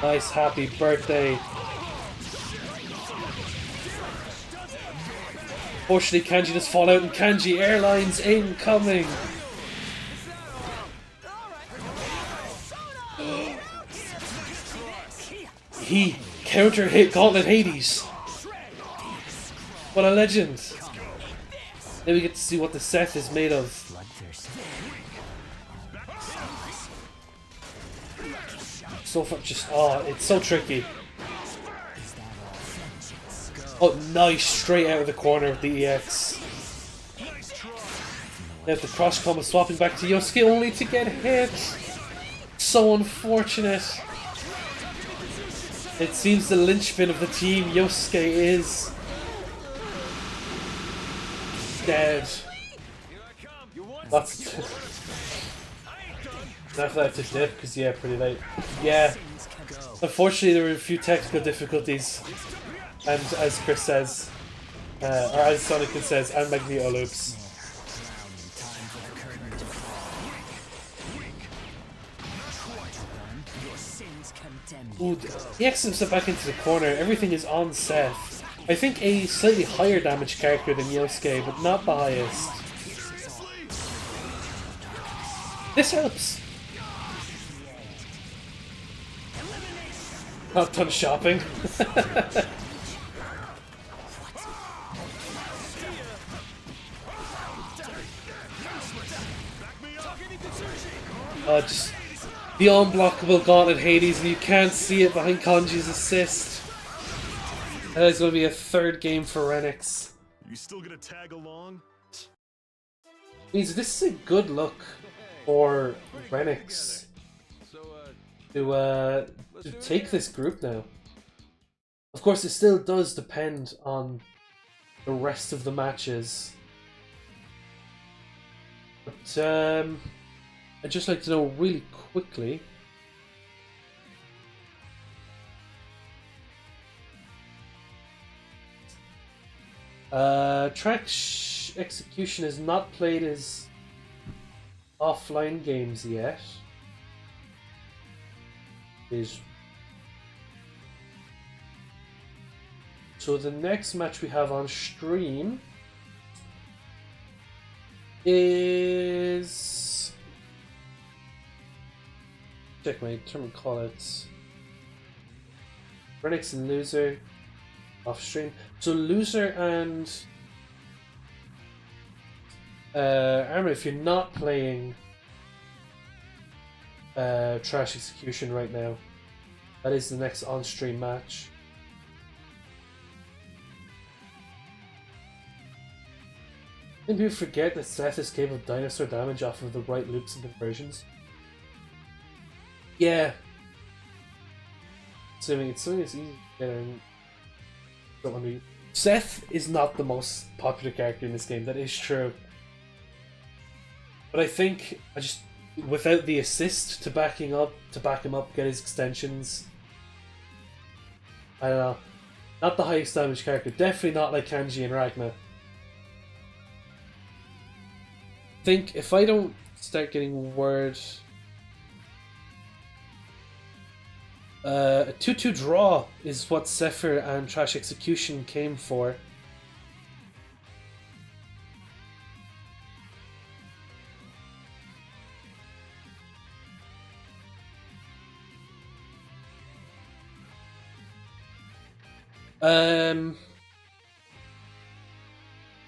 Speaker 3: Nice, happy birthday. Fortunately, Kanji does fall out, and Kanji Airlines incoming. He counter-hit Gauntlet Hades. What a legend. Now we get to see what the Seth is made of. So far, just it's so tricky. Oh, nice, straight out of the corner of the EX. Now the cross combo swapping back to Yosuke only to get hit. So unfortunate. It seems the linchpin of the team Yosuke is. dead.
Speaker 4: Here I come. You want
Speaker 3: That's
Speaker 4: I ain't done.
Speaker 3: after I have to dip because yeah, pretty late. Yeah. Unfortunately, there were a few technical difficulties, and as Chris says, or as Sonic says, and Magneto loops. Ooh, he X himself back into the corner. Everything is on Seth. I think a slightly higher damage character than Yosuke, but not the highest. This helps. Not done shopping. Just the unblockable gauntlet Hades, and you can't see it behind Kanji's assist. That is going to be a third game for Renix.
Speaker 9: You still gonna tag along?
Speaker 3: Means this is a good look for Renix to take this group now. Of course, it still does depend on the rest of the matches. But I'd just like to know really quickly. Execution has not played his offline games yet. So the next match we have on stream is... check my term and call it. Renix and Loser off stream. So Loser and Armin, if you're not playing Trash Execution right now, that is the next on-stream match. Maybe you forget that Seth is capable of dinosaur damage off of the right loops and conversions. Yeah. Assuming it's something that's easy to get in. Don't want to. Seth is not the most popular character in this game, that is true. But I think without the assist to back him up, get his extensions. I don't know. Not the highest damage character. Definitely not like Kanji and Ragna. I think if I don't start getting word, a 2-2 draw is what Zephyr and Trash Execution came for.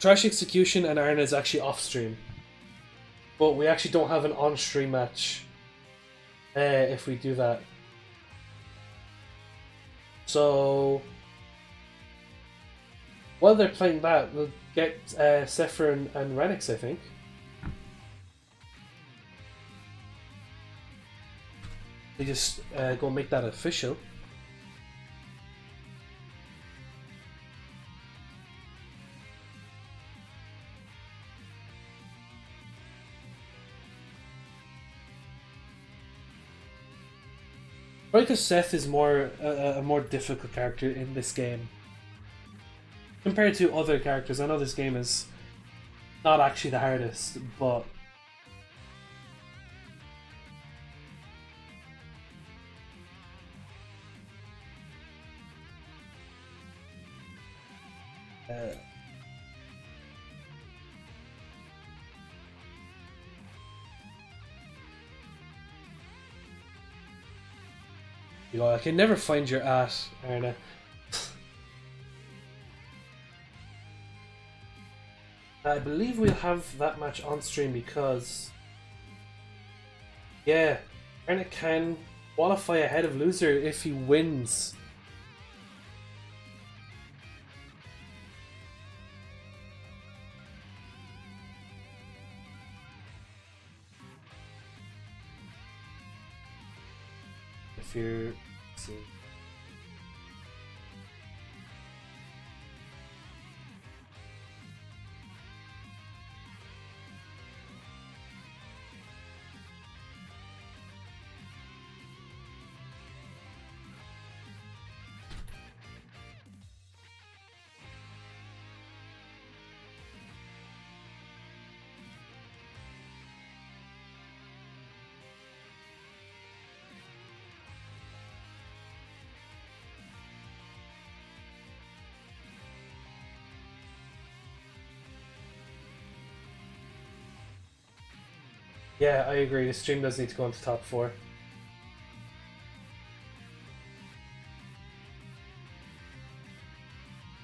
Speaker 3: Trash Execution and Arna is actually off stream, but we actually don't have an on-stream match if we do that. So while they're playing that, we'll get Zephyr and Renix, I think. They just go make that official. Probably because Seth is a more difficult character in this game compared to other characters. I know this game is not actually the hardest, but you know, I can never find your at, Arna. I believe we'll have that match on stream because, yeah, Arna can qualify ahead of Loser if he wins. If you're seeing. Yeah, I agree. The stream does need to go into top 4.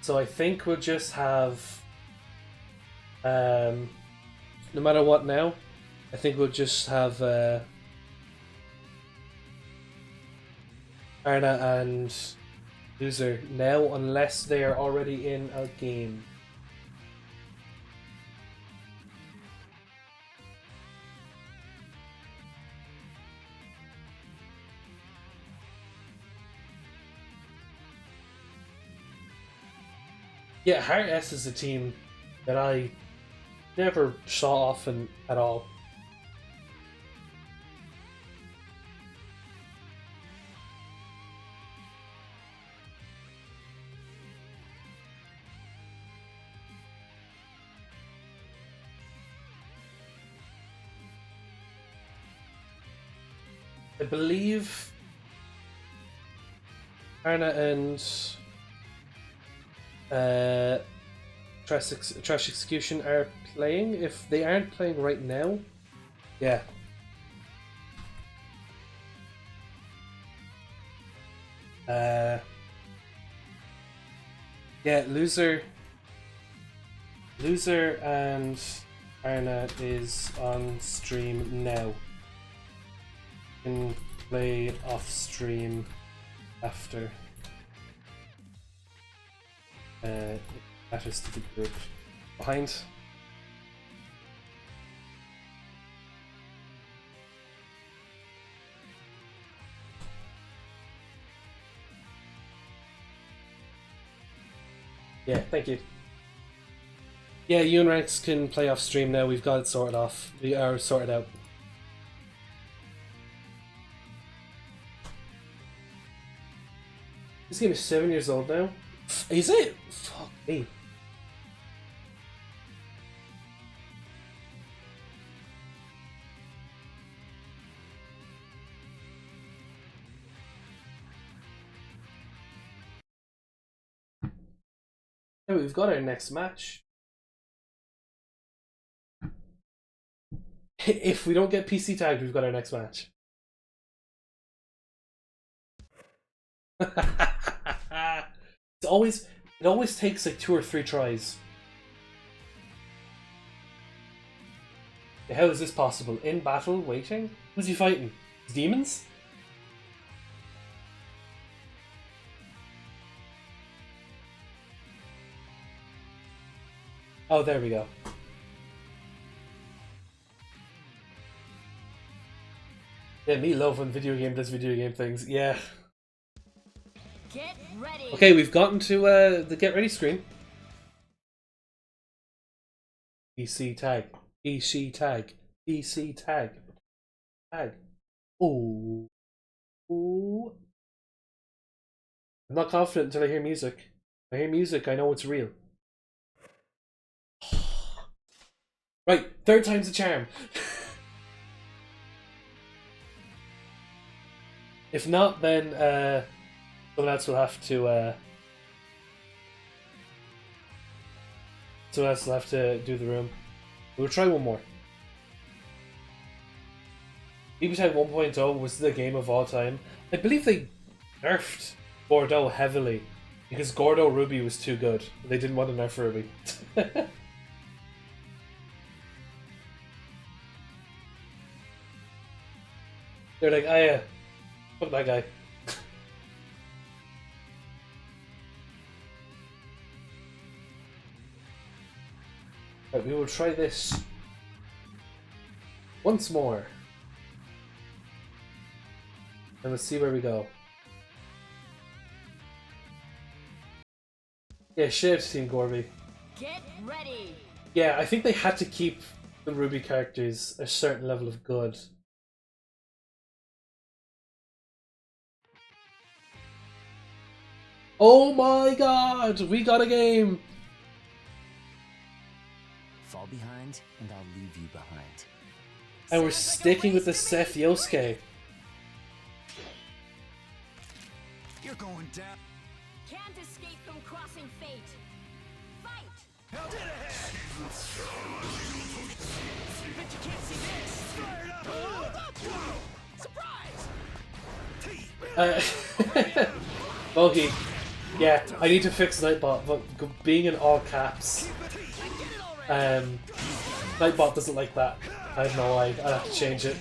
Speaker 3: So I think we'll just have, no matter what now, I think we'll just have Arna and Loser now, unless they are already in a game. Yeah, Heart S is a team that I never saw often at all. I believe Arna and Trash Execution are playing. If they aren't playing right now, yeah. Yeah, Loser and Arna is on stream now. Can play off stream after. Matters to the group. Behind. Yeah, thank you. Yeah, you and Rex can play off stream now. We've got it sorted off. We are sorted out. This game is 7 years old now. Is it? Fuck me. Yeah, we've got our next match. If we don't get PC tagged, we've got our next match. It always takes like 2 or 3 tries. How is this possible? In battle, waiting? Who's he fighting? Demons? Oh, there we go. Yeah, me love when video game does video game things. Yeah.
Speaker 1: Get ready.
Speaker 3: Okay, we've gotten to the get ready screen. PC tag. PC tag. PC tag. Tag. Ooh. Ooh. I'm not confident until I hear music. If I hear music, I know it's real. Right, 3rd time's the charm. If not, then someone else will have to do the room. We'll try one more. BB 1.0 was the game of all time. I believe they nerfed Gordo heavily because Gordo Ruby was too good. They didn't want to nerf Ruby. They're like, oh yeah, fuck that guy. Right, we will try this once more. And let's see where we go. Yeah, shit, Team Gorby.
Speaker 1: Get ready.
Speaker 3: Yeah, I think they had to keep the Ruby characters a certain level of good. Oh my god! We got a game!
Speaker 4: Fall behind, and I'll leave you behind.
Speaker 3: And we're sticking with the Seth Yosuke.
Speaker 6: You're going down.
Speaker 1: Can't escape from crossing fate. Fight.
Speaker 4: Hell dead ahead. Bet you can't see this. Fired up. Hold up. Surprise.
Speaker 3: Bogey. Yeah, I need to fix Nightbot, but being in all caps, Nightbot doesn't like that. I don't know why. I'll have to change it.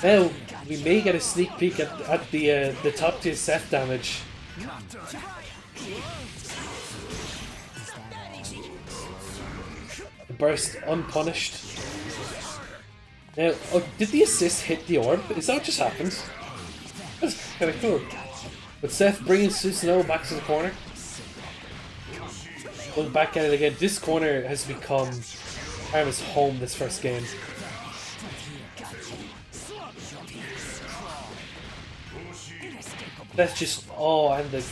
Speaker 3: Now we may get a sneak peek at the top tier Seth damage. The burst unpunished. Now, oh, did the assist hit the orb? Is that what just happened? That's kind of cool. But Seth brings Susanoo back to the corner. Going back at it again. This corner has become Arma's home this first game. Seth just... Oh, and the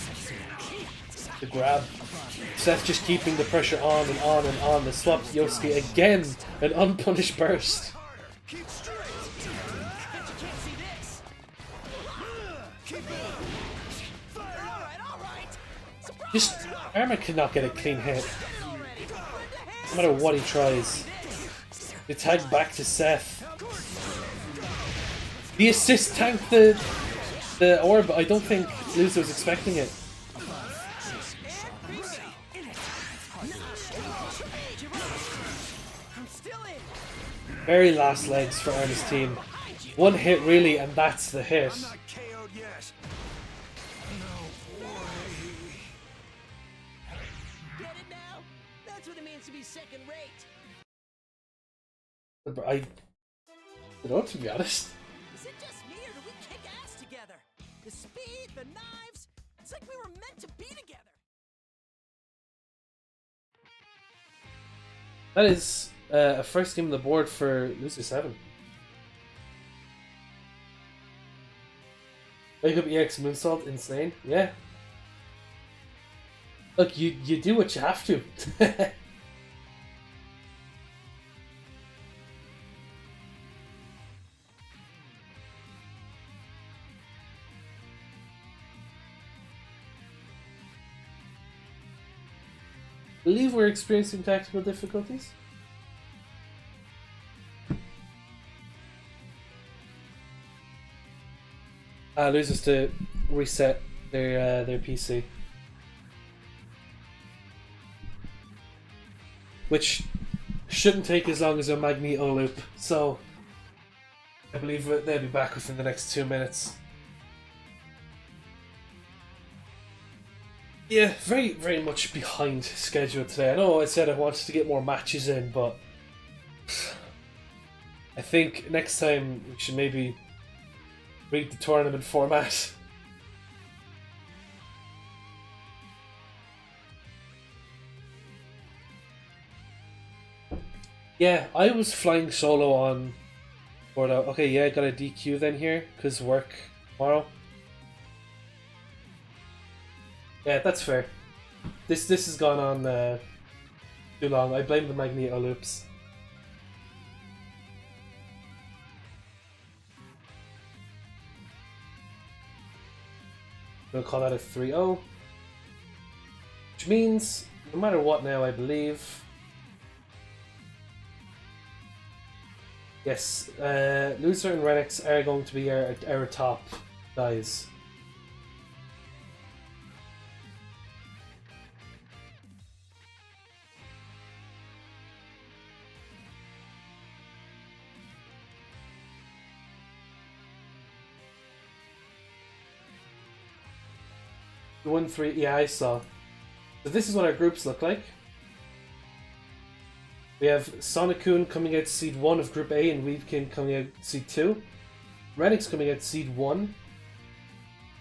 Speaker 3: grab. Seth just keeping the pressure on and on and on. The swap to Yosuke again. An unpunished burst. Just... Arma cannot get a clean hit. No matter what he tries. The tag back to Seth. The assist tanked the orb. I don't think Loser was expecting it. Very last legs for Arma's team. One hit really, and that's the hit. I don't know, to be honest.
Speaker 8: Is it just me, or do we kick ass together? The speed, the knives, it's like we were meant to be together.
Speaker 3: That is a first game on the board for Loser 7. Wake up EX Moonsault, insane. Yeah. Look, you do what you have to. I believe we're experiencing tactical difficulties. Losers to reset their PC, which shouldn't take as long as a Magneto loop. So I believe they'll be back within the next 2 minutes. Yeah, very, very much behind schedule today. I know I said I wanted to get more matches in, but I think next time we should maybe read the tournament format. Yeah, I was flying solo on board out. Okay, yeah, got a DQ then here, because work tomorrow. Yeah, that's fair. This has gone on too long. I blame the Magneto loops. We'll call that a 3-0. Which means, no matter what now, I believe... Yes, Loser and Renix are going to be our top guys. The 1-3, yeah, I saw. So this is what our groups look like. We have Sonokun coming out seed 1 of Group A and Weedkin coming out seed 2. Renix coming out seed 1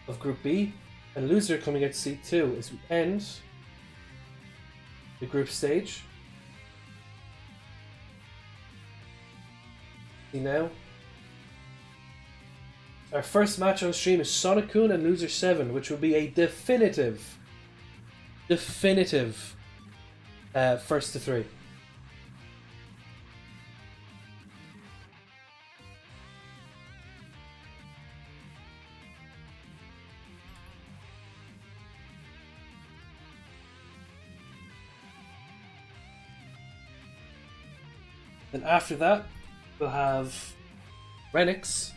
Speaker 3: of Group B. And Loser coming out seed 2 as we end the group stage. See now. Our first match on stream is Sonokun and Loser 7, which will be a definitive first to 3. Then after that, we'll have Renix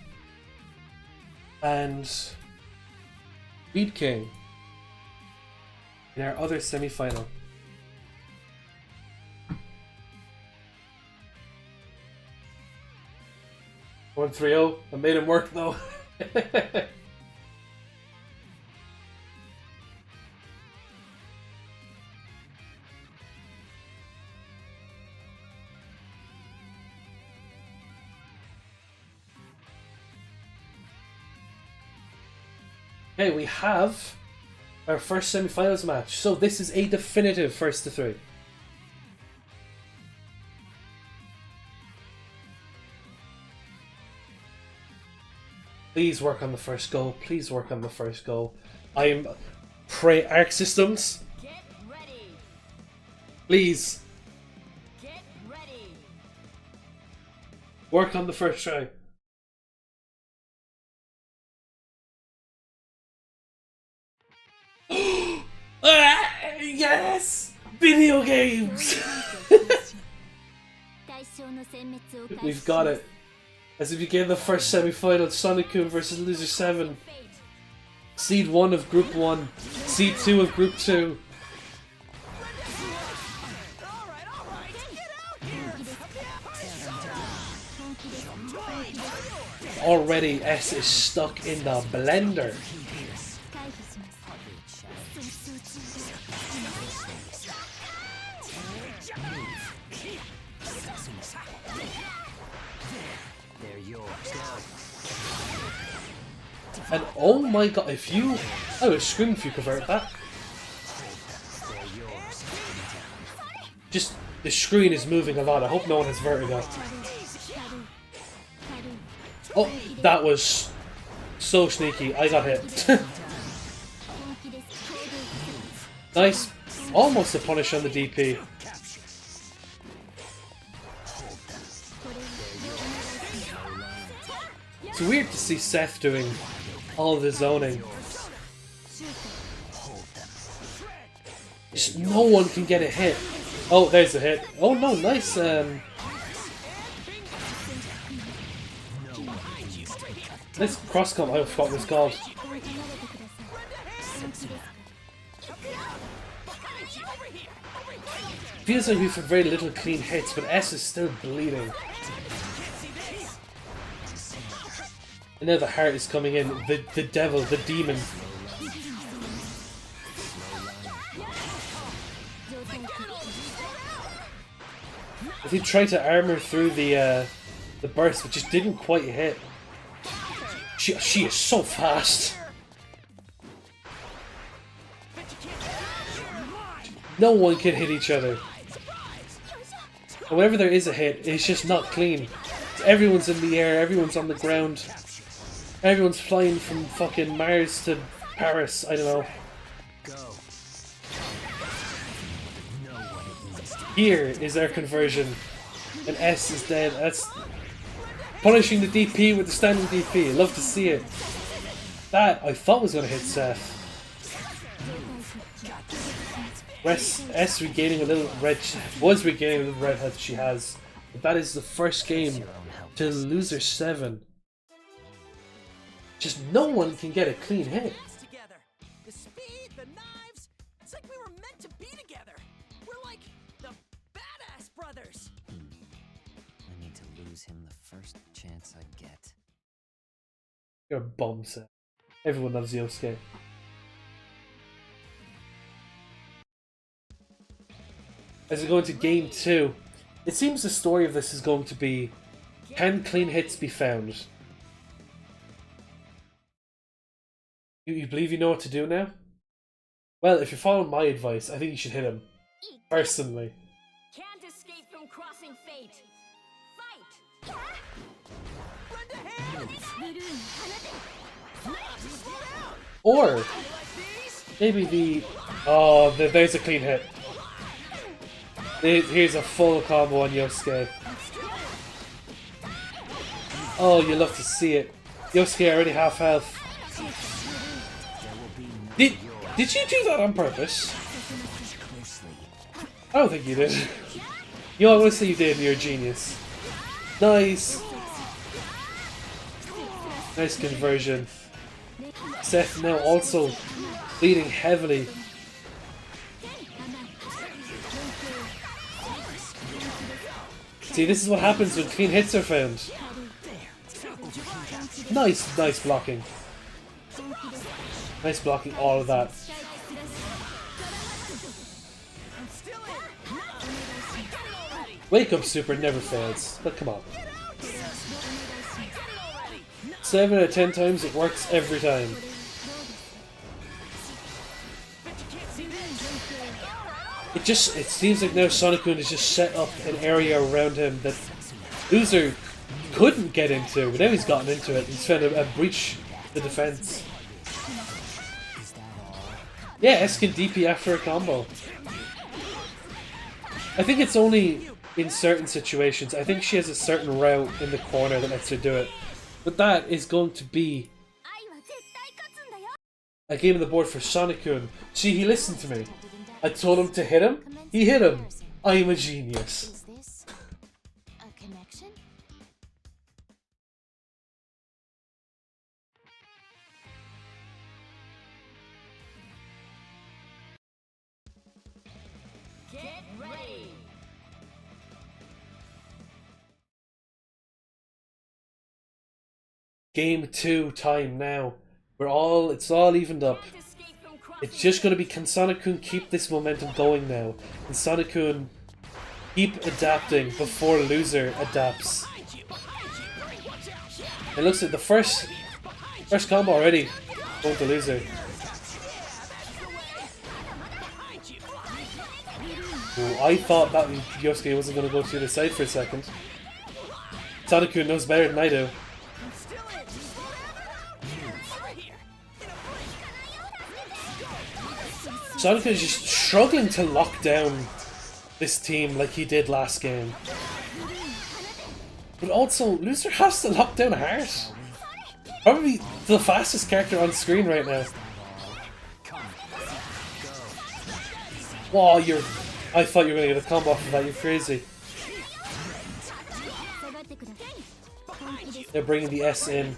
Speaker 3: and Speed King in our other semi-final. 1-3-0. I made him work though. Okay, we have our first semi-finals match. So this is a definitive first to three. Please work on the first goal. Please work on the first goal. I'm pray Arc Systems.
Speaker 1: Get ready.
Speaker 3: Please
Speaker 1: Get ready.
Speaker 3: work on the first try. Ah, yes! Video games! We've got it. As if you gave the first semi-final, Sonic-kun versus Loser 7. Seed 1 of Group 1. Seed 2 of Group 2. Already S is stuck in the blender. And oh my god, if you... I would scream if you convert that. Just, the screen is moving a lot. I hope no one has vertigo. Oh, that was so sneaky. I got hit. Nice. Almost a punish on the DP. It's weird to see Seth doing all the zoning. Just no one can get a hit. Oh, there's a hit. Oh no, nice. This cross-comp, I forgot what it's called. Feels like we've had very little clean hits, but S is still bleeding. And now the heart is coming in. The devil, the demon. If he tried to armor through the burst, but just didn't quite hit. She is so fast. No one can hit each other. And whenever there is a hit, it's just not clean. Everyone's in the air, everyone's on the ground. Everyone's flying from fucking Mars to Paris, I don't know. Here is our conversion. And S is dead. That's punishing the DP with the standing DP. Love to see it. That I thought was going to hit Seth. S regaining a little red, was regaining a little red health she has. But that is the first game to Loser 7. Just no one can get a clean hit.
Speaker 8: The speed, the knives, it's like we were meant to be together. We're like the badass brothers.
Speaker 10: I need to lose him the first chance I get.
Speaker 3: You're a bomb set. Everyone loves Yosuke. As we go into game 2, it seems the story of this is going to be, can clean hits be found? You believe you know what to do now? Well, if you're following my advice, I think you should hit him. Personally.
Speaker 1: Can't escape from crossing fate. Fight!
Speaker 3: Or maybe the... Oh, there's a clean hit. Here's a full combo on Yosuke. Oh, you love to see it. Yosuke already half health. Did you do that on purpose? I don't think you did. You know, I would say you did, you're a genius. Nice! Nice conversion. Seth now also leading heavily. See, this is what happens when clean hits are found. Nice, nice blocking. Nice blocking, all of that. Wake up super never fails, but come on. 7 out of 10 times it works every time. It seems like now Sonic-kun has just set up an area around him that Loser couldn't get into, but now he's gotten into it. He's found a breach the defense. Yeah, S can DP after a combo. I think it's only in certain situations. I think she has a certain route in the corner that lets her do it. But that is going to be a game on the board for Sonic-kun. See, he listened to me. I told him to hit him. He hit him. I'm a genius.
Speaker 7: Is this a connection?
Speaker 1: Get ready.
Speaker 3: Game 2 time now. It's all evened up. It's just going to be, can Sonic-kun keep this momentum going now? Can Sonic-kun keep adapting before Loser adapts? It looks like the first combo already going to Loser. Ooh, I thought that Yosuke wasn't going to go to the side for a second. Sonic-kun knows better than I do. Sonic is just struggling to lock down this team like he did last game. But also, Loser has to lock down Heart. Probably the fastest character on screen right now. Wow, I thought you were going to get a combo off of that, you're crazy. They're bringing the S in.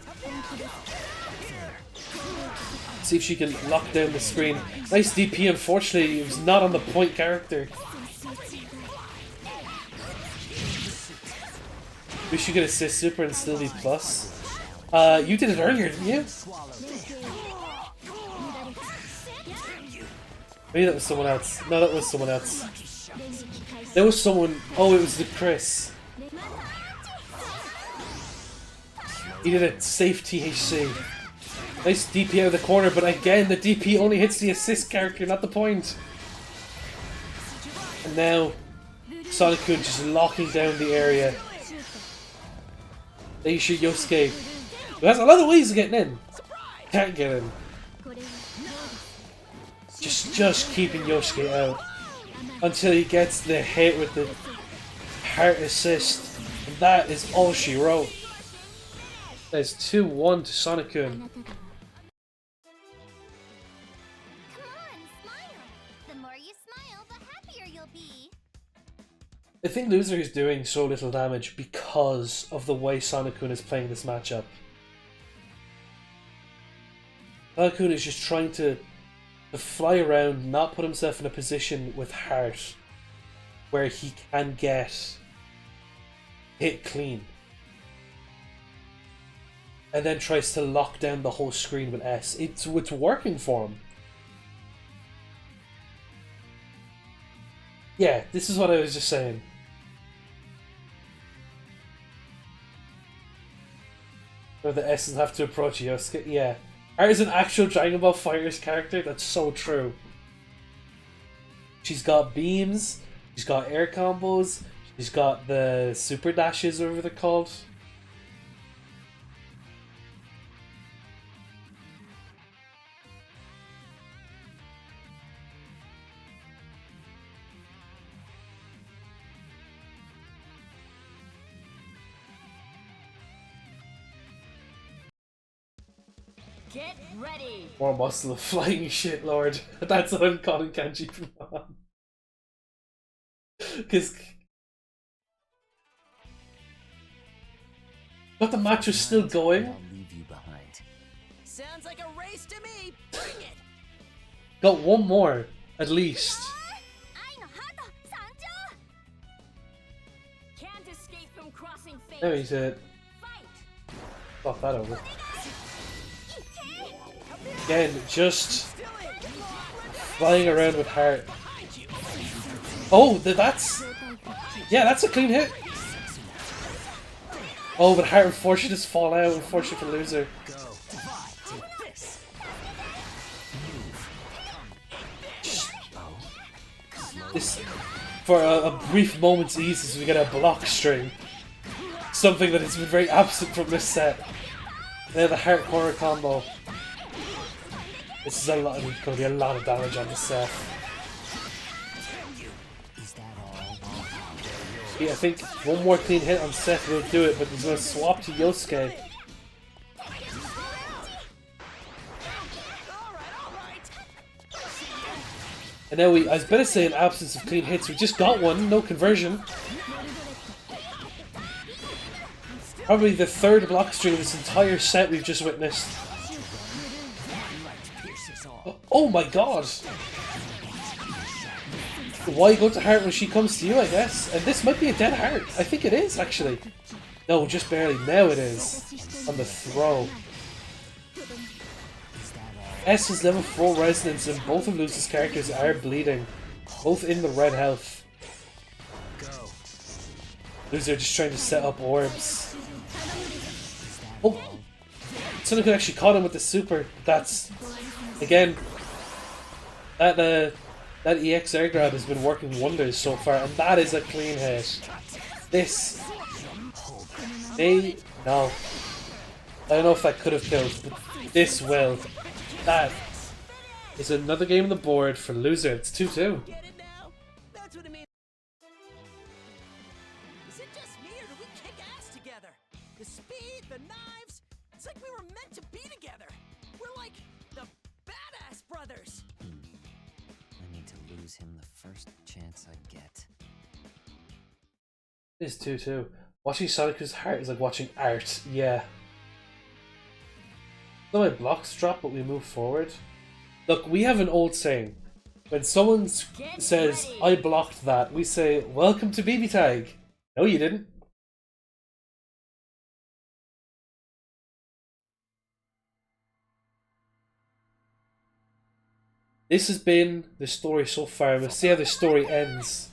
Speaker 3: See if she can lock down the screen. Nice DP, unfortunately, it was not on the point character. Wish you could assist super and still be plus. You did it earlier, didn't you? Maybe that was someone else. No, that was someone else. There was someone. Oh, it was the Chris. He did a safe THC. Nice DP out of the corner, but again, the DP only hits the assist character, not the point. And now, Sonic-kun just locking down the area. They shoot Yosuke. Who has a lot of ways of getting in. Can't get in. Just keeping Yosuke out. Until he gets the hit with the heart assist. And that is all she wrote. There's 2-1 to Sonic-kun. I think Loser is doing so little damage because of the way Sonic-kun is playing this matchup. Sonic-kun is just trying to fly around, not put himself in a position with Heart where he can get hit clean. And then tries to lock down the whole screen with S. It's working for him. Yeah, this is what I was just saying. Or the S doesn't have to approach Yosuke. Yeah. Art is an actual Dragon Ball FighterZ character. That's so true. She's got beams. She's got air combos. She's got the super dashes, whatever they're called.
Speaker 1: Get ready.
Speaker 3: More muscle of flying shit, Lord. That's what I'm calling Kanji from on. Because But the match is still going.
Speaker 10: I'll leave you behind.
Speaker 8: Sounds like a race to me. Bring it.
Speaker 3: Got one more, at least.
Speaker 1: Can't escape from crossing fate.
Speaker 3: Now he's it.
Speaker 1: Fight.
Speaker 3: Thought that over. Again, just flying around with heart. Oh, that's... Yeah, that's a clean hit. Oh, but heart unfortunately just fall out. Unfortunate for loser. This, for a brief moment's ease, as we get a block string. Something that has been very absent from this set. Now the heart corner combo. This is going to be a lot of damage on this set. Yeah, I think one more clean hit on Seth will do it, but he's going to swap to Yosuke. And now I was better say in absence of clean hits, we just got one, no conversion. Probably the third block string of this entire set we've just witnessed. Oh my god! Why go to heart when she comes to you, I guess? And this might be a dead heart. I think it is, actually. No, just barely. Now it is. On the throw. S is level 4 resonance and both of Lucy's characters are bleeding. Both in the red health. Loser just trying to set up orbs. Oh! Someone could actually caught him with the super. That's... Again... That EX air grab has been working wonders so far, and that is a clean hit. This... No. I don't know if that could have killed, but this will. That is another game on the board for loser. It's 2-2.
Speaker 8: Get it now? That's what it means. Is it just me or do we kick ass together? The speed, the knives. It's like we were meant to be together. We're like the badass brothers.
Speaker 10: I need to lose him the first chance I get.
Speaker 3: It is 2-2. Watching Sonic's heart is like watching art. Yeah. So my blocks drop, but we move forward. Look, we have an old saying. When someone says, I blocked that, we say, welcome to BB Tag. No, you didn't. This has been the story so far. We'll see how the story ends.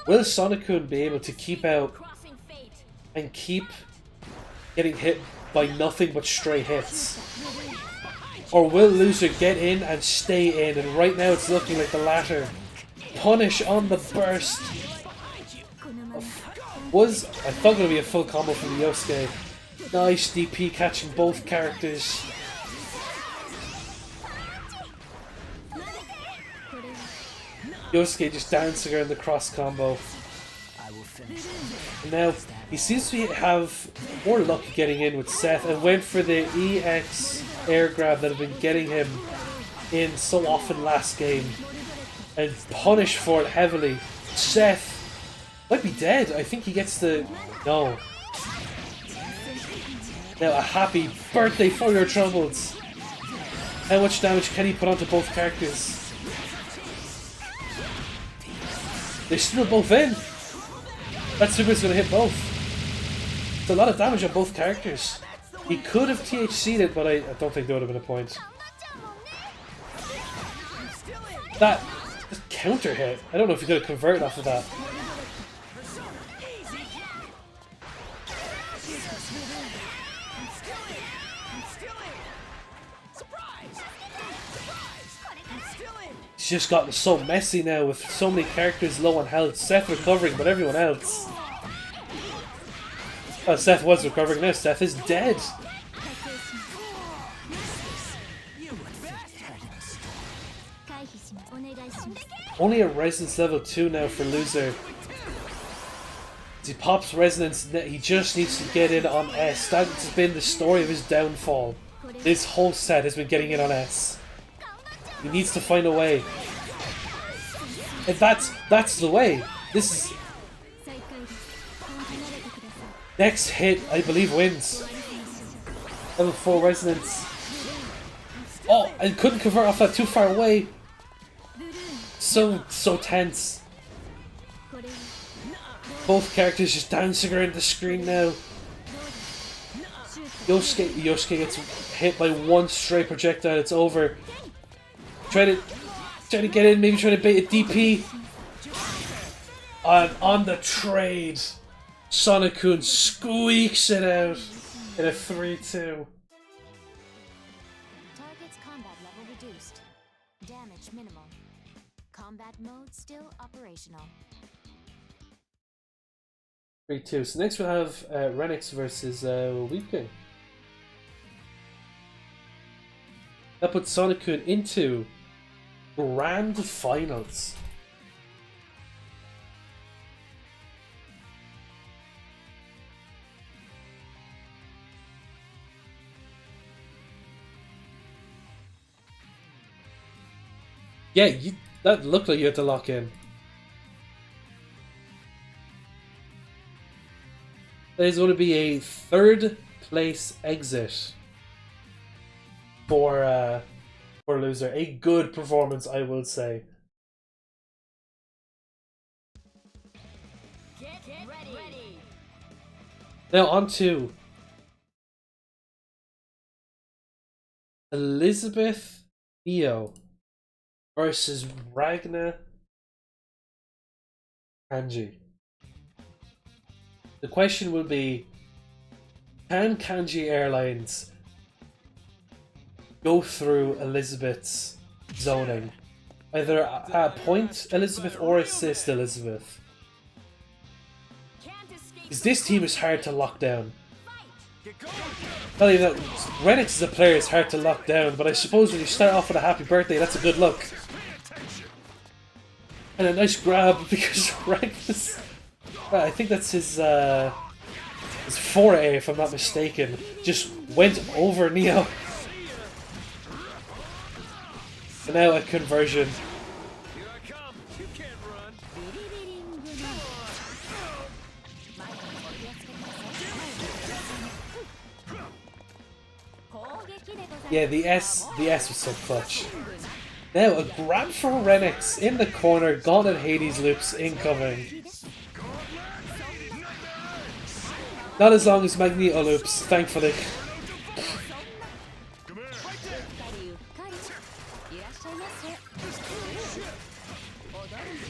Speaker 3: Will Sonic-kun be able to keep out and keep getting hit by nothing but stray hits? Or will loser get in and stay in? And right now it's looking like the latter. Punish on the burst. I thought it would be a full combo from Yosuke. Nice DP catching both characters. Yosuke just dancing around the cross combo. And now he seems to have more luck getting in with Seth and went for the EX air grab that had been getting him in so often last game and punished for it heavily. Seth might be dead. I think he gets the... No. Now a happy birthday for your troubles. How much damage can he put onto both characters? They're still both in. That super's gonna hit both. It's a lot of damage on both characters. He could have THC'd it, but I don't think there would have been a point. That just counter hit. I don't know if he could have converted off of that. It's just gotten so messy now with so many characters low on health. Seth recovering, but everyone else. Oh, Seth was recovering now. Seth is dead. Only a resonance level 2 now for loser. As he pops resonance, he just needs to get in on S. That has been the story of his downfall. This whole set has been getting in on S. He needs to find a way. And that's the way. This is... Next hit, I believe, wins. Level 4 resonance. Oh, I couldn't convert off that too far away. So tense. Both characters just dancing around the screen now. Yosuke gets hit by one stray projectile, it's over. Try to get in, maybe try to bait a DP. And on the trade, Sonic-kun squeaks it out in a 3-2.
Speaker 7: Target's combat level reduced. Damage minimal. Combat mode still operational.
Speaker 3: 3-2. So next we'll have Renix versus Weed King. That puts Sonic-kun into Grand Finals. Yeah, that looked like you had to lock in. There's going to be a third place exit for loser. A good performance, I will say.
Speaker 1: Get ready.
Speaker 3: Now on to Elizabeth Neo versus Ragna Kanji. The question will be, can Kanji Airlines go through Elizabeth's zoning? Either point Elizabeth or assist Elizabeth. Because this team is hard to lock down. Tell you that Renix as a player is hard to lock down, but I suppose when you start off with a happy birthday, that's a good look. And a nice grab because Renix, I think that's his 4A if I'm not mistaken, just went over Neo. And now a conversion.
Speaker 4: Here I come. You can't run.
Speaker 3: Yeah, the S was so clutch. Now a grab for Renix in the corner, Gauntlet Hades loops incoming. Not as long as Magneto loops, thankfully.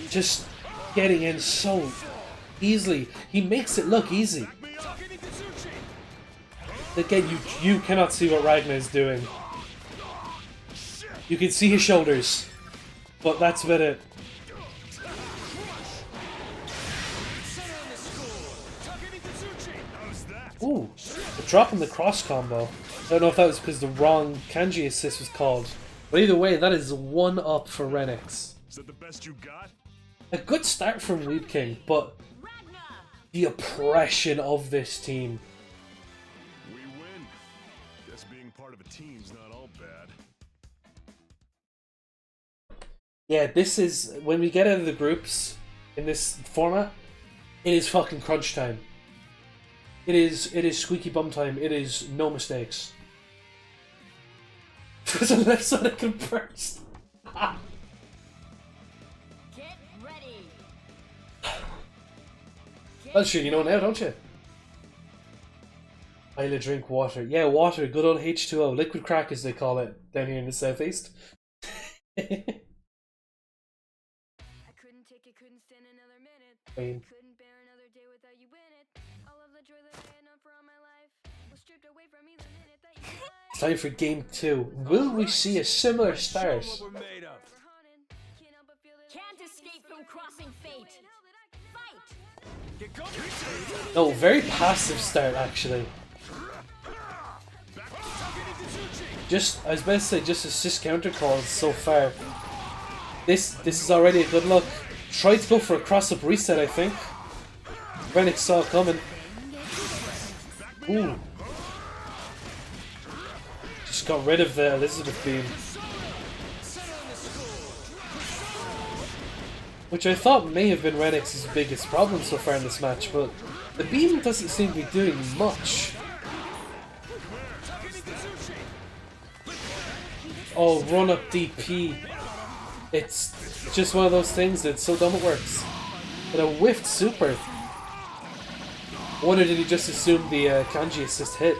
Speaker 3: Just getting in so easily. He makes it look easy. Again, you cannot see what Ragnar is doing. You can see his shoulders, but that's about it. Ooh, dropping the cross combo. I don't know if that was because the wrong Kanji assist was called. But either way, that is 1 up for Renix.
Speaker 9: Is that the best you got?
Speaker 3: A good start from Weed King, but the oppression of this team.
Speaker 9: We win. Guess being part of a team's not all bad.
Speaker 3: Yeah, this is, when we get out of the groups in this format, it is fucking crunch time. It is squeaky bum time. It is no mistakes. There's a left side I can burst.
Speaker 1: Get ready.
Speaker 3: Well, sure, you know now, don't you? Isla drink water. Yeah, water. Good old H2O. Liquid crack, as they call it down here in the southeast.
Speaker 1: I couldn't take it, couldn't stand another minute.
Speaker 3: Pain.
Speaker 1: Couldn't bear another day without you in it. All of the joy that I had known for all my life was stripped away from me the minute that you died.
Speaker 3: It's time for game 2. Will we see a similar start?
Speaker 4: What we're made of.
Speaker 1: Can't escape from crossing fate. Fight.
Speaker 4: Get going.
Speaker 3: No, very passive start actually. Just, I was about to say, just assist counter calls so far. This is already a good look. Tried to go for a cross-up reset, I think. Renix saw it coming. Ooh. Just got rid of the Elizabeth beam. which I thought may have been Renix's biggest problem so far in this match, but the beam doesn't seem to be doing much. Oh, run up DP. It's just one of those things that's so dumb it works. But a whiffed super. I wonder, did he just assume the kanji assist hit?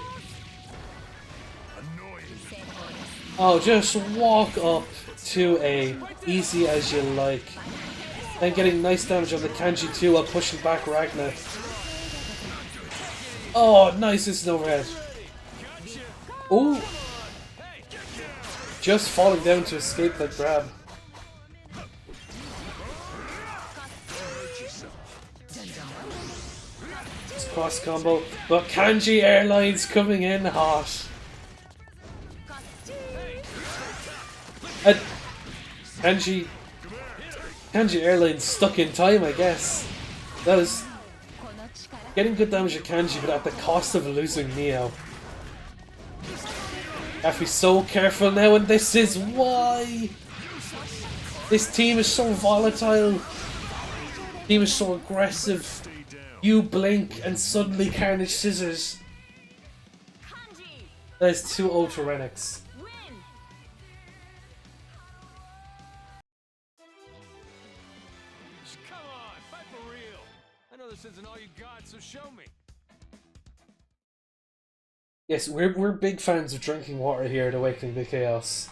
Speaker 3: Oh, just walk up to a easy as you like. And getting nice damage on the kanji too while pushing back Ragnar. Oh, nice instant overhead. Ooh. Just falling down to escape that grab. It's cross combo, but Kanji Airlines coming in hot. And Kanji Airlines stuck in time, I guess. That is getting good damage at Kanji, but at the cost of losing Neo. I have to be so careful now, and this is why. This team is so volatile. Team is so aggressive. You blink and suddenly Carnage Scissors. That is 2-0 to Renix.
Speaker 4: Come on, fight for real. I know this isn't all you got, so show me.
Speaker 3: Yes, we're big fans of drinking water here at Awakening the Chaos.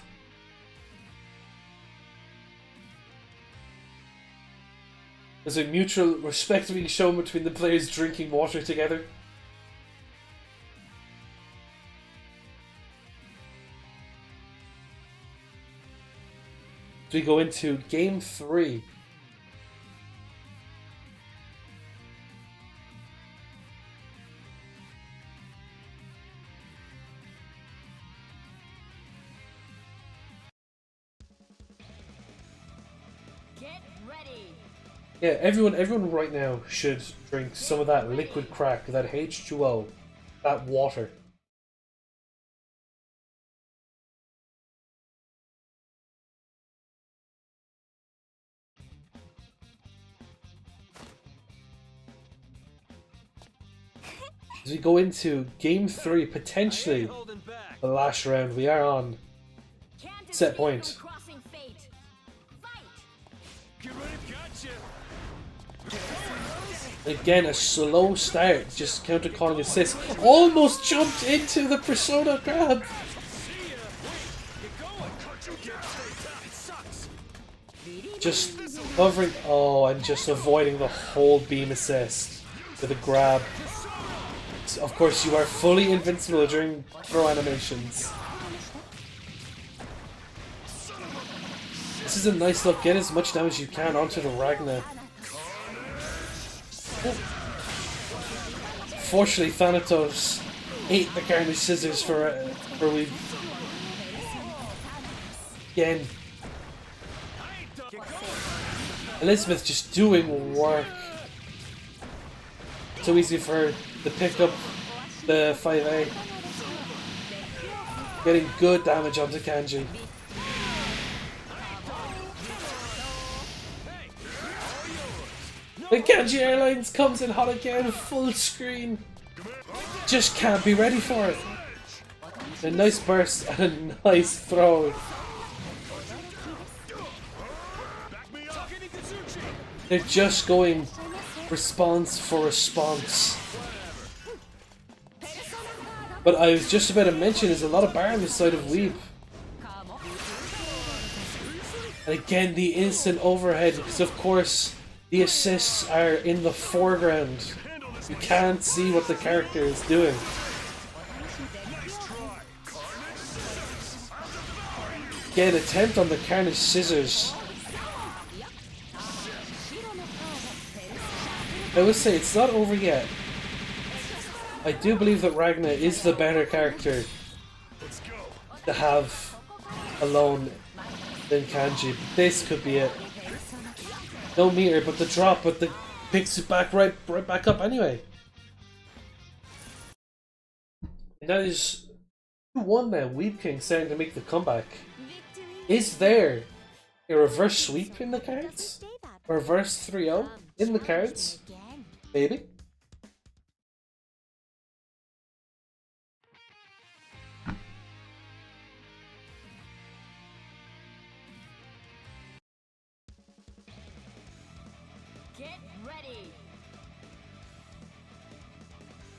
Speaker 3: There's a mutual respect being shown between the players drinking water together. We go into Game 3. Yeah, everyone right now should drink some of that liquid crack, that H2O, that water. As we go into Game 3, potentially the last round, we are on set point. Again, a slow start, just counter calling assist. Almost jumped into the Persona grab! Just covering, oh, and just avoiding the whole beam assist with a grab. So of course, you are fully invincible during throw animations. This is a nice look, get as much damage as you can onto the Ragnar. Fortunately, Thanatos ate the Carnage Scissors for we. Again, Elizabeth just doing work. So easy for her to pick up the 5A. Getting good damage onto Kanji. The Kanji Airlines comes in hot again, full screen. Just can't be ready for it. A nice burst and a nice throw. They're just going response for response. But I was just about to mention there's a lot of bar on the side of Weeb. And again, the instant overhead, because of course the assists are in the foreground. You can't see what the character is doing. Again, attempt on the Carnage Scissors. I would say it's not over yet. I do believe that Ragnar is the better character to have alone than Kanji, but this could be it. No meter, but the drop, but the picks it back right back up anyway. And that is 2-1 now. Weeb King starting to make the comeback. Is there a reverse sweep in the cards? Reverse 3-0 in the cards. Maybe.
Speaker 1: Get ready.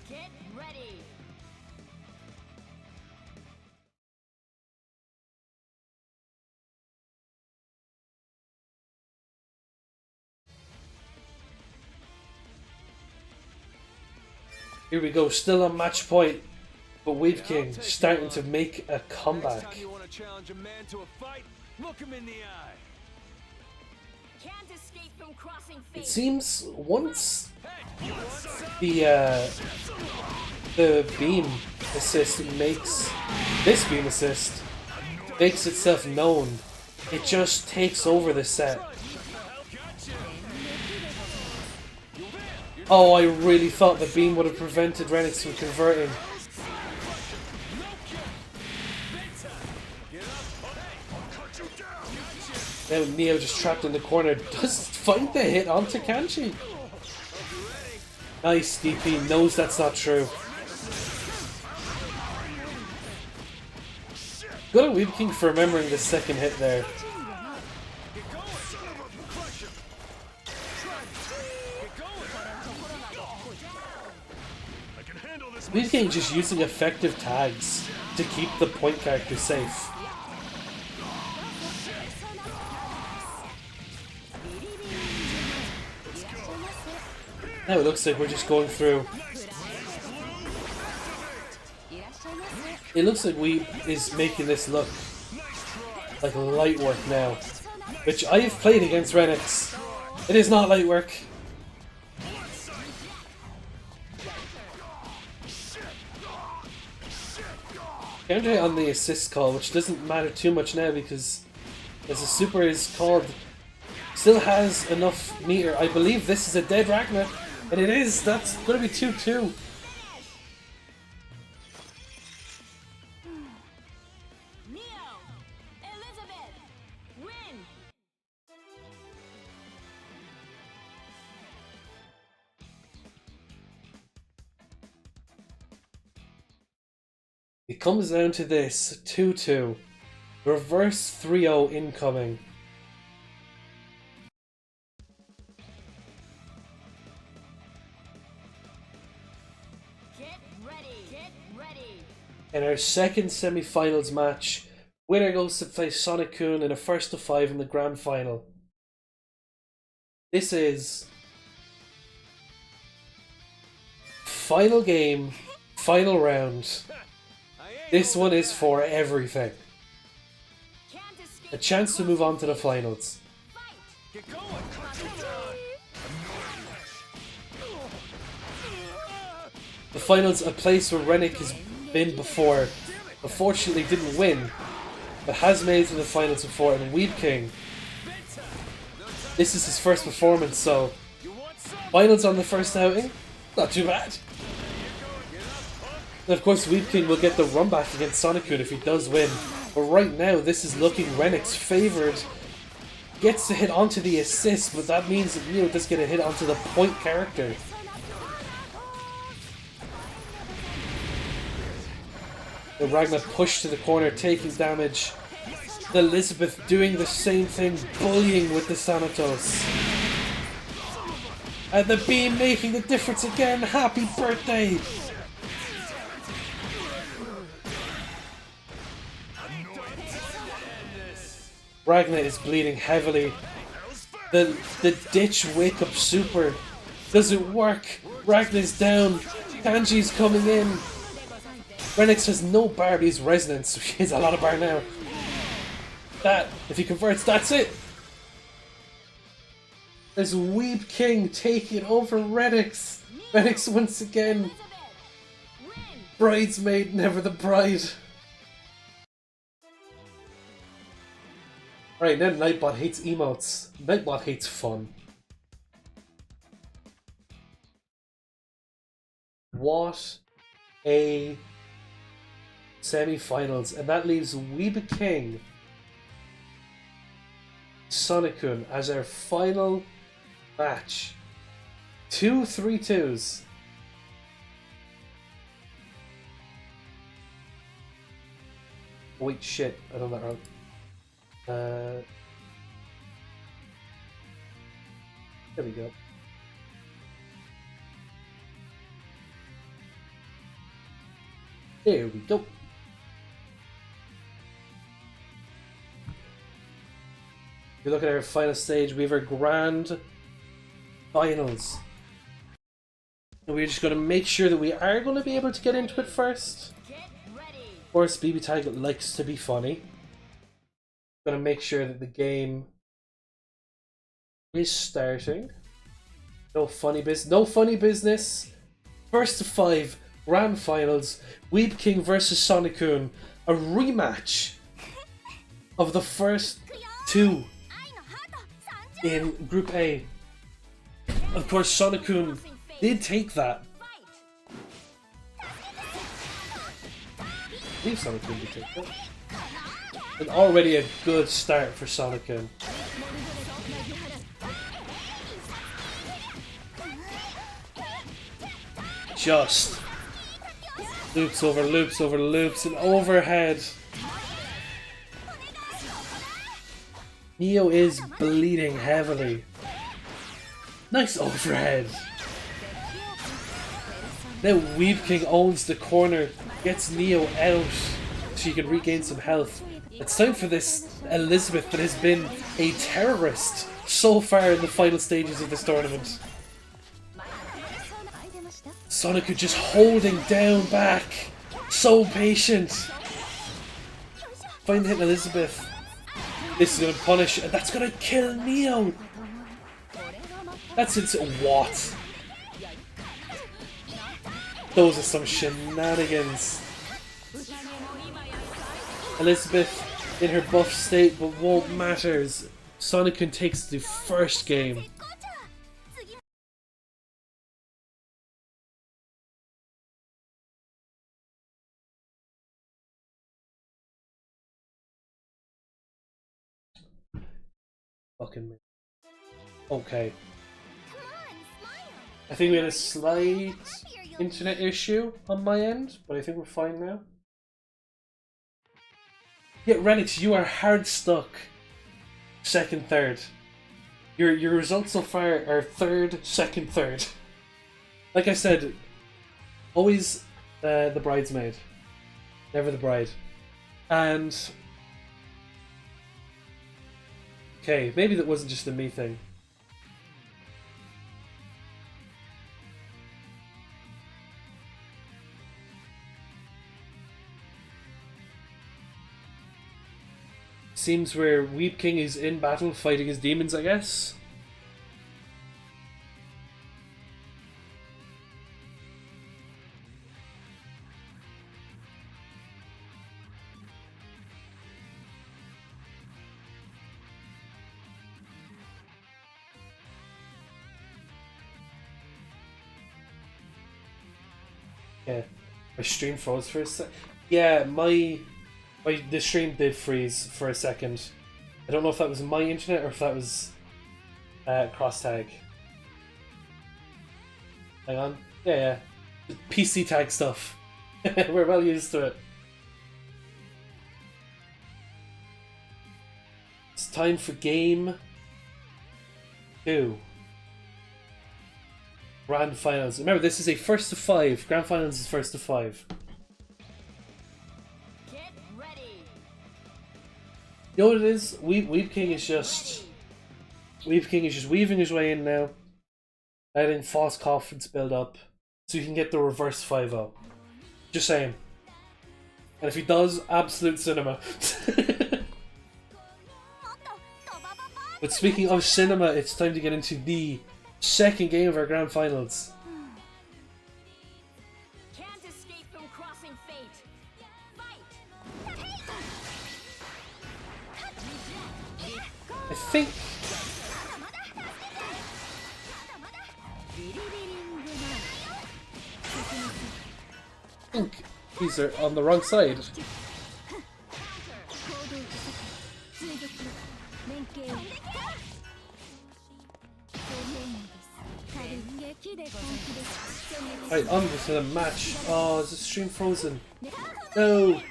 Speaker 1: Get ready.
Speaker 3: Here we go, still on match point, but Weave King starting to make a
Speaker 4: Next
Speaker 3: comeback.
Speaker 4: time you want to challenge a man to a fight, look him in the eye.
Speaker 1: Can't escape from crossing
Speaker 3: It
Speaker 1: fate.
Speaker 3: seems once
Speaker 4: Hey, you want some?
Speaker 3: the beam assist makes this beam assist makes itself known, it just takes over the set. Oh, I really thought the beam would have prevented Renix from converting. Now Neo just trapped in the corner. Does find the hit onto Kanchi. Nice, DP knows that's not true. Good on Weeb King for remembering the second hit there. Weeb King just using effective tags to keep the point character safe. Now it looks like we're just going through. It looks like Weeb is making this look like light work now, which I've played against Renix. It is not light work. Counter on the assist call, which doesn't matter too much now because as the super is called, still has enough meter. I believe this is a dead Ragnar, and it is. That's going to be 2-2.
Speaker 1: Neo, Elizabeth, win.
Speaker 3: It comes down to this 2-2. Reverse 3-0 incoming.
Speaker 1: Get ready. Get ready.
Speaker 3: In our second semi-finals match, winner goes to play Sonic-kun in a 1-5 in the grand final. This is final game, final round. This one is for everything.
Speaker 1: Can't escape.
Speaker 3: A chance to move on to the finals.
Speaker 4: Get going.
Speaker 3: The finals, a place where Rennick has been before. Unfortunately didn't win, but has made it to the finals before, and Weeb King. This is his first performance, so finals on the first outing, not too bad. And of course, Weeb King will get the run back against Sonic-kun if he does win. But right now, this is looking Rennick's favoured. Gets to hit onto the assist, but that means that Neo does get a hit onto the point character. The Ragnar pushed to the corner, taking damage. Elizabeth doing the same thing, bullying with the Thanatos. And the beam making the difference again. Happy birthday! Ragnar is bleeding heavily. The ditch wake up super doesn't work. Ragnar's down. Kanji's coming in. Renix has no bar, but he's resonance, so he has a lot of bar now. That, if he converts, that's it. There's Weeb King taking over Renix. Renix once again. Bridesmaid, never the bride. Right, now Nightbot hates emotes. Nightbot hates fun. What a semi-finals, and that leaves Weeb King, Sonic-kun as our final match. 2 3-2s. Wait, shit, I done that wrong. There we go. There we go. If you look at our final stage, we have our grand finals. And we're just going to make sure that we are going to be able to get into it first. Of course, BB Tag likes to be funny. Going to make sure that the game is starting. No funny business. First to 5 grand finals. Weeb King versus Sonic-kun. A rematch of the first 2 in Group A. Of course, Sonic-kun did take that. I believe Sonic-kun did take that. And already a good start for Sonic-kun. Just loops over loops over loops and overhead. Neo is bleeding heavily. Nice overhead. Now Weeb King owns the corner, gets Neo out so he can regain some health. It's time for this Elizabeth that has been a terrorist so far in the final stages of this tournament. Sonic just holding down back. So patient. Finally hitting Elizabeth. This is going to punish, and that's going to kill Neo. That's it. What? Those are some shenanigans. Elizabeth in her buff state, but won't matter. Sonic-kun takes the first game. Fucking okay. I think we had a slight internet issue on my end, but I think we're fine now. Yeah, Renix, you are hard stuck. Second, third. Your results so far are third, second, third. Like I said, always the bridesmaid, never the bride. And okay, maybe that wasn't just a me thing. Seems where Weeb King is in battle fighting his demons, I guess. Yeah, my stream froze for a sec. Yeah, the stream did freeze for a second. I don't know if that was my internet or if that was Crosstag. Hang on. Yeah. PC tag stuff. We're well used to it. It's time for game 2. Grand finals. Remember, this is a first to 5. Grand finals is first to 5. You know what it is? Weeb King is just weaving his way in now, letting false confidence build up, so he can get the reverse 5-0. Just saying. And if he does, absolute cinema. But speaking of cinema, it's time to get into the second game of our grand finals.
Speaker 1: Can't escape from crossing fate.
Speaker 3: I think these are on the wrong side. Right, on to the match. Oh, is the stream frozen? No!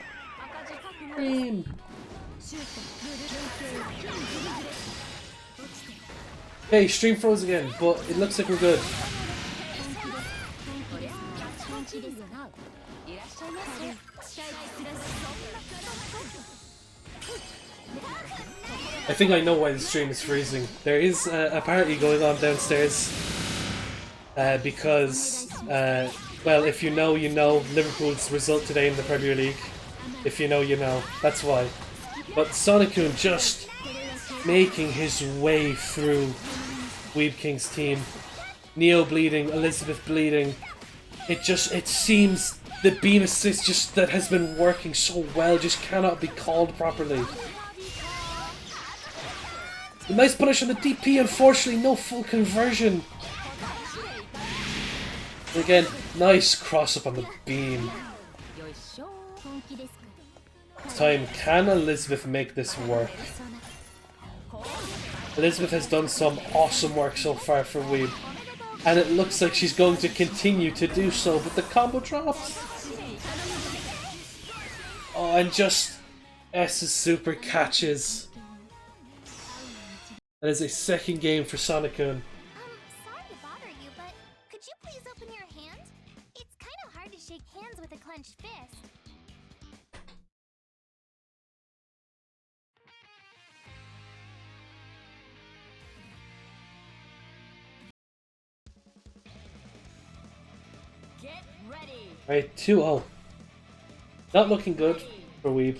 Speaker 3: Stream! Hey, stream froze again, but it looks like we're good. I think I know why the stream is freezing. There is a party going on downstairs. Because, well, if you know, you know Liverpool's result today in the Premier League. If you know, you know. That's why. But Sonic-kun just making his way through Weeb King's team. Neo bleeding, Elizabeth bleeding. It seems the beam assist just that has been working so well just cannot be called properly. A nice punish on the DP, unfortunately no full conversion. And again, nice cross up on the beam. This time, can Elizabeth make this work? Elizabeth has done some awesome work so far for Weeb. And it looks like she's going to continue to do so, but the combo drops. Oh, and just S's super catches. That is a second game for Sonic-kun.
Speaker 7: Sorry to bother you, but could you please open your hand? It's kind of hard to shake hands with a clenched fist.
Speaker 1: Get ready.
Speaker 3: Right, 2-0. Not looking good for Weeb.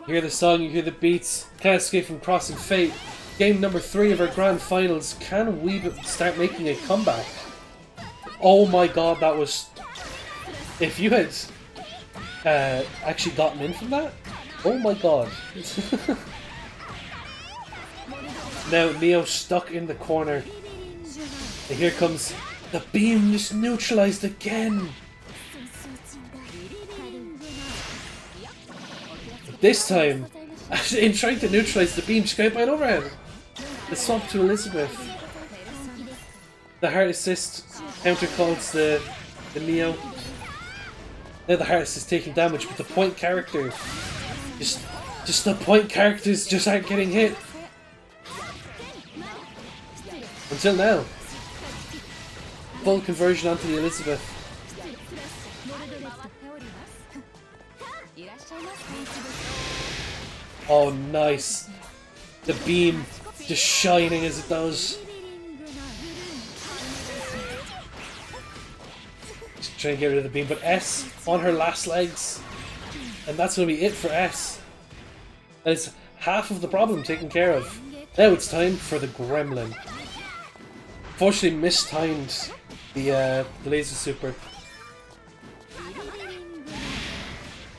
Speaker 3: You hear the song, you hear the beats. Can't escape from crossing fate. Game number 3 of our grand finals. Can Weeb start making a comeback? Oh my god, that was... If you had actually gotten in from that? Oh my god. Now Neo stuck in the corner. And here comes the beam, just neutralized again. This time, in trying to neutralize the beam, she got hit by an overhead. The swap to Elizabeth. The heart assist counter calls the Neo. Now the heart assist taking damage, but the point character, just the point characters just aren't getting hit. Until now. Full conversion onto the Elizabeth. Oh, nice. The beam just shining as it does. Just trying to get rid of the beam, but S on her last legs. And that's going to be it for S. And it's half of the problem taken care of. Now it's time for the Gremlin. Unfortunately mistimed the laser super.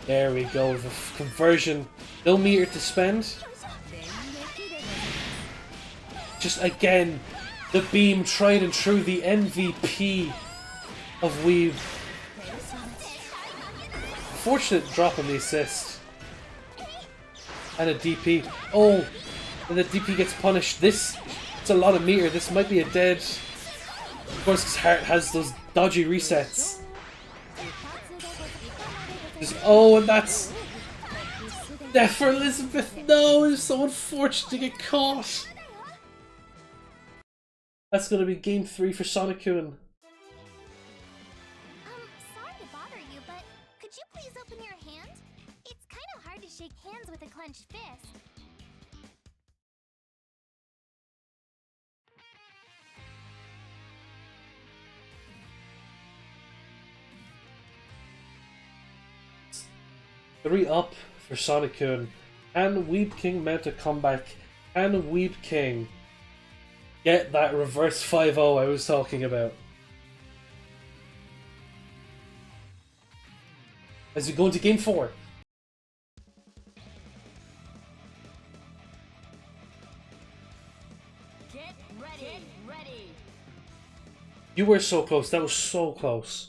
Speaker 3: There we go, the conversion. No meter to spend. Just again, the beam tried and true, the MVP of Weeb. Fortunate drop on the assist. And a DP. Oh, and the DP gets punished. It's a lot of meter. This might be a dead. Of course, his heart has those dodgy resets. Oh, and that's death for Elizabeth. No, it's so unfortunate to get caught. That's going to be game 3 for Sonic-kun.
Speaker 7: Sorry to bother you, but could you please open your hand? It's kind of hard to shake hands with a clenched fist.
Speaker 3: Three up for Sonic-kun. Can Weeb King mount a comeback? Can Weeb King get that reverse 5-0 I was talking about? As we go into game 4.
Speaker 1: Get ready.
Speaker 3: You were so close. That was so close.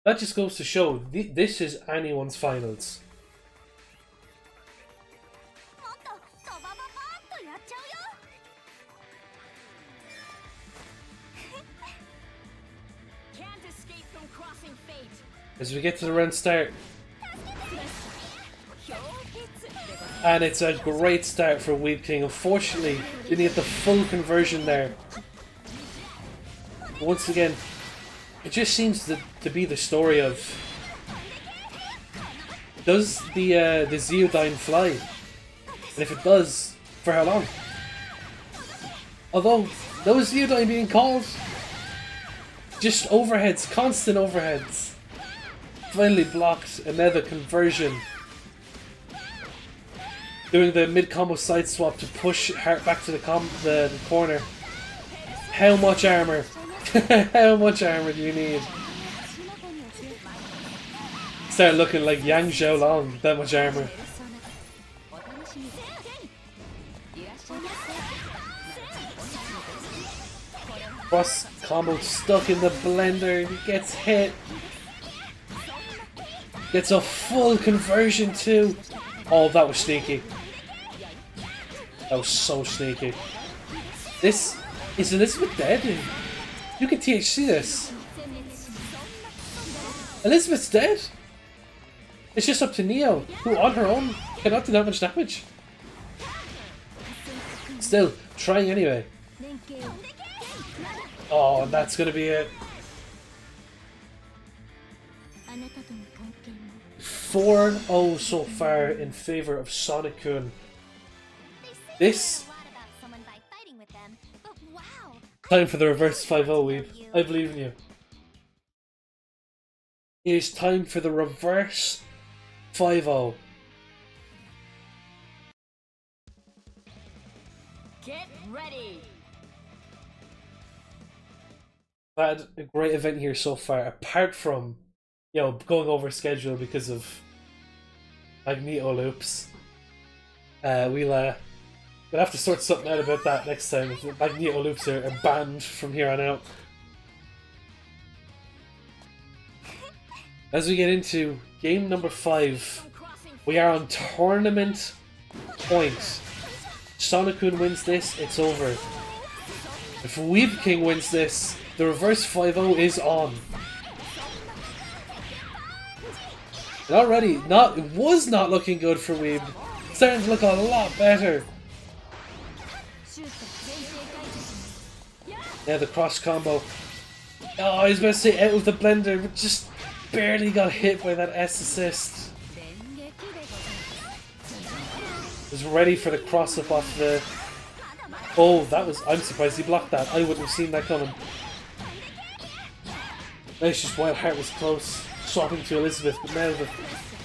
Speaker 3: That just goes to show this is anyone's finals.
Speaker 7: もっとドバババーっとやっちゃうよ
Speaker 1: Can't escape from crossing fate.
Speaker 3: As we get to the round start. And it's a great start for Weeb King. Unfortunately, didn't get the full conversion there. But once again, it just seems to be the story of, does the Zeodyne fly? And if it does, for how long? Although, no Zeodyne being called. Just overheads, constant overheads. Finally blocked another conversion. Doing the mid-combo side swap to push Heart back to the corner. How much armor? How much armor do you need? Start looking like Yang Xiaolong, that much armor. Cross combo stuck in the blender, he gets hit. Gets a full conversion too. Oh, that was sneaky. That was so sneaky. This is Elizabeth dead? You can THC this. Elizabeth's dead. It's just up to Neo, who on her own cannot do that much damage. Still, trying anyway. Oh, and that's gonna be it. 4-0 so far in favor of Sonic-kun. This time for the reverse 5-0, Weeb. I believe in you. It is time for the reverse 5-0.
Speaker 1: Get ready.
Speaker 3: Had a great event here so far, apart from, you know, going over schedule because of Magneto loops. We'll have to sort something out about that next time. If the Magneto loops are banned from here on out. As we get into game number 5, we are on tournament point. Sonic-kun wins this, it's over. If Weeb King wins this, the reverse 5-0 is on. And already, it was not looking good for Weeb. It's starting to look a lot better. Yeah, the cross combo. Oh, I was about to say out of the blender, but just barely got hit by that S assist. Was ready for the cross up off the... Oh, that was... I'm surprised he blocked that. I wouldn't have seen that coming. Nice, just Wild Heart was close. Swapping to Elizabeth, but now the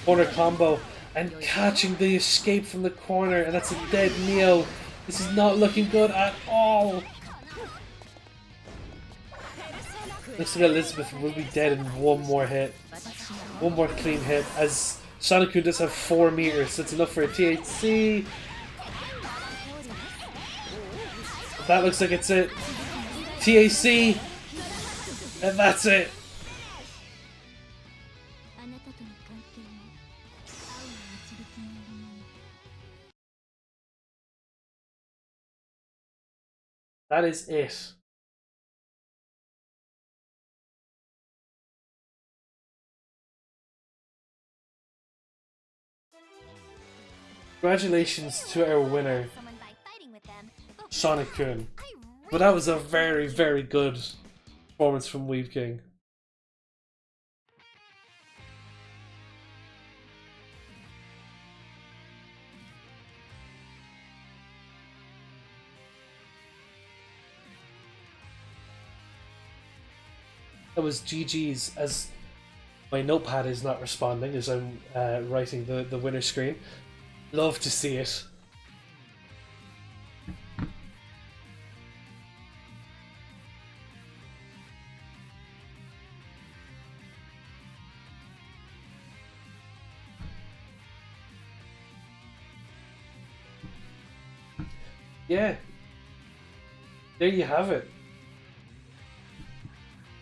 Speaker 3: corner combo. And catching the escape from the corner, and that's a dead Neo. This is not looking good at all. Looks like Elizabeth will be dead in one more hit. One more clean hit, as Sonic-kun does have 4 meters, so it's enough for a THC. That looks like it's it. TAC. And that's it. That is it. Congratulations to our winner, Sonic-kun. But that was a very, very good performance from Weeb King. That was GG's, as my notepad is not responding as I'm writing the winner screen. Love to see it. Yeah. There you have it.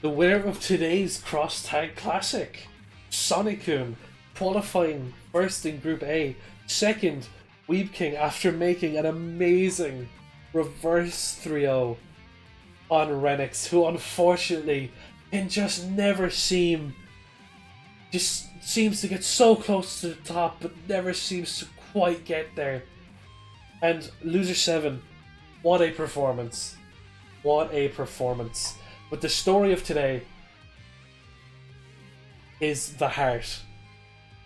Speaker 3: the winner of today's Crosstag Classic, Sonic-kun, qualifying first in Group A, second, Weeb King, after making an amazing reverse 3-0 on Renix, who unfortunately can just never seems to get so close to the top, but never seems to quite get there. And Loser 7, what a performance. What a performance. But the story of today is the heart.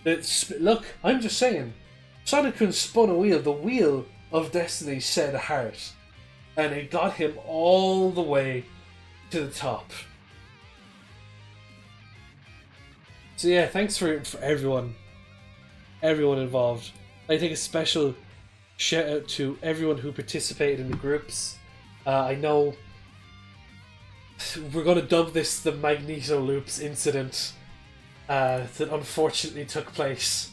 Speaker 3: Look, I'm just saying, Sonic-kun spun a wheel. The wheel of destiny said heart. And it got him all the way to the top. So yeah, thanks for everyone involved. I take a special shout out to everyone who participated in the groups. I know we're going to dub this the Magneto Loops incident that unfortunately took place.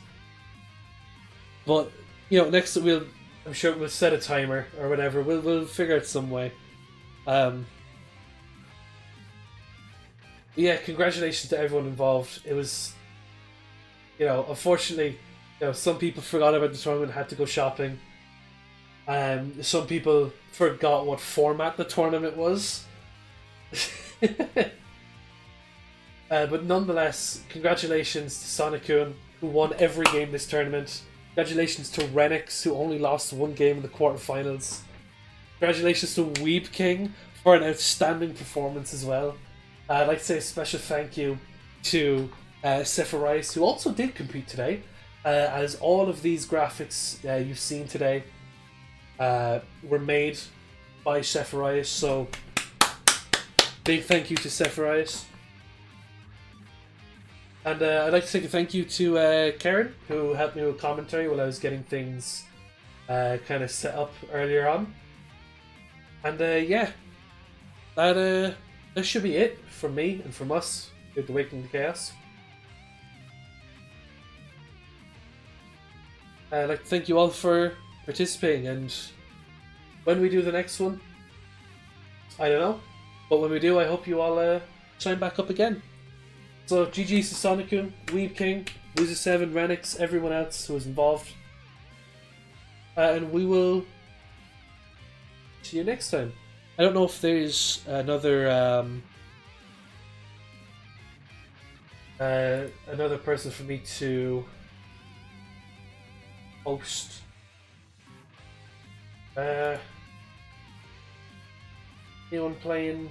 Speaker 3: But you know, next I'm sure we'll set a timer or whatever. We'll figure out some way. Yeah, congratulations to everyone involved. It was, unfortunately, some people forgot about the tournament, had to go shopping. Some people forgot what format the tournament was. But nonetheless, congratulations to Sonic-kun, who won every game this tournament. Congratulations to Renix, who only lost one game in the quarterfinals. Congratulations to Weeb King for an outstanding performance as well. I'd like to say a special thank you to Sephirias, who also did compete today, as all of these graphics you've seen today were made by Sephirias, so big thank you to Sephirias. And I'd like to say a thank you to Karen, who helped me with commentary while I was getting things kind of set up earlier on. And yeah, that should be it from me and from us with Awakening to Chaos. I'd like to thank you all for participating, and when we do the next one, I don't know, but when we do, I hope you all sign back up again. So GG's to Sonic-kun, Weeb King, Loser 7, Renix, everyone else who was involved. And we will see you next time. I don't know if there's another another person for me to host. Anyone playing?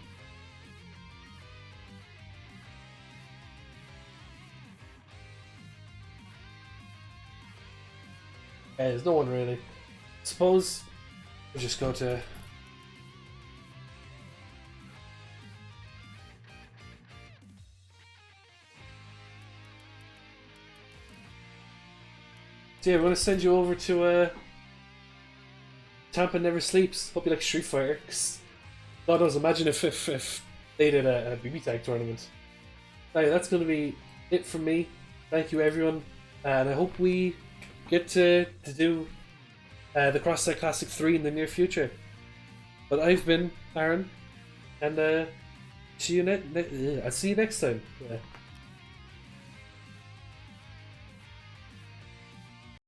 Speaker 3: There's no one really. Suppose we'll just go to so yeah, I'm gonna send you over to Tampa Never Sleeps. Hope you like Street Fighter. God knows, imagine if they did a BB Tag tournament. Anyway, that's gonna be it from me. Thank you everyone, and I hope we get to do the Crosstag Classic 3 in the near future. But I've been Aaron, and I'll see you next time. Yeah.